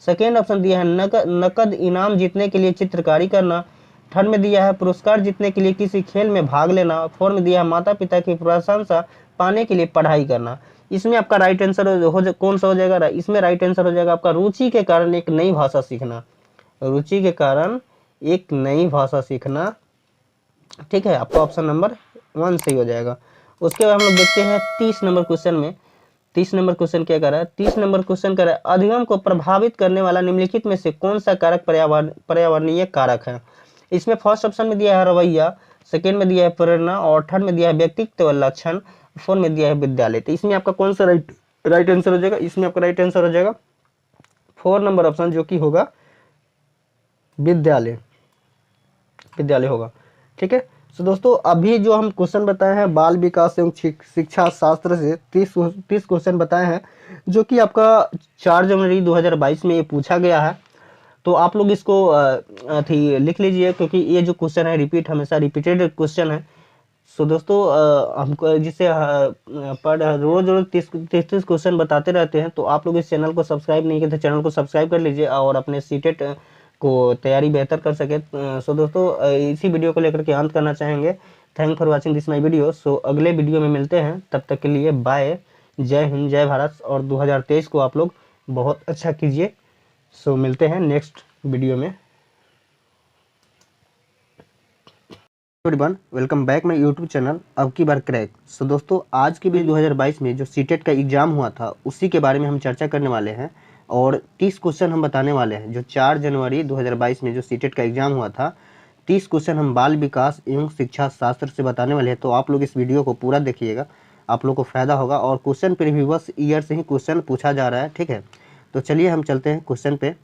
[SPEAKER 2] सेकेंड ऑप्शन दिया है नकद इनाम जीतने के लिए चित्रकारी करना, थर्ड में दिया है पुरस्कार जीतने के लिए किसी खेल में भाग लेना, फोर्थ में दिया है माता पिता की प्रशंसा पाने के लिए पढ़ाई करना। इसमें आपका राइट आंसर कौन सा हो जाएगा, इसमें राइट आंसर हो जाएगा आपका रुचि के कारण एक नई भाषा सीखना, रुचि के कारण एक नई भाषा सीखना। ठीक है, आपका ऑप्शन नंबर 1 सही हो जाएगा। उसके बाद हम लोग देखते हैं 30 नंबर क्वेश्चन में। 30 नंबर क्वेश्चन क्या कर रहा है, 30 नंबर क्वेश्चन कर रहा है अधिगम को प्रभावित करने वाला निम्नलिखित में से कौन सा कारक पर्यावरणीय कारक है। इसमें फर्स्ट ऑप्शन में दिया है रवैया, सेकेंड में दिया है प्रेरणा, और थर्ड में दिया है व्यक्तित्व लक्षण, फोर्थ में दिया है विद्यालय। तो इसमें आपका कौन सा राइट आंसर हो जाएगा, इसमें आपका राइट आंसर हो जाएगा 4 नंबर ऑप्शन, जो कि होगा विद्यालय होगा। ठीक है, तो दोस्तों अभी जो हम क्वेश्चन बताए हैं बाल विकास एवं शिक्षा शास्त्र से 30 क्वेश्चन बताए हैं, जो कि आपका 4 जनवरी 2022 में ये पूछा गया है। तो आप लोग इसको लिख लीजिए, क्योंकि ये जो क्वेश्चन है हमेशा रिपीटेड क्वेश्चन है। सो दोस्तों हमको जिससे रोज 30 क्वेश्चन बताते रहते हैं, तो आप लोग इस चैनल को सब्सक्राइब नहीं किए तो चैनल को सब्सक्राइब कर लीजिए और अपने सीटेट को तैयारी बेहतर कर सके। सो दोस्तों इसी वीडियो को लेकर के अंत करना चाहेंगे। Thank for watching this my video. So अगले वीडियो में मिलते हैं, तब तक के लिए बाय। जय हिंद, जय भारत। और 2023 को आप लोग बहुत अच्छा कीजिए। सो मिलते हैं नेक्स्ट वीडियो में। Everyone, welcome back my YouTube channel अब की बार क्रैक। सो दोस्तों, आज के भी 2022 में जो सीटेट का एग्ज़ाम हुआ था उसी के बारे में हम चर्चा करने वाले हैं और 30 क्वेश्चन हम बताने वाले हैं। जो 4 जनवरी 2022 में जो सीटेट का एग्ज़ाम हुआ था, 30 क्वेश्चन हम बाल विकास एवं शिक्षा शास्त्र से बताने वाले हैं। तो आप लोग इस वीडियो को पूरा देखिएगा, आप लोग को फ़ायदा होगा। और क्वेश्चन प्रीवियस ईयर से ही क्वेश्चन पूछा जा रहा है, ठीक है। तो चलिए हम चलते हैं क्वेश्चन पे।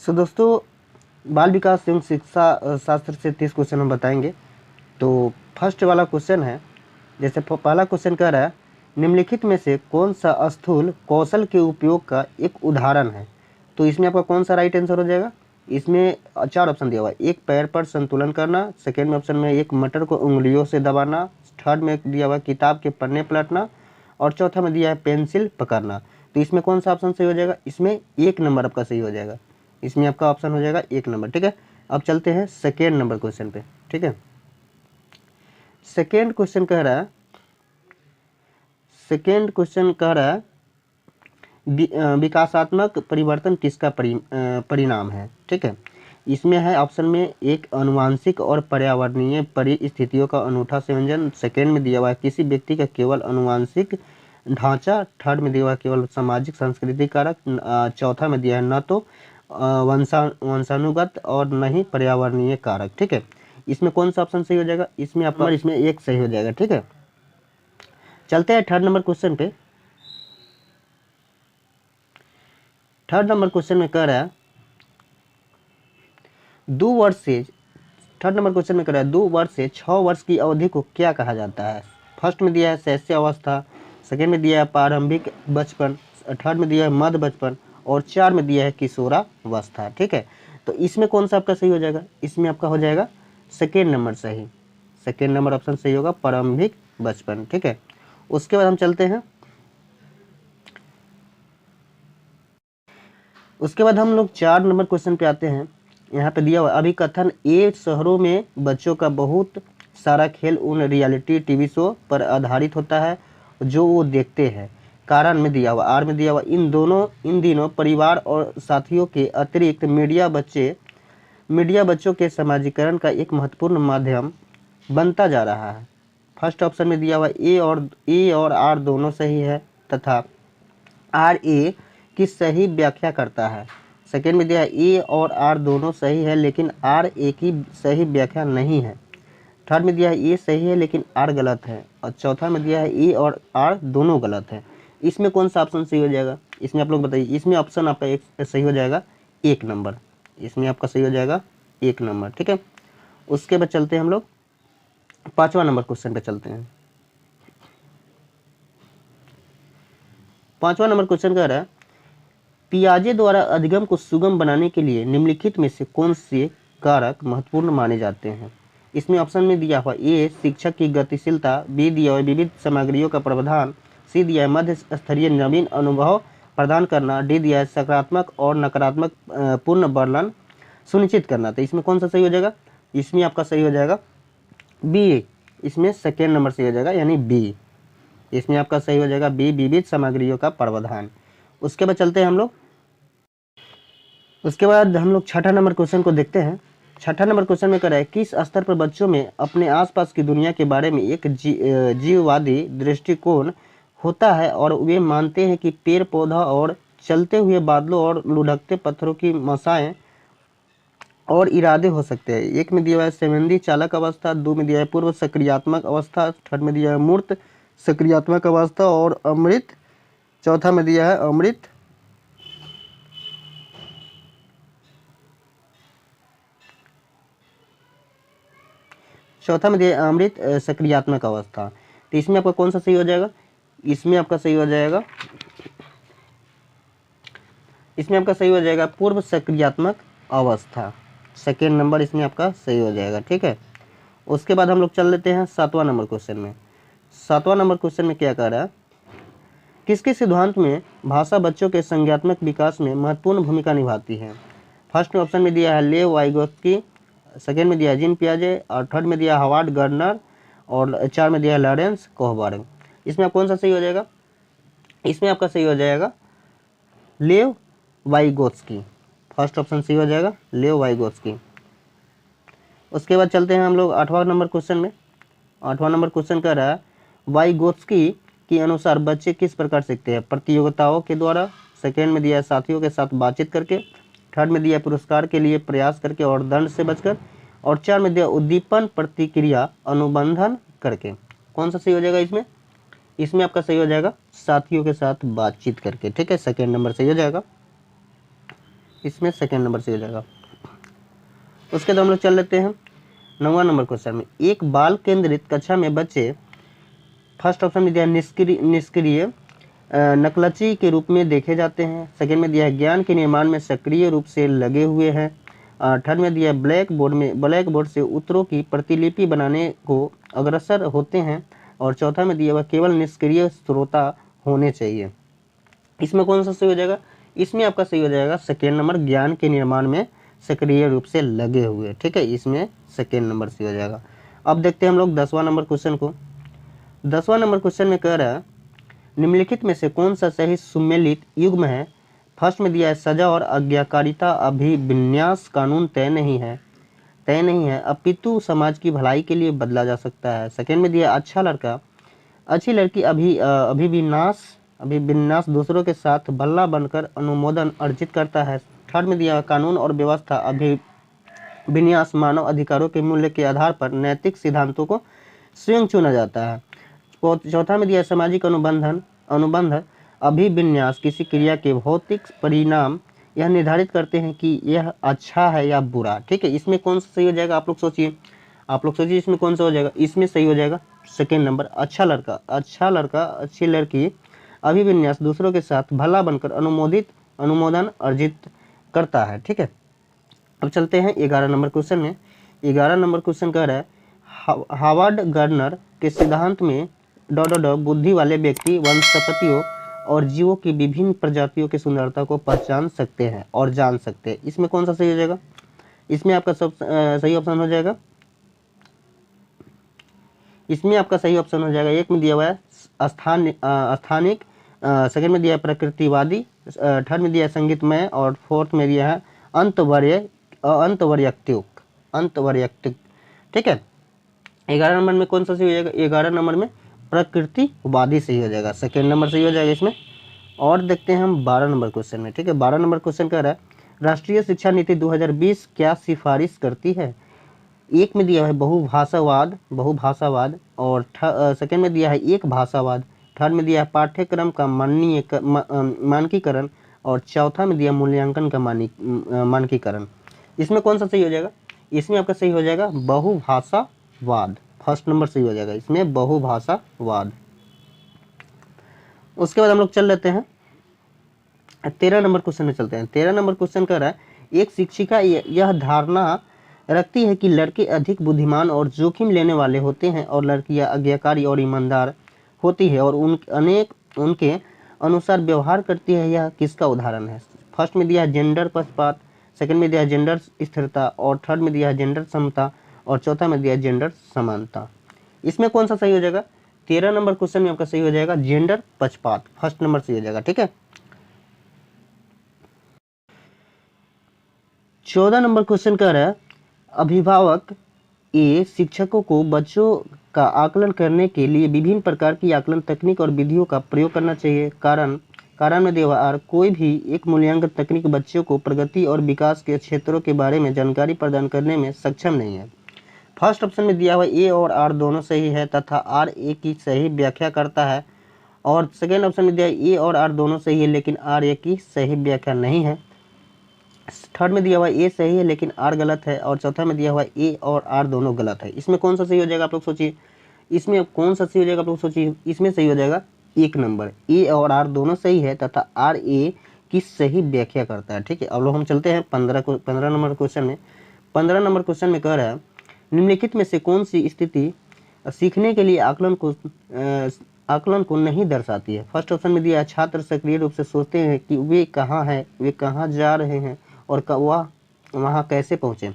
[SPEAKER 2] सो दोस्तों, बाल विकास एवं शिक्षा शास्त्र से 30 क्वेश्चन हम बताएंगे। तो फर्स्ट वाला क्वेश्चन है, जैसे पहला क्वेश्चन कह रहा है, निम्नलिखित में से कौन सा स्थूल कौशल के उपयोग का एक उदाहरण है। तो इसमें आपका कौन सा राइट आंसर हो जाएगा। इसमें 4 ऑप्शन दिया हुआ है। एक, पैर पर संतुलन करना। सेकेंड में ऑप्शन में एक, मटर को उंगलियों से दबाना। थर्ड में दिया हुआ है किताब के पन्ने पलटना। और चौथा में दिया है पेंसिल पकड़ना। तो इसमें कौन सा ऑप्शन सही हो जाएगा। इसमें 1 नंबर आपका सही हो जाएगा। इसमें आपका ऑप्शन हो जाएगा 1 नंबर, ठीक है। अब चलते हैं सेकेंड नंबर क्वेश्चन पे, ठीक है। सेकेंड क्वेश्चन कह रहा है विकासात्मक परिवर्तन किसका परिणाम है, ठीक है। इसमें है ऑप्शन में एक, अनुवांशिक और पर्यावरणीय परिस्थितियों का अनूठा संयोजन। सेकेंड में दिया हुआ है किसी व्यक्ति का केवल अनुवांशिक ढांचा। थर्ड में दिया हुआ है केवल सामाजिक सांस्कृतिक कारक। चौथा में दिया है न तो वंशानुगत और न ही पर्यावरणीय कारक, ठीक है। इसमें कौन सा ऑप्शन सही हो जाएगा। इसमें आपका इसमें 1 सही हो जाएगा, ठीक है। चलते हैं थर्ड नंबर क्वेश्चन पे। थर्ड नंबर क्वेश्चन में कह रहा है 2 वर्ष से 2 वर्ष से 6 वर्ष की अवधि को क्या कहा जाता है। फर्स्ट में दिया है शैशव अवस्था। सेकेंड में दिया है प्रारंभिक बचपन। थर्ड में दिया है मध्य बचपन। और 4 में दिया है किशोरावस्था, ठीक है। तो इसमें कौन सा आपका सही हो जाएगा। इसमें आपका हो जाएगा सेकेंड नंबर सही। सेकेंड नंबर ऑप्शन सही होगा, प्रारंभिक बचपन, ठीक है। उसके बाद हम चलते हैं, उसके बाद हम लोग 4 नंबर क्वेश्चन पे आते हैं। यहाँ पे दिया हुआ अभिकथन ए शहरों में बच्चों का बहुत सारा खेल उन रियलिटी टीवी शो पर आधारित होता है जो वो देखते हैं। कारण में दिया हुआ, आर में दिया हुआ, इन दिनों परिवार और साथियों के अतिरिक्त मीडिया बच्चों के समाजीकरण का एक महत्वपूर्ण माध्यम बनता जा रहा है। फर्स्ट ऑप्शन में दिया हुआ ए और आर दोनों सही है तथा आर ए की सही व्याख्या करता है। सेकेंड में दिया है ए और आर दोनों सही है लेकिन आर ए की सही व्याख्या नहीं है। थर्ड में दिया है ए सही है लेकिन आर गलत है। और चौथा में दिया है ए और आर दोनों गलत है। इसमें कौन सा ऑप्शन सही हो जाएगा। इसमें आप लोग बताइए। इसमें ऑप्शन आपका एक सही हो जाएगा 1 नंबर। इसमें आपका सही हो जाएगा 1 नंबर, ठीक है। उसके बाद चलते हैं हम लोग 5वां नंबर क्वेश्चन पे चलते हैं। 5वां नंबर क्वेश्चन कह रहा है पियाजे द्वारा अधिगम को सुगम बनाने के लिए निम्नलिखित में से कौन से कारक महत्वपूर्ण माने जाते हैं। इसमें ऑप्शन में दिया हुआ ए शिक्षक की गतिशीलता। बी दिया हुआ विविध सामग्रियों का प्रावधान। सी दिया है मध्य स्तरीय नवीन अनुभव प्रदान करना। डी दिया है सकारात्मक और नकारात्मक पूर्ण वर्णन सुनिश्चित करना। तो इसमें कौन सा सही हो जाएगा। इसमें आपका सही हो जाएगा बी। इसमें सेकेंड नंबर सही हो जाएगा, यानी बी। इसमें आपका सही हो जाएगा बी, विविध सामग्रियों का प्रावधान। उसके बाद चलते हैं हम लोग, उसके बाद हम लोग 6ठा नंबर क्वेश्चन को देखते हैं। 6ठा नंबर क्वेश्चन में कह रहा है किस स्तर पर बच्चों में अपने आसपास की दुनिया के बारे में एक जीववादी दृष्टिकोण होता है और वे मानते हैं कि पेड़ पौधा और चलते हुए बादलों और लुढ़कते पत्थरों की मसाएं और इरादे हो सकते हैं। 1 में दिया हुआ है संवेदी चालक अवस्था। 2 में दिया है पूर्व सक्रियात्मक अवस्था। थर्ड में दिया है मूर्त सक्रियात्मक अवस्था और अमृत। चौथा में दिया है अमृत। चौथा में दिया है अमृत सक्रियात्मक अवस्था। तो इसमें आपका कौन सा सही हो जाएगा। इसमें आपका सही हो जाएगा, इसमें आपका सही हो जाएगा पूर्व सक्रियात्मक अवस्था। सेकेंड नंबर इसमें आपका सही हो जाएगा, ठीक है। उसके बाद हम लोग चल लेते हैं 7वां नंबर क्वेश्चन में। 7वां नंबर क्वेश्चन में क्या कह रहा है किसके सिद्धांत में भाषा बच्चों के संज्ञात्मक विकास में महत्वपूर्ण भूमिका निभाती है। फर्स्ट ऑप्शन में दिया है लेव वाइगोत्स्की। सेकेंड में दिया है जीन पियाजे, और थर्ड में दिया हार्वर्ड गर्डनर, और 4 में दिया है लॉरेंस कोहबर्ग। इसमें कौन सा सही हो जाएगा? इसमें आपका सही हो जाएगा लेव वाइगोत्स्की। फर्स्ट ऑप्शन सही हो जाएगा, लेव वाइगोत्स्की। उसके बाद चलते हैं हम लोग 8वां नंबर क्वेश्चन में। 8वां नंबर क्वेश्चन कह रहा है वाइगोत्स्की के अनुसार बच्चे किस प्रकार सीखते हैं? प्रतियोगिताओं के द्वारा, सेकेंड में दिया है साथियों के साथ बातचीत करके, थर्ड में दिया है पुरस्कार के लिए प्रयास करके और दंड से बचकर, और 4 में दिया उद्दीपन प्रतिक्रिया अनुबंधन करके। कौन सा सही हो जाएगा इसमें? इसमें आपका सही हो जाएगा साथियों के साथ बातचीत करके। ठीक है, सेकेंड नंबर सही हो जाएगा, इसमें सेकेंड नंबर सही हो जाएगा। उसके बाद हम लोग चल लेते हैं 9वां नंबर क्वेश्चन में। एक बाल केंद्रित कक्षा में बच्चे, फर्स्ट ऑप्शन में दिया निष्क्रिय नकलची के रूप में देखे जाते हैं, सेकेंड में दिया है ज्ञान के निर्माण में सक्रिय रूप से लगे हुए हैं, थर्ड में दिया है ब्लैक बोर्ड से उत्तरों की प्रतिलिपि बनाने को अग्रसर होते हैं, और चौथा में दिया हुआ केवल निष्क्रिय श्रोता होने चाहिए। इसमें कौन सा सही हो जाएगा? इसमें आपका सही हो जाएगा सेकेंड नंबर, ज्ञान के निर्माण में सक्रिय रूप से लगे हुए। ठीक है, इसमें सेकेंड नंबर सही हो जाएगा। अब देखते हैं हम लोग 10वां नंबर क्वेश्चन को। 10वां नंबर क्वेश्चन में कह रहा है निम्नलिखित में से कौन सा सही सुमेलित युग्म है? फर्स्ट में दिया है सजा और आज्ञाकारिता अभिविन्यास कानून तय नहीं है अपितु समाज की भलाई के लिए बदला जा सकता है। सेकेंड में दिया अच्छा लड़का अच्छी लड़की अभिविन्यास दूसरों के साथ भला बनकर अनुमोदन अर्जित करता है। थर्ड में दिया कानून और व्यवस्था अभिविन्यास मानव अधिकारों के मूल्य के आधार पर नैतिक सिद्धांतों को स्वयं चुना जाता है। चौथा में दिया सामाजिक अनुबंध अभिविन्यास किसी क्रिया के भौतिक परिणाम यह निर्धारित करते हैं कि यह अच्छा है या बुरा। ठीक है, इसमें कौन सा सही हो जाएगा? आप लोग सोचिए इसमें कौन सा हो जाएगा? इसमें सही हो जाएगा सेकेंड नंबर, अच्छा लड़का अच्छी लड़की अभिविन्यास दूसरों के साथ भला बनकर अनुमोदन अर्जित करता है। ठीक है, अब चलते हैं 11 नंबर क्वेश्चन में। 11 नंबर क्वेश्चन कह रहा है हार्वर्ड गर्डनर के सिद्धांत में बुद्धि वाले व्यक्ति वनस्पतियों और जीवों की विभिन्न प्रजातियों की सुंदरता को पहचान सकते हैं और जान सकते हैं। इसमें कौन सा सही हो जाएगा? इसमें आपका सही ऑप्शन हो जाएगा, इसमें आपका सही ऑप्शन हो जाएगा। एक में दिया हुआ है स्थानिक, सेकंड में दिया है प्रकृतिवादी, थर्ड में दिया है संगीतमय, और फोर्थ में दिया है अंतर्वैयक्तिक। ठीक है, 11 नंबर में कौन सा सही हो जाएगा? 11 नंबर में प्रकृतिवादी सही हो जाएगा, सेकेंड नंबर सही हो जाएगा इसमें। और देखते हैं हम 12 नंबर क्वेश्चन में। ठीक है, 12 नंबर क्वेश्चन कह रहा है राष्ट्रीय शिक्षा नीति 2020 क्या सिफारिश करती है? एक में दिया है बहुभाषावाद, और सेकेंड में दिया है एक भाषावाद, थर्ड में दिया है पाठ्यक्रम का मानकीकरण, और चौथा में दिया मूल्यांकन का मानकीकरण। इसमें कौन सा सही हो जाएगा? इसमें आपका सही हो जाएगा बहुभाषावाद, फर्स्ट नंबर सही हो जाएगा इसमें बहुभाषावाद। उसके बाद हम लोग चल लेते हैं 13 नंबर क्वेश्चन में चलते हैं। 13 नंबर क्वेश्चन कह रहा है एक शिक्षिका यह धारणा रखती है कि लड़के अधिक बुद्धिमान और जोखिम लेने वाले होते हैं और लड़कियां आज्ञाकारी और ईमानदार होती है और उनके अनुसार व्यवहार करती है। यह किसका उदाहरण है? फर्स्ट में दिया है जेंडर पक्षपात, सेकंड में दिया है जेंडर स्थिरता, और थर्ड में दिया है जेंडर समता, और चौथा में दिया है जेंडर समानता। इसमें कौन सा सही हो जाएगा? 13 नंबर क्वेश्चन में आपका सही हो जाएगा जेंडर पक्षपात, फर्स्ट नंबर सही हो जाएगा। ठीक है, 14 नंबर क्वेश्चन कह रहा है अभिभावक शिक्षकों को बच्चों का आकलन करने के लिए विभिन्न प्रकार की आकलन तकनीक और विधियों का प्रयोग करना चाहिए। कारण में देवार कोई भी एक मूल्यांकन तकनीक बच्चों को प्रगति और विकास के क्षेत्रों के बारे में जानकारी प्रदान करने में सक्षम नहीं है। फर्स्ट ऑप्शन में दिया हुआ ए और आर दोनों सही है तथा आर ए की सही व्याख्या करता है, और सेकेंड ऑप्शन में दिया ए और आर दोनों सही है लेकिन आर ए की सही व्याख्या नहीं है। थर्ड में दिया हुआ ए सही है लेकिन आर गलत है, और चौथा में दिया हुआ ए और आर दोनों गलत है। इसमें कौन सा सही हो जाएगा आप लोग सोचिए? इसमें कौन सा सही हो जाएगा आप लोग सोचिए? इसमें सही हो जाएगा एक नंबर, ए और आर दोनों सही है तथा आर ए की सही व्याख्या करता है। ठीक है, अब लोग हम चलते हैं 15 नंबर क्वेश्चन में। 15 नंबर क्वेश्चन में कह रहा है निम्नलिखित में से कौन सी स्थिति सीखने के लिए आकलन को नहीं दर्शाती है? फर्स्ट ऑप्शन में दिया है छात्र सक्रिय रूप से सोचते हैं कि वे कहाँ हैं, वे कहाँ जा रहे हैं और वह वहाँ कैसे पहुँचे।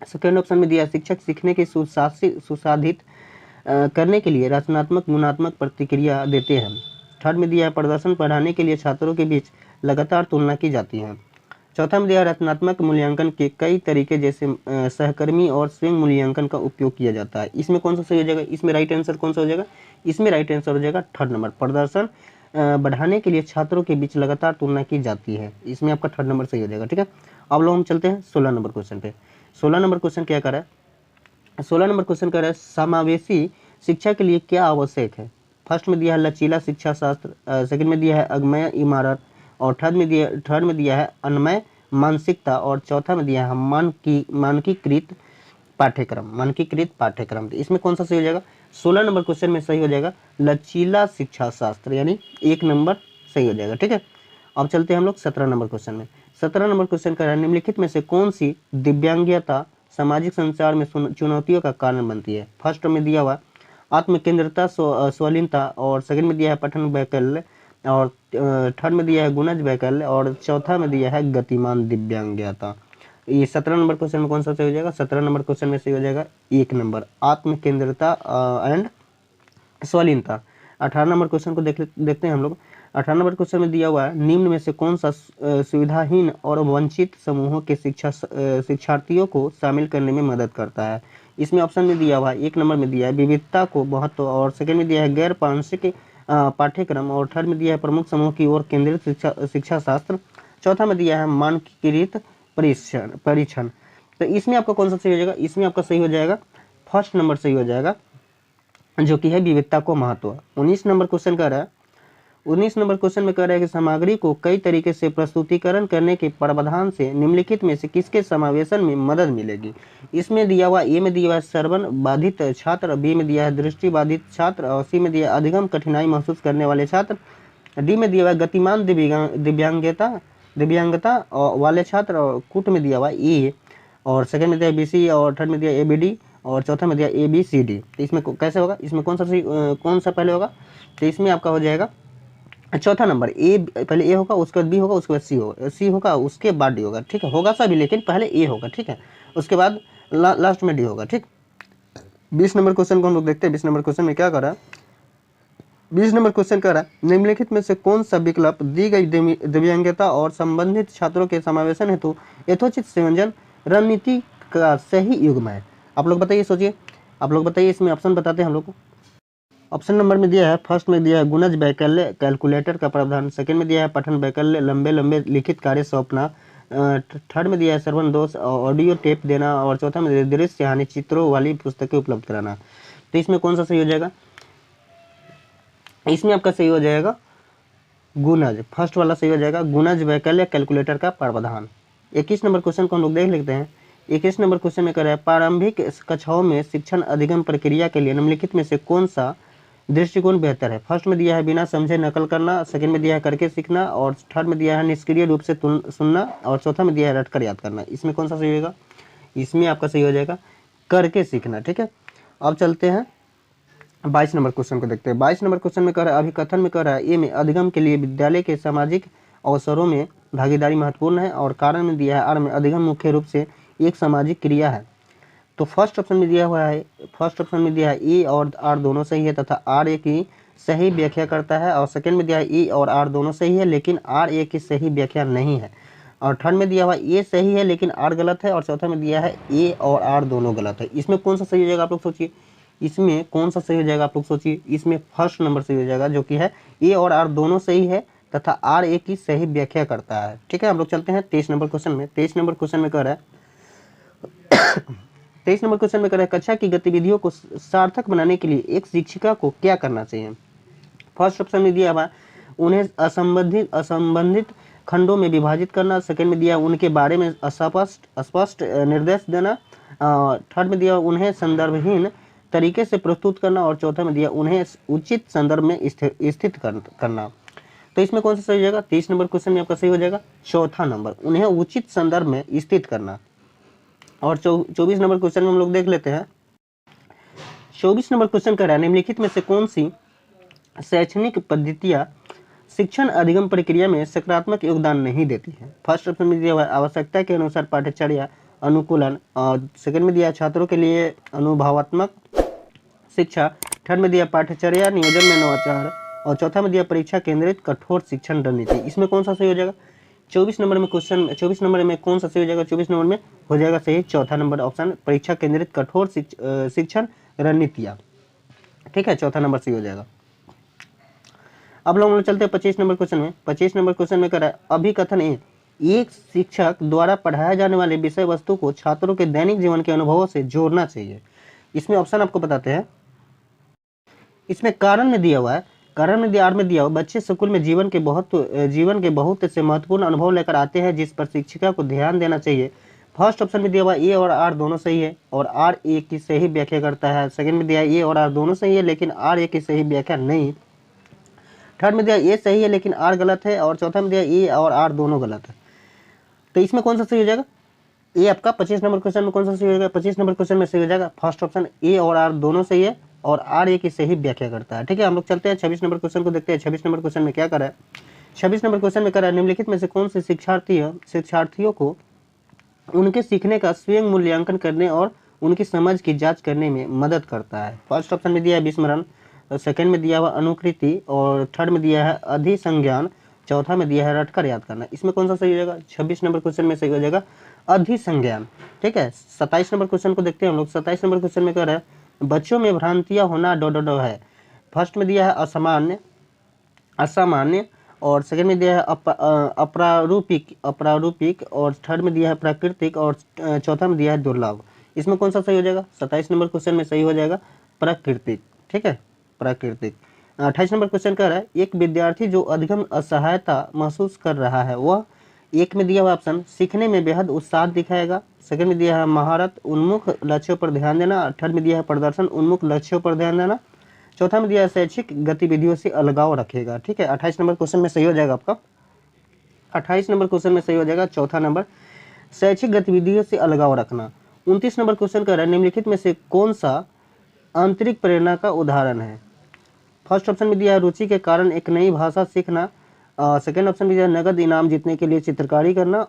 [SPEAKER 2] सेकेंड ऑप्शन में दिया है शिक्षक सीखने के सुसाधित करने के लिए रचनात्मक गुणात्मक प्रतिक्रिया देते हैं। थर्ड में दिया है प्रदर्शन बढ़ाने के लिए छात्रों के बीच लगातार तुलना की जाती है। चौथा में दिया है रचनात्मक मूल्यांकन के कई तरीके जैसे सहकर्मी और स्वयं मूल्यांकन का उपयोग किया जाता है। इसमें कौन सा सही हो जाएगा? इसमें राइट आंसर कौन सा हो जाएगा? इसमें राइट आंसर हो जाएगा थर्ड नंबर, प्रदर्शन बढ़ाने के लिए छात्रों के बीच लगातार तुलना की जाती है। इसमें आपका थर्ड नंबर सही हो जाएगा। ठीक है, अब लोग हम चलते हैं 16 नंबर क्वेश्चन पे। 16 नंबर क्वेश्चन क्या कर रहा है? 16 नंबर क्वेश्चन कर रहा है समावेशी शिक्षा के लिए क्या आवश्यक है। फर्स्ट में दिया है लचीला शिक्षा शास्त्र, सेकंड में दिया है अगमय इमारत, और थर्ड में दिया है अन्मय मानसिकता, और चौथा में दिया है मानकीकृत पाठ्यक्रम। तो इसमें कौन सा सही हो जाएगा? 16 नंबर क्वेश्चन में सही हो जाएगा लचीला शिक्षा शास्त्र, यानी 1 नंबर सही हो जाएगा। ठीक है, अब चलते हैं हम लोग 17 नंबर क्वेश्चन में। 17 नंबर क्वेश्चन का है निम्नलिखित में से कौन सी दिव्यांगता सामाजिक संचार में चुनौतियों का कारण बनती है। फर्स्ट में दिया हुआ आत्मकेंद्रता स्वलीनता, और सेकंड में दिया है पठन वैकल्य, और थर्ड में दिया है गुणज वैकल्य, और चौथा में दिया है गतिमान दिव्यांगता। ये 17 नंबर क्वेश्चन में कौन सा सही हो जाएगा? 17 नंबर क्वेश्चन में सही हो जाएगा 1 नंबर आत्मकेंद्रता एंड स्वलीनता। 18 नंबर क्वेश्चन को देखते हैं हम लोग। 18 नंबर क्वेश्चन में दिया हुआ है निम्न में से कौन सा सुविधाहीन और वंचित समूहों के शिक्षार्थियों को शामिल करने में मदद करता है। इसमें ऑप्शन में दिया हुआ है 1 नंबर में दिया है विविधता को महत्व, और सेकंड में दिया है गैर पारंपरिक पाठ्यक्रम, और थर्ड में दिया है प्रमुख समूह की ओर केंद्रित शिक्षा शास्त्र, चौथा में दिया है मानकीकृत परीक्षण। तो इसमें आपका कौन सा सही हो जाएगा? इसमें आपका सही हो जाएगा फर्स्ट नंबर सही हो जाएगा, जो कि है विविधता को महत्व। 19 नंबर क्वेश्चन कर रहा है 19 नंबर क्वेश्चन में कह रहा है कि सामग्री को कई तरीके से प्रस्तुतिकरण करने के प्रावधान से निम्नलिखित में से किसके समावेशन में मदद मिलेगी। इसमें दिया हुआ ए में दिया हुआ है श्रवण बाधित छात्र, बी में दिया है दृष्टि बाधित छात्र, और सी में दिया है अधिगम कठिनाई महसूस करने वाले छात्र, डी में दिया हुआ है गतिमान दिव्यांगता वाले छात्र, और कूट में दिया हुआ है ए, और सेकंड में दिया है BC, और थर्ड में दिया ABD, और चौथा में दिया ABCD। तो इसमें कैसे होगा? इसमें कौन सा पहले होगा? तो इसमें आपका हो जाएगा चौथा नंबर ए, पहले ए होगा उसके बाद बी होगा उसके बाद सी होगा उसके बाद डी होगा। ठीक है, होगा सभी लेकिन पहले ए होगा। ठीक है, उसके बाद लास्ट में डी होगा। ठीक, 20 नंबर क्वेश्चन को हम लोग देखते हैं। 20 नंबर क्वेश्चन में क्या कर रहा है? 20 नंबर क्वेश्चन कर रहा है निम्नलिखित में से कौन सा विकल्प दी गई दिव्यांगता और संबंधित छात्रों के समावेशन हेतु यथोचित संयोजन रणनीति का सही युग्म है। आप लोग बताइए, सोचिए, आप लोग बताइए। इसमें ऑप्शन बताते हैं हम लोग को। ऑप्शन नंबर में दिया है फर्स्ट में दिया है गुणज वैकल्य कैलकुलेटर का प्रावधान, सेकंड में दिया है पठन वैकल्य लंबे लंबे लिखित कार्य सौंपना, थर्ड में दिया है श्रवण दोष ऑडियो टेप देना, और चौथा में दिया है दृश्य यानी चित्रों वाली पुस्तकें उपलब्ध कराना। तो इसमें कौन सा सही हो जाएगा? इसमें आपका सही हो जाएगा गुणज, फर्स्ट वाला सही हो जाएगा गुणज वैकल्य कैलकुलेटर का प्रावधान। 21 नंबर क्वेश्चन को हम लोग देख लेते हैं। 21 नंबर क्वेश्चन में कह रहा है प्रारंभिक कक्षाओं में शिक्षण अधिगम प्रक्रिया के लिए निम्नलिखित में से कौन सा दृष्टिकोण बेहतर है। फर्स्ट में दिया है बिना समझे नकल करना, सेकंड में दिया है करके सीखना, और थर्ड में दिया है निष्क्रिय रूप से सुनना, और चौथा में दिया है रटकर याद करना। इसमें कौन सा सही होगा? इसमें आपका सही हो जाएगा करके सीखना। ठीक है, अब चलते हैं 22 नंबर क्वेश्चन को देखते हैं। 22 नंबर क्वेश्चन में कह रहा है अभिकथन में कह रहा है ए में अधिगम के लिए विद्यालय के सामाजिक अवसरों में भागीदारी महत्वपूर्ण है, और कारण में दिया है आर में अधिगम मुख्य रूप से एक सामाजिक क्रिया है। तो फर्स्ट ऑप्शन में दिया हुआ है ए और आर दोनों सही है तथा आर ए की सही व्याख्या करता है, और सेकंड में दिया है ए और आर दोनों सही है लेकिन आर ए की सही व्याख्या नहीं है, और थर्ड में दिया हुआ ए सही है लेकिन आर गलत है, और चौथा में दिया है ए और आर दोनों गलत है। इसमें कौन सा सही हो जाएगा आप लोग सोचिए? इसमें कौन सा सही हो जाएगा आप लोग सोचिए? इसमें फर्स्ट नंबर सही हो जाएगा, जो कि है ए और आर दोनों सही है तथा आर ए की सही व्याख्या करता है। ठीक है, हम लोग चलते हैं 23 नंबर क्वेश्चन में। 23 नंबर क्वेश्चन में कह रहा है 23 नंबर क्वेश्चन में कह रहा है कक्षा की गतिविधियों को सार्थक बनाने के लिए एक शिक्षिका को क्या करना चाहिए। फर्स्ट ऑप्शन में दिया हुआ उन्हें असंबंधित खंडों में विभाजित करना, सेकंड में दिया उनके बारे में स्पष्ट निर्देश देना, थर्ड में दिया उन्हें संदर्भहीन तरीके से प्रस्तुत करना, और चौथा में दिया उन्हें उचित संदर्भ में स्थित करना। तो इसमें कौन सा सही हो जाएगा? 23 नंबर क्वेश्चन में आपका सही हो जाएगा चौथा नंबर, उन्हें उचित संदर्भ में स्थित करना। और 24 नंबर क्वेश्चन में हम लोग देख लेते हैं। 24 नंबर क्वेश्चन कह रहा है निम्नलिखित में से कौन सी शैक्षणिक पद्धतियां शिक्षण अधिगम प्रक्रिया में सकारात्मक योगदान नहीं देती है। फर्स्ट ऑप्शन में दिया हुआ आवश्यकता के अनुसार पाठ्यचर्या अनुकूलन, और सेकंड में दिया छात्रों के लिए अनुभवात्मक शिक्षा, थर्ड में दिया पाठ्यचर्या नियोजन में नवाचार, और चौथा में दिया परीक्षा केंद्रित कठोर शिक्षण रणनीति। इसमें कौन सा सही हो जाएगा? 24 नंबर में क्वेश्चन, 24 नंबर में कौन सा सही हो जाएगा? 24 नंबर में हो जाएगा सही चौथा नंबर ऑप्शन, परीक्षा केंद्रित कठोर शिक्षण रणनीतियाँ। ठीक है, चौथा नंबर सही हो जाएगा। अब लोग चलते हैं 25 नंबर क्वेश्चन में। 25 नंबर क्वेश्चन में कह अभिकथन एक शिक्षक द्वारा पढ़ाए जाने वाले विषय वस्तु को छात्रों के दैनिक जीवन के अनुभवों से जोड़ना चाहिए। इसमें ऑप्शन आपको बताते हैं। इसमें कारण में दिया हुआ है, कारण में दिया, आर में दिया हुआ, बच्चे स्कूल में जीवन के बहुत से महत्वपूर्ण अनुभव लेकर आते हैं जिस पर शिक्षिका को ध्यान देना चाहिए। फर्स्ट ऑप्शन में दिया हुआ ए और आर दोनों सही है, और आर ए की सही व्याख्या करता है। सेकंड में दिया ए और आर दोनों सही है लेकिन आर ए की सही व्याख्या नहीं। थर्ड में दिया ए सही है लेकिन आर गलत है, और चौथा में दिया ए और आर दोनों गलत है। तो इसमें कौन सा सही हो जाएगा? ए आपका 25 नंबर क्वेश्चन में कौन सा सही हो जाएगा? 25 नंबर क्वेश्चन में सही हो जाएगा फर्स्ट ऑप्शन, ए और आर दोनों सही है, और आर ए की सही व्याख्या करता है। ठीक है, हम लोग चलते हैं 26 नंबर क्वेश्चन को देखते हैं। 26 नंबर क्वेश्चन में क्या कर रहा है? 26 नंबर क्वेश्चन में कर रहा है निम्नलिखित में से कौन से शिक्षार्थियों को उनके सीखने का स्वयं मूल्यांकन करने और उनकी समझ की जांच करने में मदद करता है। फर्स्ट ऑप्शन में दिया है विस्मरण, सेकंड में दिया हुआ अनुकृति, और थर्ड में दिया है अधिसंज्ञान, चौथा में दिया है रटकर याद करना। इसमें कौन सा सही हो जाएगा? 26 नंबर क्वेश्चन में सही हो जाएगा अधिसंज्ञान। ठीक है, 27 नंबर क्वेश्चन को देखते हैं हम लोग। 27 नंबर क्वेश्चन में कह रहा है बच्चों में भ्रांतियां होना डो है। फर्स्ट में दिया है असामान्य, और सेकंड में दिया है अप्रारूपिक, और थर्ड में दिया है प्राकृतिक, और चौथा में दिया है दुर्लभ। इसमें कौन सा सही हो जाएगा? 27 नंबर क्वेश्चन में सही हो जाएगा प्राकृतिक। ठीक है, प्राकृतिक। 28 नंबर क्वेश्चन कह रहा है एक विद्यार्थी जो अधिगम असहायता महसूस कर रहा है वह, एक में दिया हुआ ऑप्शन सीखने में बेहद उत्साह दिखाएगा, सेकंड में दिया है महारत उन्मुख लक्ष्यों पर ध्यान देना, थर्ड में दिया है प्रदर्शन उन्मुख लक्ष्यों पर ध्यान देना, चौथा में दिया है शैक्षिक गतिविधियों से अलगाव रखेगा। ठीक है, 28 नंबर क्वेश्चन में सही हो जाएगा आपका, 28 नंबर क्वेश्चन में सही हो जाएगा चौथा नंबर, शैक्षिक गतिविधियों से अलगाव रखना। 29 नंबर क्वेश्चन कह रहा है निम्नलिखित में से कौन सा आंतरिक प्रेरणा का उदाहरण है? फर्स्ट ऑप्शन में दिया है रुचि के कारण एक नई भाषा सीखना, सेकंड ऑप्शन में दिया है नगद इनाम जीतने के लिए चित्रकारी करना,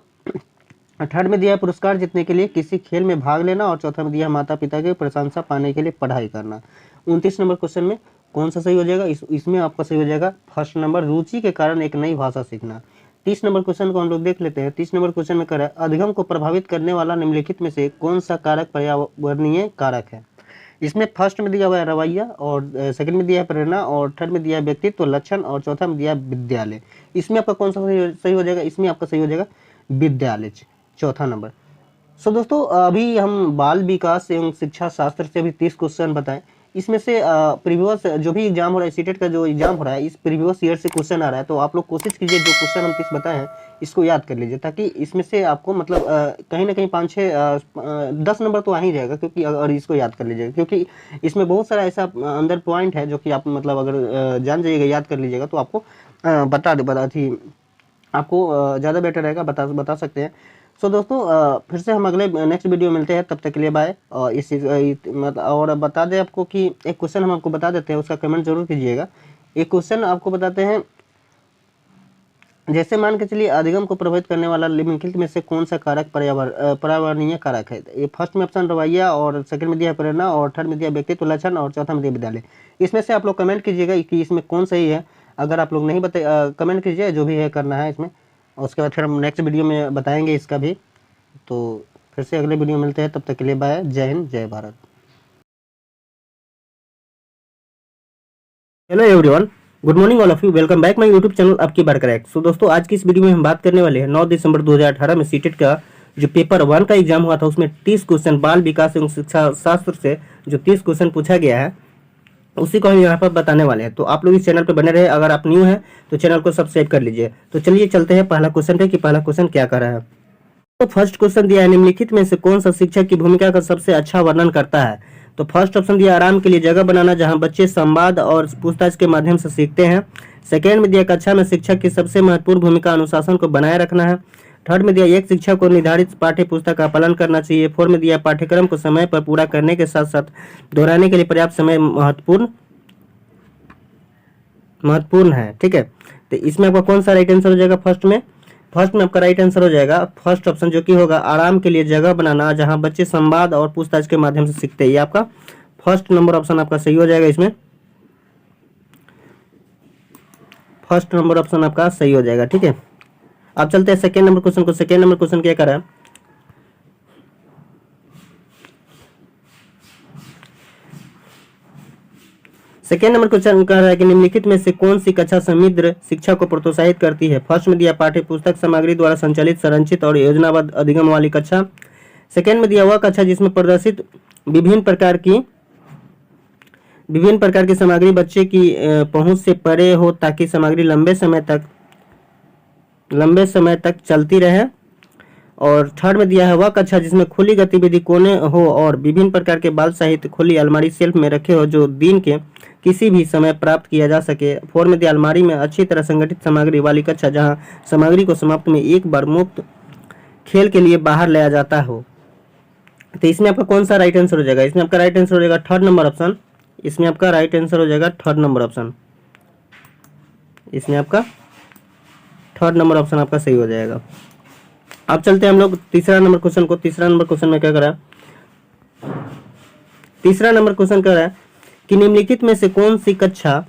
[SPEAKER 2] थर्ड में दिया है पुरस्कार जीतने के लिए किसी खेल में भाग लेना, और चौथा में दिया है माता पिता की प्रशंसा पाने के लिए पढ़ाई करना। 29 नंबर क्वेश्चन में कौन सा सही हो जाएगा? इसमें आपका सही हो जाएगा फर्स्ट नंबर रुचि के कारण एक नई भाषा सीखना। 30 नंबर क्वेश्चन को हम लोग देख लेते हैं। 30 नंबर क्वेश्चन में कह रहा है अधिगम को प्रभावित करने वाला निम्नलिखित में से कौन सा कारक पर्यावरणीय कारक है? इसमें फर्स्ट में दिया हुआ है रवैया, और सेकंड में दिया है प्रेरणा, और थर्ड में दिया है व्यक्तित्व लक्षण, और चौथा में दिया है विद्यालय। इसमें आपका कौन सा सही हो जाएगा? इसमें आपका सही हो जाएगा विद्यालय, चौथा नंबर। सो दोस्तों अभी हम बाल विकास एवं शिक्षा शास्त्र से अभी 30 क्वेश्चन बताएं। इसमें से प्रीवियस जो भी एग्जाम हो रहा है, सीटेट का जो एग्जाम हो रहा है, इस प्रीवियस ईयर से क्वेश्चन आ रहा है, तो आप लोग कोशिश कीजिए जो क्वेश्चन हम 30 बताए हैं इसको याद कर लीजिए, ताकि इसमें से आपको मतलब कहीं ना कहीं 5-6-10 नंबर तो आ ही जाएगा, क्योंकि अगर इसको याद कर लीजिएगा, क्योंकि इसमें बहुत सारा ऐसा अंदर पॉइंट है जो कि आप मतलब अगर जान जाइएगा, याद कर लीजिएगा, तो आपको आपको ज़्यादा बेटर रहेगा, बता सकते हैं। सो दोस्तों फिर से हम अगले नेक्स्ट वीडियो मिलते हैं, तब तक के लिए बाय। और इस मतलब और बता दें आपको कि एक क्वेश्चन हम आपको बता देते हैं, उसका कमेंट जरूर कीजिएगा। एक क्वेश्चन आपको बताते हैं, जैसे मान के चलिए अधिगम को प्रभावित करने वाला निम्नलिखित में से कौन सा कारक पर्यावरणीय कारक है? ये फर्स्ट में ऑप्शन रवैया, और सेकंड में दिया प्रेरणा, और थर्ड में दिया व्यक्तित्व लक्षण, और चौथा में दिया विद्यालय। इसमें से आप लोग कमेंट कीजिएगा कि इसमें कौन सही है। अगर आप लोग नहीं कमेंट कीजिए, जो भी है करना है इसमें, और उसके बाद फिर हम नेक्स्ट वीडियो में बताएंगे इसका भी। तो फिर से अगले वीडियो में मिलते हैं, तब तक के लिए बाय। जय हिंद, जय Bharat. Hello everyone, good morning all of you, welcome back my YouTube channel आपकी बार करेक्ट। सो दोस्तों आज की इस वीडियो में हम बात करने वाले हैं 9 दिसंबर 2018 में सीटेट का जो पेपर 1 का एग्जाम हुआ था, उसमें 30 क्वेश्चन बाल विकास एवं शिक्षा शास्त्र से जो 30 क्वेश्चन पूछा गया है, उसी को हम यहाँ पर बताने वाले हैं। तो आप लोग इस चैनल पर बने रहे। अगर आप न्यू हैं तो चैनल को सब्सक्राइब कर लीजिए। तो चलिए चलते हैं पहला क्वेश्चन पे कि पहला क्वेश्चन क्या कर रहा है। तो फर्स्ट क्वेश्चन दिया है निम्नलिखित में से कौन सा शिक्षक की भूमिका का सबसे अच्छा वर्णन करता है? तो फर्स्ट ऑप्शन दिया आराम के लिए जगह बनाना, जहां बच्चे संवाद और पूछताछ के माध्यम से सीखते हैं। सेकेंड में दिया कक्षा में शिक्षक की सबसे महत्वपूर्ण भूमिका अनुशासन को बनाए रखना है। थर्ड में दिया एक शिक्षक को निर्धारित पाठ्य पुस्तक का पालन करना चाहिए। फोर्थ में दिया पाठ्यक्रम को समय पर पूरा करने के साथ साथ दोहराने के लिए पर्याप्त समय महत्वपूर्ण है। ठीक है, तो इसमें आपका कौन सा राइट आंसर हो जाएगा? फर्स्ट में फर्स्ट में आपका राइट आंसर हो जाएगा फर्स्ट ऑप्शन, जो कि होगा आराम के लिए जगह बनाना जहां बच्चे संवाद और पूछताछ के माध्यम से सीखते हैं। ये आपका फर्स्ट नंबर ऑप्शन आपका सही हो जाएगा। इसमें फर्स्ट नंबर ऑप्शन आपका सही हो जाएगा। ठीक है, अब चलते हैं सेकेंड नंबर क्वेश्चन को। सेकेंड नंबर क्वेश्चन क्या करा है, सेकेंड नंबर क्वेश्चन कह रहा है कि निम्नलिखित में से कौन सी कक्षा समृद्ध शिक्षा को प्रोत्साहित करती है। फर्स्ट में दिया पाठ्य पुस्तक सामग्री द्वारा संचालित संरचित और योजनाबद्ध अधिगम वाली कक्षा। सेकेंड में दिया वह कक्षा जिसमें प्रदर्शित विभिन्न प्रकार की सामग्री बच्चे की पहुंच से परे हो ताकि सामग्री लंबे समय तक चलती रहे। और थर्ड में दिया है वह कक्षा जिसमें खुली गतिविधि कोने हो और विभिन्न प्रकार के बाल साहित्य खुली अलमारी शेल्फ में रखे हो जो दिन के किसी भी समय प्राप्त किया जा सके। फोर में दिया अलमारी में अच्छी तरह संगठित सामग्री वाली कक्षा जहां सामग्री को समाप्त में एक बार मुफ्त खेल के लिए बाहर लाया जाता हो। तो इसमें आपका कौन सा राइट आंसर हो जाएगा, इसमें आपका राइट आंसर हो जाएगा थर्ड नंबर ऑप्शन। इसमें आपका राइट आंसर हो जाएगा थर्ड नंबर ऑप्शन। इसमें आपका थर्ड नंबर ऑप्शन आपका सही हो जाएगा। अब चलते हैं हम लोग तीसरा नंबर क्वेश्चन को। तीसरा नंबर क्वेश्चन में क्या करा है, तीसरा नंबर क्वेश्चन कह रहा है कि निम्नलिखित में से कौन सी कक्षा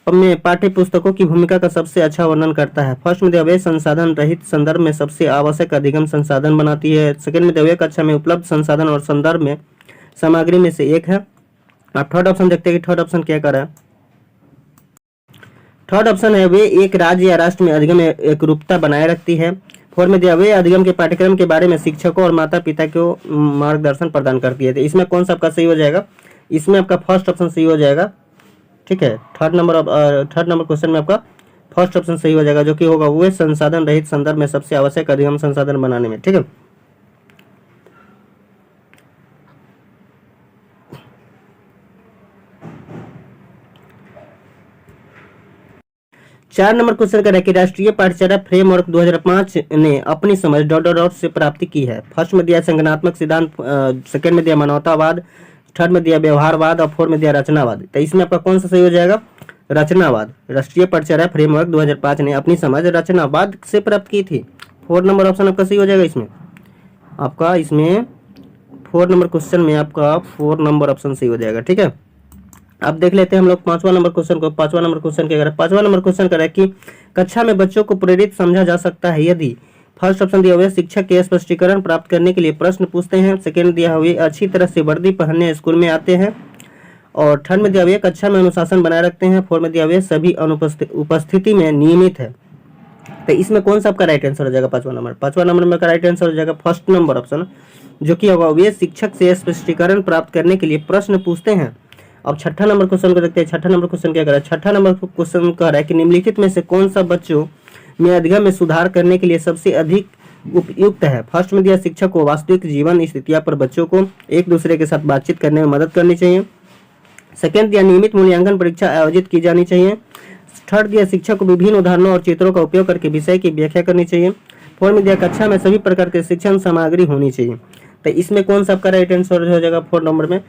[SPEAKER 2] में पाठ्य पुस्तकों की भूमिका का सबसे अच्छा वर्णन करता है। फर्स्ट में दिया संसाधन रहित संदर्भ में सबसे आवश्यक अधिगम संसाधन बनाती है। सेकंड में दिया कक्षा में उपलब्ध संसाधन और संदर्भ में सामग्री में से एक है। आप थर्ड ऑप्शन देखते हैं कि थर्ड ऑप्शन क्या कर रहा है। थर्ड ऑप्शन है वे एक राज्य या राष्ट्र में अधिगम एकरूपता बनाए रखती है। फोर में दिया वे अधिगम के पाठ्यक्रम के बारे में शिक्षकों और माता पिता को मार्गदर्शन प्रदान करती है। तो इसमें कौन सा आपका सही हो जाएगा, इसमें आपका फर्स्ट ऑप्शन सही हो जाएगा। ठीक है, थर्ड नंबर क्वेश्चन में आपका फर्स्ट ऑप्शन सही हो जाएगा, जो कि होगा वे संसाधन रहित संदर्भ में सबसे आवश्यक अधिगम संसाधन बनाने में। ठीक है, चार नंबर क्वेश्चन कर रहा है कि राष्ट्रीय पाठ्यचर्या फ्रेमवर्क 2005 ने अपनी समझ डॉट से प्राप्ति की है। फर्स्ट में दिया संगठनात्मक सिद्धांत, सेकंड में दिया मानवतावाद, थर्ड में दिया व्यवहारवाद और फोर्थ में दिया रचनावाद। तो इसमें आपका कौन सा सही हो जाएगा, रचनावाद। राष्ट्रीय पाठ्यचर्या फ्रेमवर्क 2005 ने अपनी समझ रचनावाद से प्राप्त की थी। फोर्थ नंबर ऑप्शन आपका सही हो जाएगा। इसमें आपका इसमें फोर्थ नंबर क्वेश्चन में आपका फोर्थ नंबर ऑप्शन सही हो जाएगा। ठीक है, अब देख लेते हैं हम लोग पांचवा नंबर क्वेश्चन को। पांचवा नंबर क्वेश्चन क्या कर रहा है, पांचवा नंबर क्वेश्चन कर रहा है कि कक्षा में बच्चों को प्रेरित समझा जा सकता है यदि फर्स्ट ऑप्शन दिया हुआ है शिक्षक के स्पष्टीकरण प्राप्त करने के लिए प्रश्न पूछते हैं। सेकंड दिया हुआ है अच्छी तरह से वर्दी पहनने स्कूल में आते हैं। और थर्ड में दिया हुआ है कक्षा में अनुशासन बनाए रखते हैं। फोर्थ में दिया हुआ है सभी उपस्थिति में नियमित है। तो इसमें कौन सा आपका राइट आंसर हो जाएगा, पांचवा नंबर में का राइट आंसर हो जाएगा फर्स्ट नंबर ऑप्शन, जो कि होगा वे शिक्षक से स्पष्टीकरण प्राप्त करने के लिए प्रश्न पूछते हैं। अब छठा नंबर क्वेश्चन को देखते हैं। छठा नंबर क्वेश्चन क्या कर रहा है, छठा नंबर क्वेश्चन कह रहा है कि निम्नलिखित में से कौन सा बच्चों में अधिगम में सुधार करने के लिए सबसे अधिक उपयुक्त है। फर्स्ट में दिया शिक्षक को वास्तविक जीवन स्थितियों पर बच्चों को एक दूसरे के साथ बातचीत करने में मदद करनी चाहिए। सेकंड दिया नियमित मूल्यांकन परीक्षा आयोजित की जानी चाहिए। थर्ड दिया शिक्षक को विभिन्न उदाहरणों और चित्रों का उपयोग करके विषय की व्याख्या करनी चाहिए। फोर्थ में दिया कक्षा में सभी प्रकार के शिक्षण सामग्री होनी चाहिए। तो इसमें कौन सा आपका राइट आंसर हो जाएगा, फोर्थ नंबर में।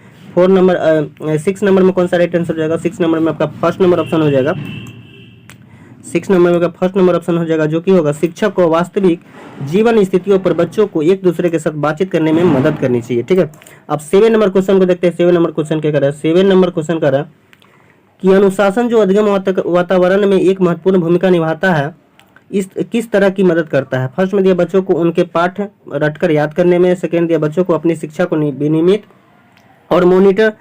[SPEAKER 2] सिक्स नंबर में कौन सा राइट आंसर हो जाएगा, सिक्स नंबर में आपका फर्स्ट नंबर ऑप्शन हो जाएगा। सिक्स नंबर में फर्स्ट नंबर ऑप्शन हो जाएगा, जो कि होगा शिक्षक को वास्तविक जीवन स्थितियों पर बच्चों को एक दूसरे के साथ बातचीत करने में मदद करनी चाहिए। ठीक है, अब 7 नंबर क्वेश्चन को देखते हैं। 7 नंबर क्वेश्चन क्या कर रहा है, 7 नंबर क्वेश्चन कर रहा है कि अनुशासन जो अधिगम वातावरण में एक महत्वपूर्ण भूमिका निभाता है इस किस तरह की मदद करता है। फर्स्ट में दिया बच्चों को उनके पाठ रटकर याद करने में। सेकेंड दिया बच्चों को अपनी शिक्षा को विनियमित और मॉनिटर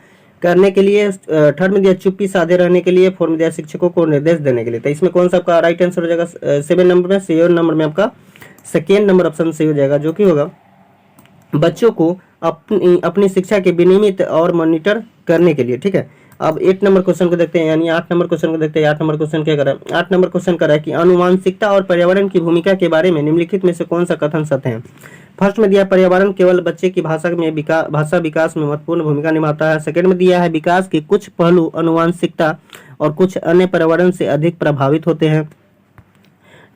[SPEAKER 2] करने के लिए। थर्ड में दिया चुप्पी साधे रहने के लिए। फोर्थ में दिया शिक्षकों को निर्देश देने के लिए। तो इसमें कौन सा आपका राइट आंसर हो जाएगा, 7 नंबर में। 7 नंबर में आपका सेकेंड नंबर ऑप्शन सही हो जाएगा, जो कि होगा बच्चों को अपनी शिक्षा के विनियमित और मॉनिटर करने के लिए। ठीक है, अब 8 नंबर क्वेश्चन को देखते हैं, यानी 8 नंबर क्वेश्चन को देखते हैं। 8 नंबर क्वेश्चन क्या कर रहा है, 8 नंबर क्वेश्चन कर रहा है कि आनुवांशिकता और पर्यावरण की भूमिका के बारे में निम्नलिखित में से कौन सा कथन सत्य है। फर्स्ट में दिया पर्यावरण केवल बच्चे की भाषा विकास में महत्वपूर्ण भूमिका निभाता है। सेकंड में दिया है विकास के कुछ पहलू आनुवांशिकता और कुछ अन्य पर्यावरण से अधिक प्रभावित होते हैं।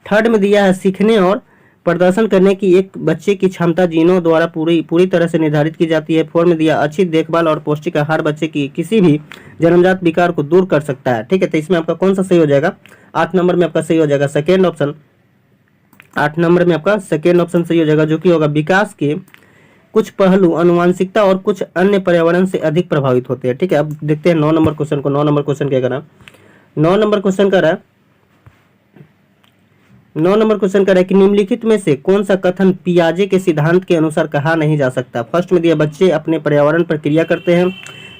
[SPEAKER 2] थर्ड में दिया है सीखने और प्रदर्शन करने की एक बच्चे की क्षमता जीनों द्वारा पूरी तरह से निर्धारित की जाती है। फोर्थ में दिया अच्छी देखभाल और पौष्टिक आहार बच्चे की किसी भी जन्मजात विकार को दूर कर सकता है। ठीक है, तो इसमें आपका कौन सा सही हो जाएगा, 8 नंबर में आपका सही हो जाएगा सेकेंड ऑप्शन। 8 नंबर में आपका सेकेंड ऑप्शन सही हो जाएगा, जो कि होगा विकास के कुछ पहलू आनुवंशिकता और कुछ अन्य पर्यावरण से अधिक प्रभावित होते हैं। ठीक है, अब देखते हैं 9 नंबर क्वेश्चन को। 9 नंबर क्वेश्चन क्या करा, 9 नंबर क्वेश्चन करा 9 नंबर क्वेश्चन करा कि निम्नलिखित में से कौन सा कथन पियाजे के सिद्धांत के अनुसार कहा नहीं जा सकता। फर्स्ट में दिया बच्चे अपने पर्यावरण पर क्रिया करते हैं,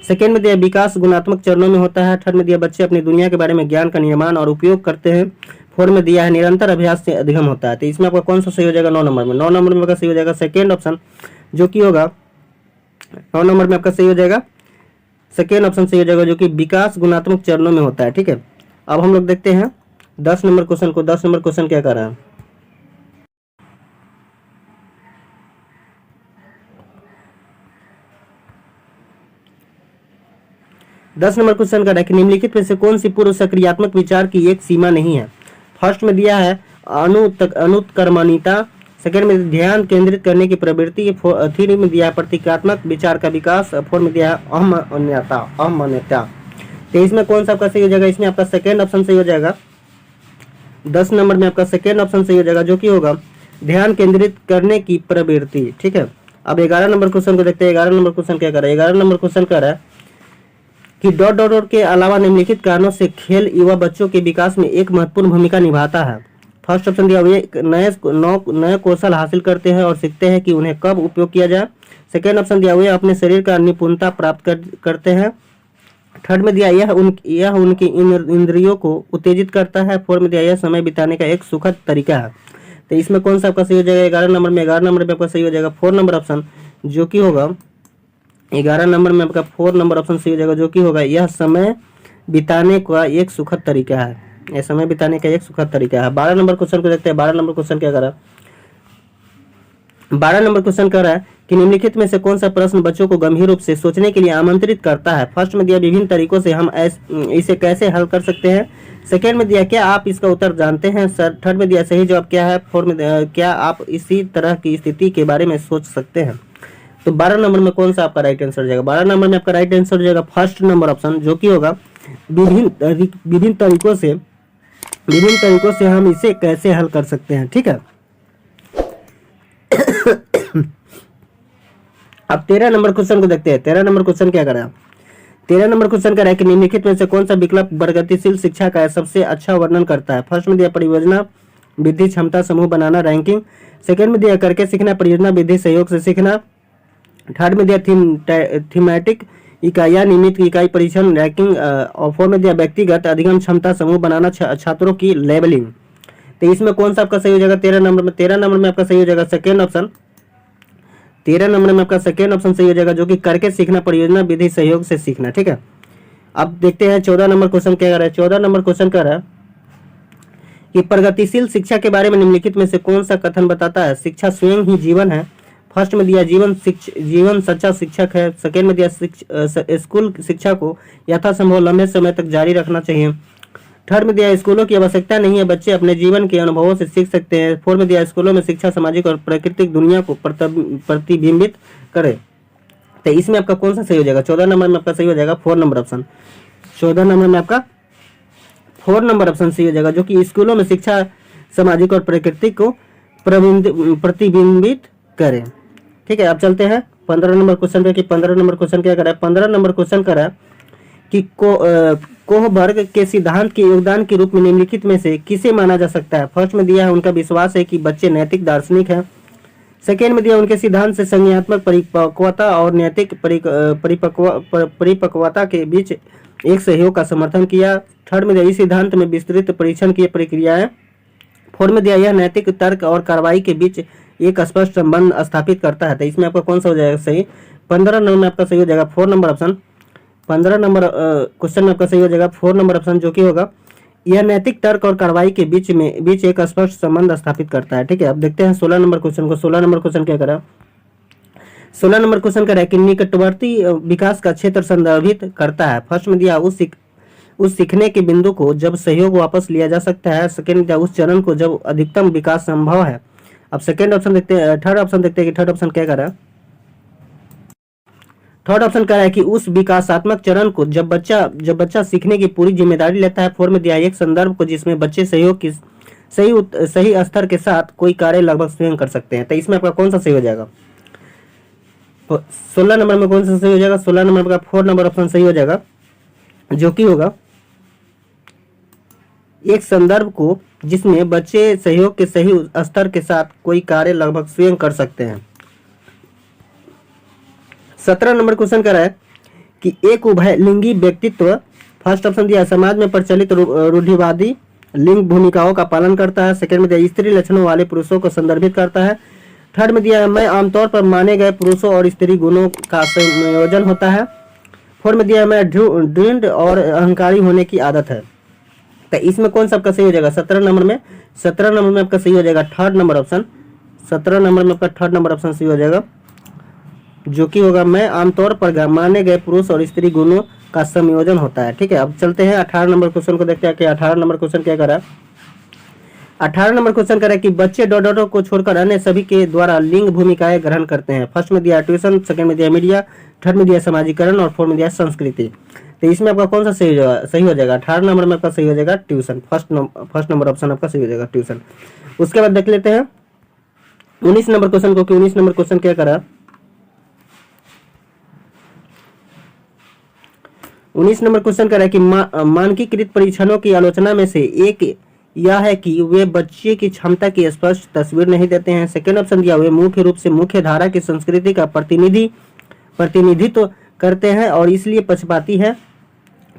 [SPEAKER 2] सेकेंड में दिया विकास गुणात्मक चरणों में होता है, थर्ड में दिया बच्चे अपनी दुनिया के बारे में ज्ञान का निर्माण और उपयोग करते हैं, फोर में दिया है निरंतर अभ्यास से अधिगम होता है। तो इसमें आपका कौन सा सही हो जाएगा 9 नंबर में? 9 नंबर में आपका सही हो जाएगा सेकेंड ऑप्शन, जो कि होगा 9 नंबर में आपका सही हो जाएगा सेकेंड ऑप्शन सही हो जाएगा, जो कि विकास गुणात्मक चरणों में होता है। ठीक है, अब हम लोग देखते हैं 10 नंबर क्वेश्चन को। 10 नंबर क्वेश्चन क्या कर रहा है, 10 नंबर क्वेश्चन का है कि निम्नलिखित में से कौन सी पूर्व सक्रियात्मक विचार की एक सीमा नहीं है। फर्स्ट में दिया है अनुत्कर्मणीयता, सेकेंड में ध्यान केंद्रित करने की प्रवृत्ति, थ्री में दिया है प्रतीकात्मक विचार का विकास, फोर में दिया है अहमन्यता। तो इसमें कौन सा आपका सही हो जाएगा? इसमें आपका सेकेंड ऑप्शन सही हो जाएगा। 10 नंबर में आपका सेकेंड ऑप्शन सही हो जाएगा, जो कि होगा ध्यान केंद्रित करने की प्रवृत्ति। ठीक है, अब 11 नंबर क्वेश्चन को देखते हैं। 11 नंबर क्वेश्चन क्या कर रहा है? 11 नंबर क्वेश्चन कर रहा है कि डॉट डॉट डॉट के अलावा निम्नलिखित कारणों से खेल युवा बच्चों के विकास में एक महत्वपूर्ण भूमिका निभाता है। फर्स्ट ऑप्शन दिया वे नए कौशल हासिल करते हैं और सीखते हैं कि उन्हें कब उपयोग किया जाए। सेकेंड ऑप्शन दिया वे अपने शरीर का निपुणता प्राप्त करते हैं। थर्ड में दिया यह उनकी इंद्रियों को उत्तेजित करता है। फोर्थ में दिया यह समय बिताने का एक सुखद तरीका है। तो इसमें कौन सा आपका सही हो जाएगा? 11 नंबर में 11 नंबर में आपका सही हो जाएगा 4 नंबर ऑप्शन, जो कि होगा 11 नंबर में आपका 4 नंबर ऑप्शन सही हो जाएगा, जो कि होगा यह समय बिताने का एक सुखद तरीका है। यह समय बिताने का एक सुखद तरीका है। 12 नंबर क्वेश्चन को देखते हैं। 12 नंबर क्वेश्चन क्या कर रहा है? 12 नंबर क्वेश्चन कर रहा है कि निम्नलिखित में से कौन सा प्रश्न बच्चों को गंभीर रूप से सोचने के लिए आमंत्रित करता है। फर्स्ट में दिया विभिन्न तरीकों से हम इसे कैसे हल कर सकते हैं। सेकेंड में दिया क्या आप इसका उत्तर जानते हैं। थर्ड में दिया सही जवाब क्या है। फोर्थ में क्या आप इसी तरह की स्थिति के बारे में सोच सकते हैं। तो 12 नंबर में कौन सा आपका राइट आंसर हो जाएगा? 12 नंबर में आपका राइट आंसर हो जाएगा फर्स्ट नंबर ऑप्शन, जो कि होगा विभिन्न तरीकों से हम इसे कैसे हल कर सकते हैं। ठीक है, अब 13 नंबर क्वेश्चन को देखते हैं। 13 नंबर क्वेश्चन क्या कर रहा है? 13 नंबर क्वेश्चन कर रहा है कि निम्नलिखित में से कौन सा विकल्प प्रगतिशील शिक्षा का सबसे अच्छा वर्णन करता है। फर्स्ट में दिया परियोजना विधि क्षमता समूह बनाना रैंकिंग। सेकेंड में दिया करके सीखना परियोजना विधि सहयोग से सीखना। थर्ड में दिया थीमेटिक इकाइयाँ नियमित इकाई परीक्षण रैंकिंग। और फोर्थ में दिया व्यक्तिगत अधिगम क्षमता समूह बनाना छात्रों की लेबलिंग। तो इसमें कौन सा आपका सही हो जाएगा? 13 नंबर में 13 नंबर में आपका सही हो जाएगा सेकेंड ऑप्शन। 13 नंबर में आपका सेकेंड ऑप्शन सही हो जाएगा, जो कि करके सीखना परियोजना विधि सहयोग से सीखना। ठीक है, अब देखते हैं 14 नंबर क्वेश्चन क्या कर रहा है। 14 नंबर क्वेश्चन कर रहा है कि प्रगतिशील शिक्षा के बारे में निम्नलिखित में से कौन सा कथन बताता है। शिक्षा स्वयं ही जीवन है। फर्स्ट में दिया जीवन सच्चा शिक्षक है। सेकेंड में दिया स्कूल शिक्षा को यथासंभव लंबे समय तक जारी रखना चाहिए। थर्ड में दिया स्कूलों की आवश्यकता नहीं है, बच्चे अपने जीवन के अनुभवों से सीख सकते हैं। फोर्थ में दिया स्कूलों में शिक्षा सामाजिक और प्राकृतिक दुनिया को प्रतिबिंबित करे। तो इसमें आपका कौन सा सही हो जाएगा? 14 नंबर में आपका सही हो जाएगा 4 नंबर ऑप्शन। 14 नंबर में आपका 4 नंबर ऑप्शन सही हो जाएगा, जो कि स्कूलों में शिक्षा सामाजिक और प्राकृतिक को प्रतिबिंबित करे। ठीक है, अब चलते हैं 15 नंबर क्वेश्चन पे कि 15 नंबर क्वेश्चन क्या कर रहा है। 15 नंबर क्वेश्चन कर रहा है कि कोहबर्ग के सिद्धांत के योगदान के रूप में निम्नलिखित में से किसे माना जा सकता है। फर्स्ट में दिया है उनका विश्वास है कि बच्चे नैतिक दार्शनिक हैं। सेकेंड में दिया उनके सिद्धांत से संज्ञानात्मक परिपक्वता और नैतिक परिपक्वता के बीच एक सहयोग का समर्थन किया। थर्ड में दिया इस सिद्धांत में विस्तृत परीक्षण की प्रक्रियाएं। फोर्थ में दिया यह नैतिक तर्क और कार्रवाई के बीच एक स्पष्ट संबंध स्थापित करता है। तो इसमें आपका कौन सा हो जाएगा सही? 15 नंबर में आपका सही हो जाएगा 4 नंबर ऑप्शन। 15 नंबर क्वेश्चन में आपका सही हो जाएगा 4 नंबर ऑप्शन, जो कि होगा यह नैतिक तर्क और कार्रवाई के बीच एक स्पष्ट संबंध स्थापित करता है। ठीक है, अब देखते हैं 16 नंबर क्वेश्चन को। 16 नंबर क्वेश्चन क्या करा? 16 नंबर क्वेश्चन करा कि निकटवर्ती विकास का क्षेत्र संदर्भित करता है। फर्स्ट में दिया उस सीखने के बिंदु को जब सहयोग वापस लिया जा सकता है। सेकेंड दिया उस चरण को जब अधिकतम विकास संभव है। अब सेकेंड ऑप्शन देखते हैं, थर्ड ऑप्शन देखते हैं कि थर्ड ऑप्शन क्या कर रहा है। थर्ड ऑप्शन कह रहा है कि उस विकासात्मक चरण को जब बच्चा सीखने की पूरी जिम्मेदारी लेता है। फोर में दिया एक संदर्भ को जिसमें बच्चे सहयोग की सही स्तर के साथ कोई कार्य लगभग स्वयं कर सकते हैं। तो इसमें आपका कौन सा सही हो जाएगा? 16 नंबर में कौन सा सही हो जाएगा? 16 नंबर का 4 नंबर ऑप्शन सही हो जाएगा, जो कि होगा एक संदर्भ को जिसमें बच्चे सहयोग के सही स्तर के साथ कोई कार्य लगभग स्वयं कर सकते हैं। 17 नंबर क्वेश्चन कह रहा है कि एक उभयलिंगी व्यक्तित्व, फर्स्ट ऑप्शन दिया समाज में प्रचलित रूढ़िवादी लिंग भूमिकाओं का पालन करता है। सेकंड में दिया स्त्री लक्षणों वाले पुरुषों को संदर्भित करता है। थर्ड में दिया है मैं आमतौर पर माने गए पुरुषों और स्त्री गुणों का संयोजन होता है। फोर्थ में दिया है मैं दृढ़ और अहंकारी होने की आदत है। तो इसमें कौन सा आपका सही हो जाएगा? 17 नंबर में आपका सही हो जाएगा थर्ड नंबर ऑप्शन। 17 नंबर में आपका थर्ड नंबर ऑप्शन सही हो जाएगा, जो कि होगा मैं आमतौर पर माने गए पुरुष और स्त्री गुणों का संयोजन होता है। ठीक है, अब चलते हैं 18 नंबर क्वेश्चन को देखते हैं कि 18 नंबर क्वेश्चन क्या कर रहा है। 18 नंबर क्वेश्चन कर रहा है कि बच्चे डॉटों को छोड़कर अन्य सभी के द्वारा लिंग भूमिकाएं ग्रहण करते हैं। फर्स्ट में दिया ट्यूशन, सेकंड में दिया मीडिया, थर्ड में दिया समाजीकरण और फोर्थ में दिया संस्कृति। तो इसमें आपका कौन सा सही हो जाएगा? 18 नंबर में आपका सही हो जाएगा ट्यूशन। फर्स्ट नंबर ऑप्शन आपका सही हो जाएगा ट्यूशन। उसके बाद देख लेते हैं 19 नंबर क्वेश्चन को कि 19 नंबर क्वेश्चन क्या करा। 19 नंबर क्वेश्चन कर रहा है कि मानकीकृत परीक्षणों की आलोचना में से एक यह है कि वे बच्चे की क्षमता की स्पष्ट तस्वीर नहीं देते हैं। सेकेंड ऑप्शन दिया वे मुख्य रूप से मुख्य धारा की संस्कृति का प्रतिनिधित्व करते हैं और इसलिए पक्षपाती है।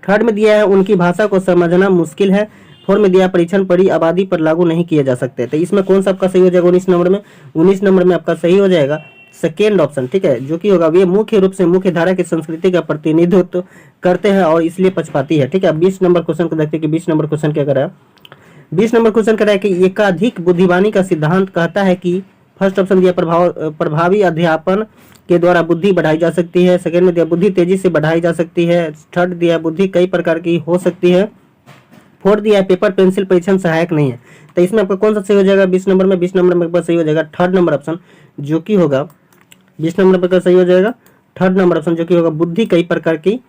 [SPEAKER 2] थर्ड में दिया है उनकी भाषा को समझना मुश्किल है। फोर्थ में दिया परीक्षण बड़ी आबादी पर लागू नहीं किए जा सकते। तो इसमें कौन सा आपका सही हो जाएगा? 19 नंबर में 19 नंबर में आपका सही हो जाएगा सेकेंड ऑप्शन। ठीक है, जो कि होगा वे मुख्य रूप से मुख्य धारा की संस्कृति का प्रतिनिधित्व करते हैं और इसलिए पक्षपाती है। ठीक है, 20 नंबर क्वेश्चन को देखते हैं कि 20 नंबर क्वेश्चन क्या कर रहा है। 20 नंबर क्वेश्चन कर रहा है कि एकाधिक बुद्धिमानी का सिद्धांत कहता है कि फर्स्ट ऑप्शन दिया प्रभावी अध्यापन के द्वारा बुद्धि बढ़ाई जा सकती है। सेकंड में दिया बुद्धि तेजी से बढ़ाई जा सकती है। थर्ड दिया बुद्धि कई प्रकार की हो सकती है। फोर्थ दिया पेपर पेंसिल परीक्षण सहायक नहीं है। तो इसमें आपका कौन सा सही हो जाएगा? 20 नंबर में 20 नंबर में सही हो जाएगा थर्ड नंबर ऑप्शन, जो कि होगा 20 नंबर पर सही हो जाएगा थर्ड नंबर ऑप्शन, जो कि होगा बुद्धि कई प्रकार की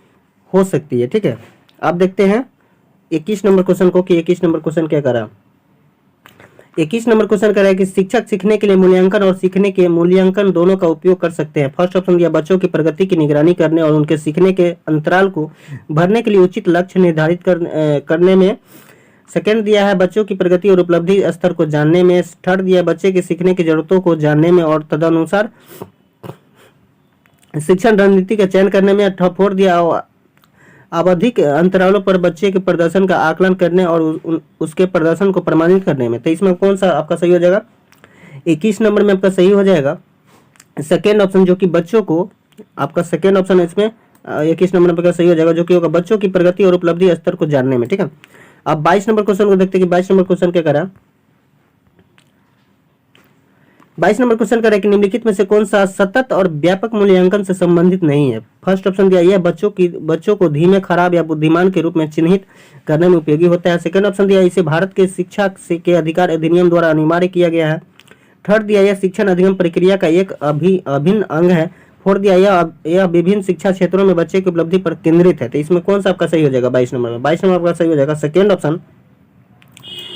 [SPEAKER 2] हो सकती है। ठीक है, अब देखते हैं 21 नंबर क्वेश्चन को कि 21 नंबर क्वेश्चन क्या करा। 21 नंबर क्वेश्चन कर रहा है कि शिक्षक सीखने के लिए मूल्यांकन और सीखने के मूल्यांकन दोनों का उपयोग कर सकते हैं। फर्स्ट ऑप्शन दिया बच्चों की प्रगति की निगरानी करने और उनके सीखने के अंतराल को भरने के लिए उचित लक्ष्य निर्धारित करने में। सेकंड दिया है बच्चों की प्रगति और उपलब्धि स्तर को जानने में। थर्ड दिया बच्चे के सीखने की जरूरतों को जानने में और तदनुसार शिक्षण रणनीति का चयन करने में। फोर्थ दिया आवधिक अंतरालों पर बच्चे के प्रदर्शन का आकलन करने और उसके प्रदर्शन को प्रमाणित करने में। तो इसमें कौन सा आपका सही हो जाएगा? 21 नंबर में आपका सही हो जाएगा सेकेंड ऑप्शन, जो कि बच्चों को आपका सेकेंड ऑप्शन इसमें 21 नंबर पर सही हो जाएगा, जो कि होगा बच्चों की प्रगति और उपलब्धि स्तर को जानने में। ठीक है, अब 22 नंबर क्वेश्चन को देखते हैं कि 22 नंबर क्वेश्चन क्या करा। 22 नंबर क्वेश्चन कर रहा है कि निम्नलिखित में से कौन सा सतत और व्यापक मूल्यांकन से संबंधित नहीं है। फर्स्ट ऑप्शन दिया यह बच्चों को धीमे, खराब या बुद्धिमान के रूप में चिन्हित करने में उपयोगी होता है। सेकंड ऑप्शन दिया इसे भारत के शिक्षा के अधिकार अधिनियम द्वारा अनिवार्य किया गया है। थर्ड दिया यह शिक्षण अधिगम प्रक्रिया का एक अभिन्न अंग है। फोर्थ दिया यह विभिन्न शिक्षा क्षेत्रों में बच्चे की उपलब्धि पर केंद्रित है। तो इसमें कौन सा आपका सही हो जाएगा? 22 नंबर में 22 नंबर आपका सही हो जाएगा सेकेंड ऑप्शन।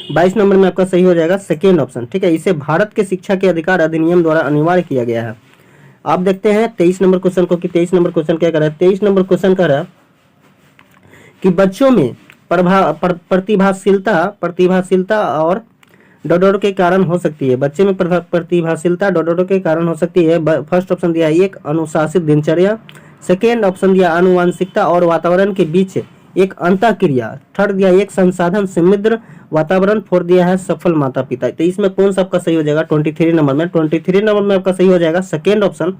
[SPEAKER 2] 22 नंबर में आपका सही हो जाएगा सेकेंड ऑप्शन। ठीक है, इसे भारत के शिक्षा के अधिकार अधिनियम द्वारा अनिवार्य किया गया है। आप देखते हैं 23 नंबर क्वेश्चन को कि 23 नंबर क्वेश्चन क्या कर रहा है। 23 नंबर क्वेश्चन कर रहा है कि बच्चों में प्रतिभाशीलता और डोडोडो के कारण हो सकती है। बच्चे में प्रतिभाशीलता डोडोडो के कारण हो सकती है। फर्स्ट ऑप्शन दिया एक अनुशासित दिनचर्या। सेकेंड ऑप्शन दिया आनुवांशिकता और वातावरण के बीच एक अंतःक्रिया। थर्ड दिया एक संसाधन समृद्ध वातावरण। फोर्थ दिया है सफल माता पिता। तो इसमें कौन सा आपका सही हो जाएगा? 23 नंबर में 23 नंबर में आपका सही हो जाएगा सेकेंड ऑप्शन।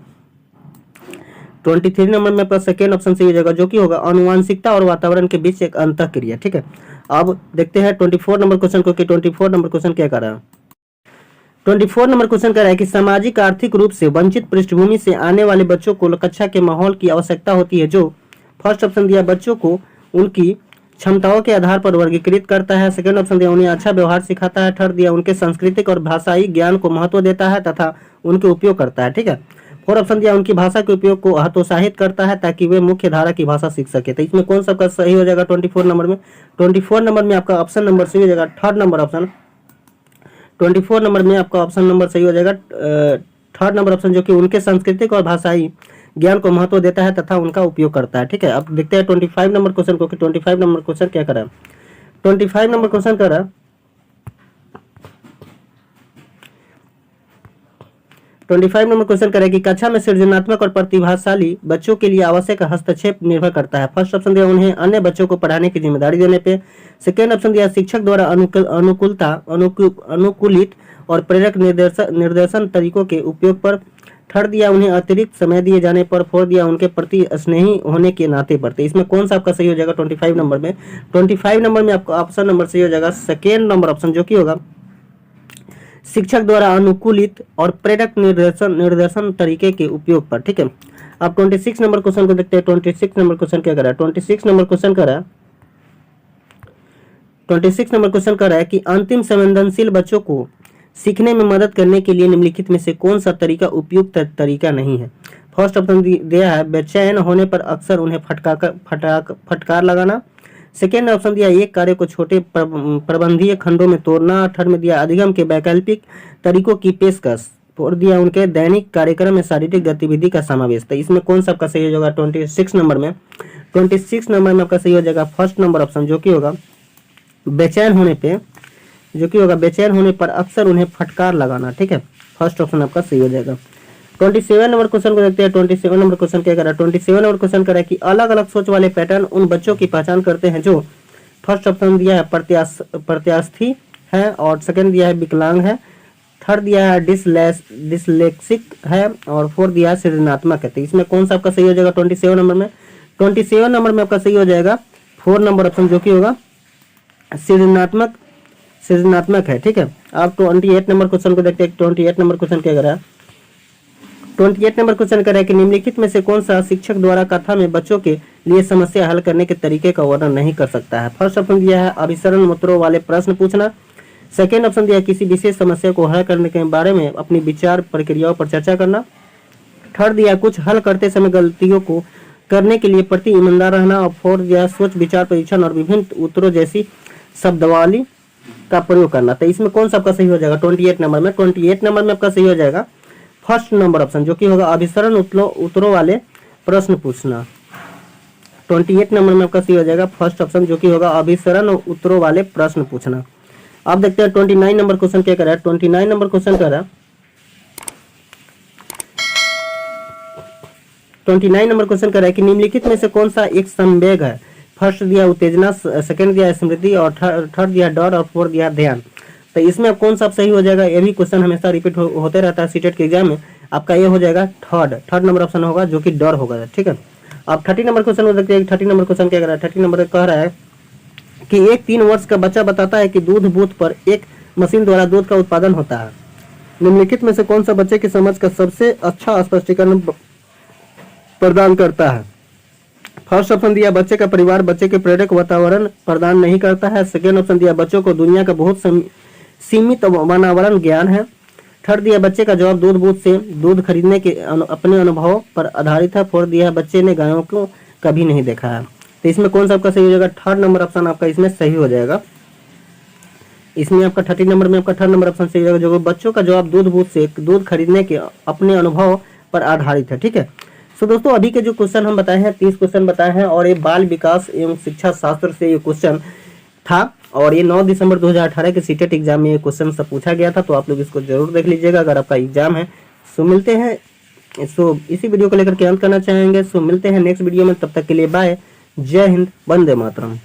[SPEAKER 2] 23 नंबर में आपका सेकेंड ऑप्शन सही हो जाएगा, जो कि होगा आनुवांशिकता और वातावरण के बीच एक अंतःक्रिया। ठीक है, अब देखते हैं 24 नंबर क्वेश्चन को कि 24 नंबर क्वेश्चन क्या कर रहा है। 24 नंबर क्वेश्चन कर रहा है कि सामाजिक आर्थिक रूप से वंचित पृष्ठभूमि से आने वाले बच्चों को कक्षा के माहौल की आवश्यकता होती है, जो फर्स्ट ऑप्शन दिया बच्चों को उनकी क्षमताओं के आधार पर वर्गीकृत करता है। सेकंड ऑप्शन दिया उन्हें अच्छा व्यवहार सिखाता है। थर्ड दिया उनके सांस्कृतिक और भाषाई ज्ञान को महत्व देता है तथा उनके उपयोग करता है। ठीक है, फोर्थ ऑप्शन दिया उनकी भाषा के उपयोग को हतोत्साहित करता है ताकि वे मुख्य धारा की भाषा सीख सके। तो इसमें कौन सा आपका सही हो जाएगा? 24 नंबर में 24 नंबर में आपका ऑप्शन नंबर सही हो जाएगा थर्ड नंबर ऑप्शन। 24 नंबर में आपका ऑप्शन नंबर सही हो जाएगा थर्ड नंबर ऑप्शन, जो कि उनके सांस्कृतिक और भाषाई ज्ञान को महत्व देता है तथा उनका उपयोग करता है। ठीक है, अब देखते हैं 25 नंबर क्वेश्चन को कि 25 नंबर क्वेश्चन क्या करा। 25 नंबर क्वेश्चन करा 25 नंबर क्वेश्चन करें कि कक्षा में सृजनात्मक और प्रतिभाशाली बच्चों के लिए आवश्यक हस्तक्षेप निर्भर करता है। फर्स्ट ऑप्शन दिया उन्हें अन्य बच्चों को पढ़ाने की जिम्मेदारी देने पे। सेकेंड ऑप्शन दिया शिक्षक द्वारा अनुकूलित और प्रेरक निर्देशन तरीकों के उपयोग पर। थर्ड दिया उन्हें अतिरिक्त समय दिए जाने पर। फोर्थ दिया उनके प्रति स्नेही होने के नाते पर। तो इसमें कौन सा आपका सही हो जाएगा 25 नंबर में? 25 नंबर में आपका ऑप्शन नंबर सही हो जाएगा सेकेंड नंबर ऑप्शन, जो कि होगा शिक्षक द्वारा अनुकूलित और प्रेरक निर्देशन तरीके के उपयोग पर। ठीक है, अब 26 नंबर क्वेश्चन को देखते हैं। 26 नंबर क्वेश्चन क्या कर रहा है? 26 नंबर क्वेश्चन कर रहा है 26 नंबर क्वेश्चन कर रहा है कि अंतिम संवेदनशील बच्चों को सीखने में मदद करने के लिए निम्नलिखित में से कौन सा तरीका उपयुक्त तरीका नहीं है। फर्स्ट ऑप्शन दिया है बेचैन होने पर अक्सर उन्हें फटकार लगाना। सेकेंड ऑप्शन दिया एक कार्य को छोटे प्रबंधीय खंडों में तोड़ना। थर्ड में दिया अधिगम के वैकल्पिक तरीकों की पेशकश। फोर्थ दिया उनके दैनिक कार्यक्रम में शारीरिक गतिविधि का समावेश। तो इसमें कौन सा आपका सही हो जाएगा 26 नंबर में? 26 नंबर में आपका सही हो जाएगा फर्स्ट नंबर ऑप्शन, जो कि होगा बेचैन होने पे, जो कि होगा बेचैन होने पर अक्सर उन्हें फटकार लगाना। ठीक है, फर्स्ट ऑप्शन आपका सही हो जाएगा। 27 नंबर क्वेश्चन को देखते हैं। 27 नंबर क्वेश्चन क्या कर रहा है? 27 नंबर क्वेश्चन कर रहा है कि अलग अलग सोच वाले पैटर्न उन बच्चों की पहचान करते हैं जो फर्स्ट ऑप्शन दिया है प्रत्यास्थी है, और सेकंड दिया है विकलांग है, थर्ड दिया है डिसलेक्सिक है, और फोर्थ दिया है सृजनात्मक है। तो इसमें कौन सा आपका सही हो जाएगा 27 नंबर में? 27 नंबर में आपका सही हो जाएगा 4 नंबर ऑप्शन, जो कि होगा सृजनात्मक है। ठीक है, अब 28 नंबर क्वेश्चन को देखते हैं। 28 नंबर क्वेश्चन क्या कर रहा है? 28 नंबर क्वेश्चन कर रहा है कि निम्नलिखित में से कौन सा शिक्षक द्वारा कथा में बच्चों के लिए समस्या हल करने के तरीके का वर्णन नहीं कर सकता है। फर्स्ट ऑप्शन दिया है अभिसरण उत्तरों वाले प्रश्न पूछना। सेकेंड ऑप्शन दिया है किसी विशेष समस्या को हल करने के बारे में अपनी विचार प्रक्रियाओं पर चर्चा करना। थर्ड दिया कुछ हल करते समय गलतियों को करने के लिए प्रति ईमानदार रहना। और फोर्थ दिया सोच विचार परीक्षण और विभिन्न उत्तरों जैसी शब्दावली का प्रयोग करना। तो इसमें कौन सा आपका सही हो जाएगा 28 नंबर में? 28 नंबर में आपका सही हो जाएगा फर्स्ट नंबर ऑप्शन, जो कि होगा अभिसरण उत्तरों वाले प्रश्न पूछना। 28 नंबर में आपका सही हो जाएगा फर्स्ट ऑप्शन, जो कि होगा अभिसरण उत्तरों वाले प्रश्न पूछना। अब देखते हैं 29 नंबर क्वेश्चन क्या कर रहा है। 29 नंबर क्वेश्चन कर रहा है 29 नंबर क्वेश्चन कर रहा है कि निम्नलिखित में से कौन सा एक संवेग है। फर्स्ट दिया उत्तेजना, सेकंड दिया स्मृति, और थर्ड दिया डर, और फोर्थ दिया ध्यान। तो इसमें अब कौन सा सही हो जाएगा? ये भी क्वेश्चन हमेशा रिपीट होते रहता है सीटेट के एग्जाम में। आपका ये हो जाएगा थर्ड नंबर ऑप्शन होगा, जो कि डर होगा। ठीक है, अब 30 नंबर क्वेश्चन को देखते हैं। 30 नंबर क्वेश्चन क्या कर रहा है? 30 नंबर कह रहा है कि एक 3 वर्ष का बच्चा बताता है कि दूध बूथ पर एक मशीन द्वारा दूध का उत्पादन होता है। निम्नलिखित में से कौन सा बच्चे की समझ का सबसे अच्छा स्पष्टीकरण प्रदान करता है। फर्स्ट ऑप्शन दिया बच्चे का परिवार बच्चे के प्रेरक वातावरण प्रदान नहीं करता है। सेकेंड ऑप्शन दिया बच्चों को दुनिया का बहुत सीमित वातावरण ज्ञान है। थर्ड दिया बच्चे का जवाब दूध बूथ से दूध खरीदने के अपने अनुभव पर आधारित है। फोर्थ दिया बच्चे ने गायों को कभी नहीं देखा है। तो इसमें कौन सा आपका सही हो जाएगा? थर्ड नंबर ऑप्शन आपका इसमें सही हो जाएगा। इसमें आपका 30 नंबर में आपका थर्ड नंबर ऑप्शन सही हो जाएगा, जो बच्चों का जवाब दूध बूथ से दूध खरीदने के अपने अनुभव पर आधारित है। ठीक है, तो दोस्तों अभी के जो क्वेश्चन हम बताए हैं 30 क्वेश्चन बताए हैं, और ये बाल विकास एवं शिक्षा शास्त्र से ये क्वेश्चन था, और ये 9 दिसंबर 2018 के सीटेट एग्जाम में ये क्वेश्चन सब पूछा गया था। तो आप लोग इसको जरूर देख लीजिएगा अगर आपका एग्जाम है। सो मिलते हैं, सो इसी वीडियो को लेकर के अंत करना चाहेंगे। सो मिलते हैं नेक्स्ट वीडियो में, तब तक के लिए बाय, जय हिंद, वंदे मातरम।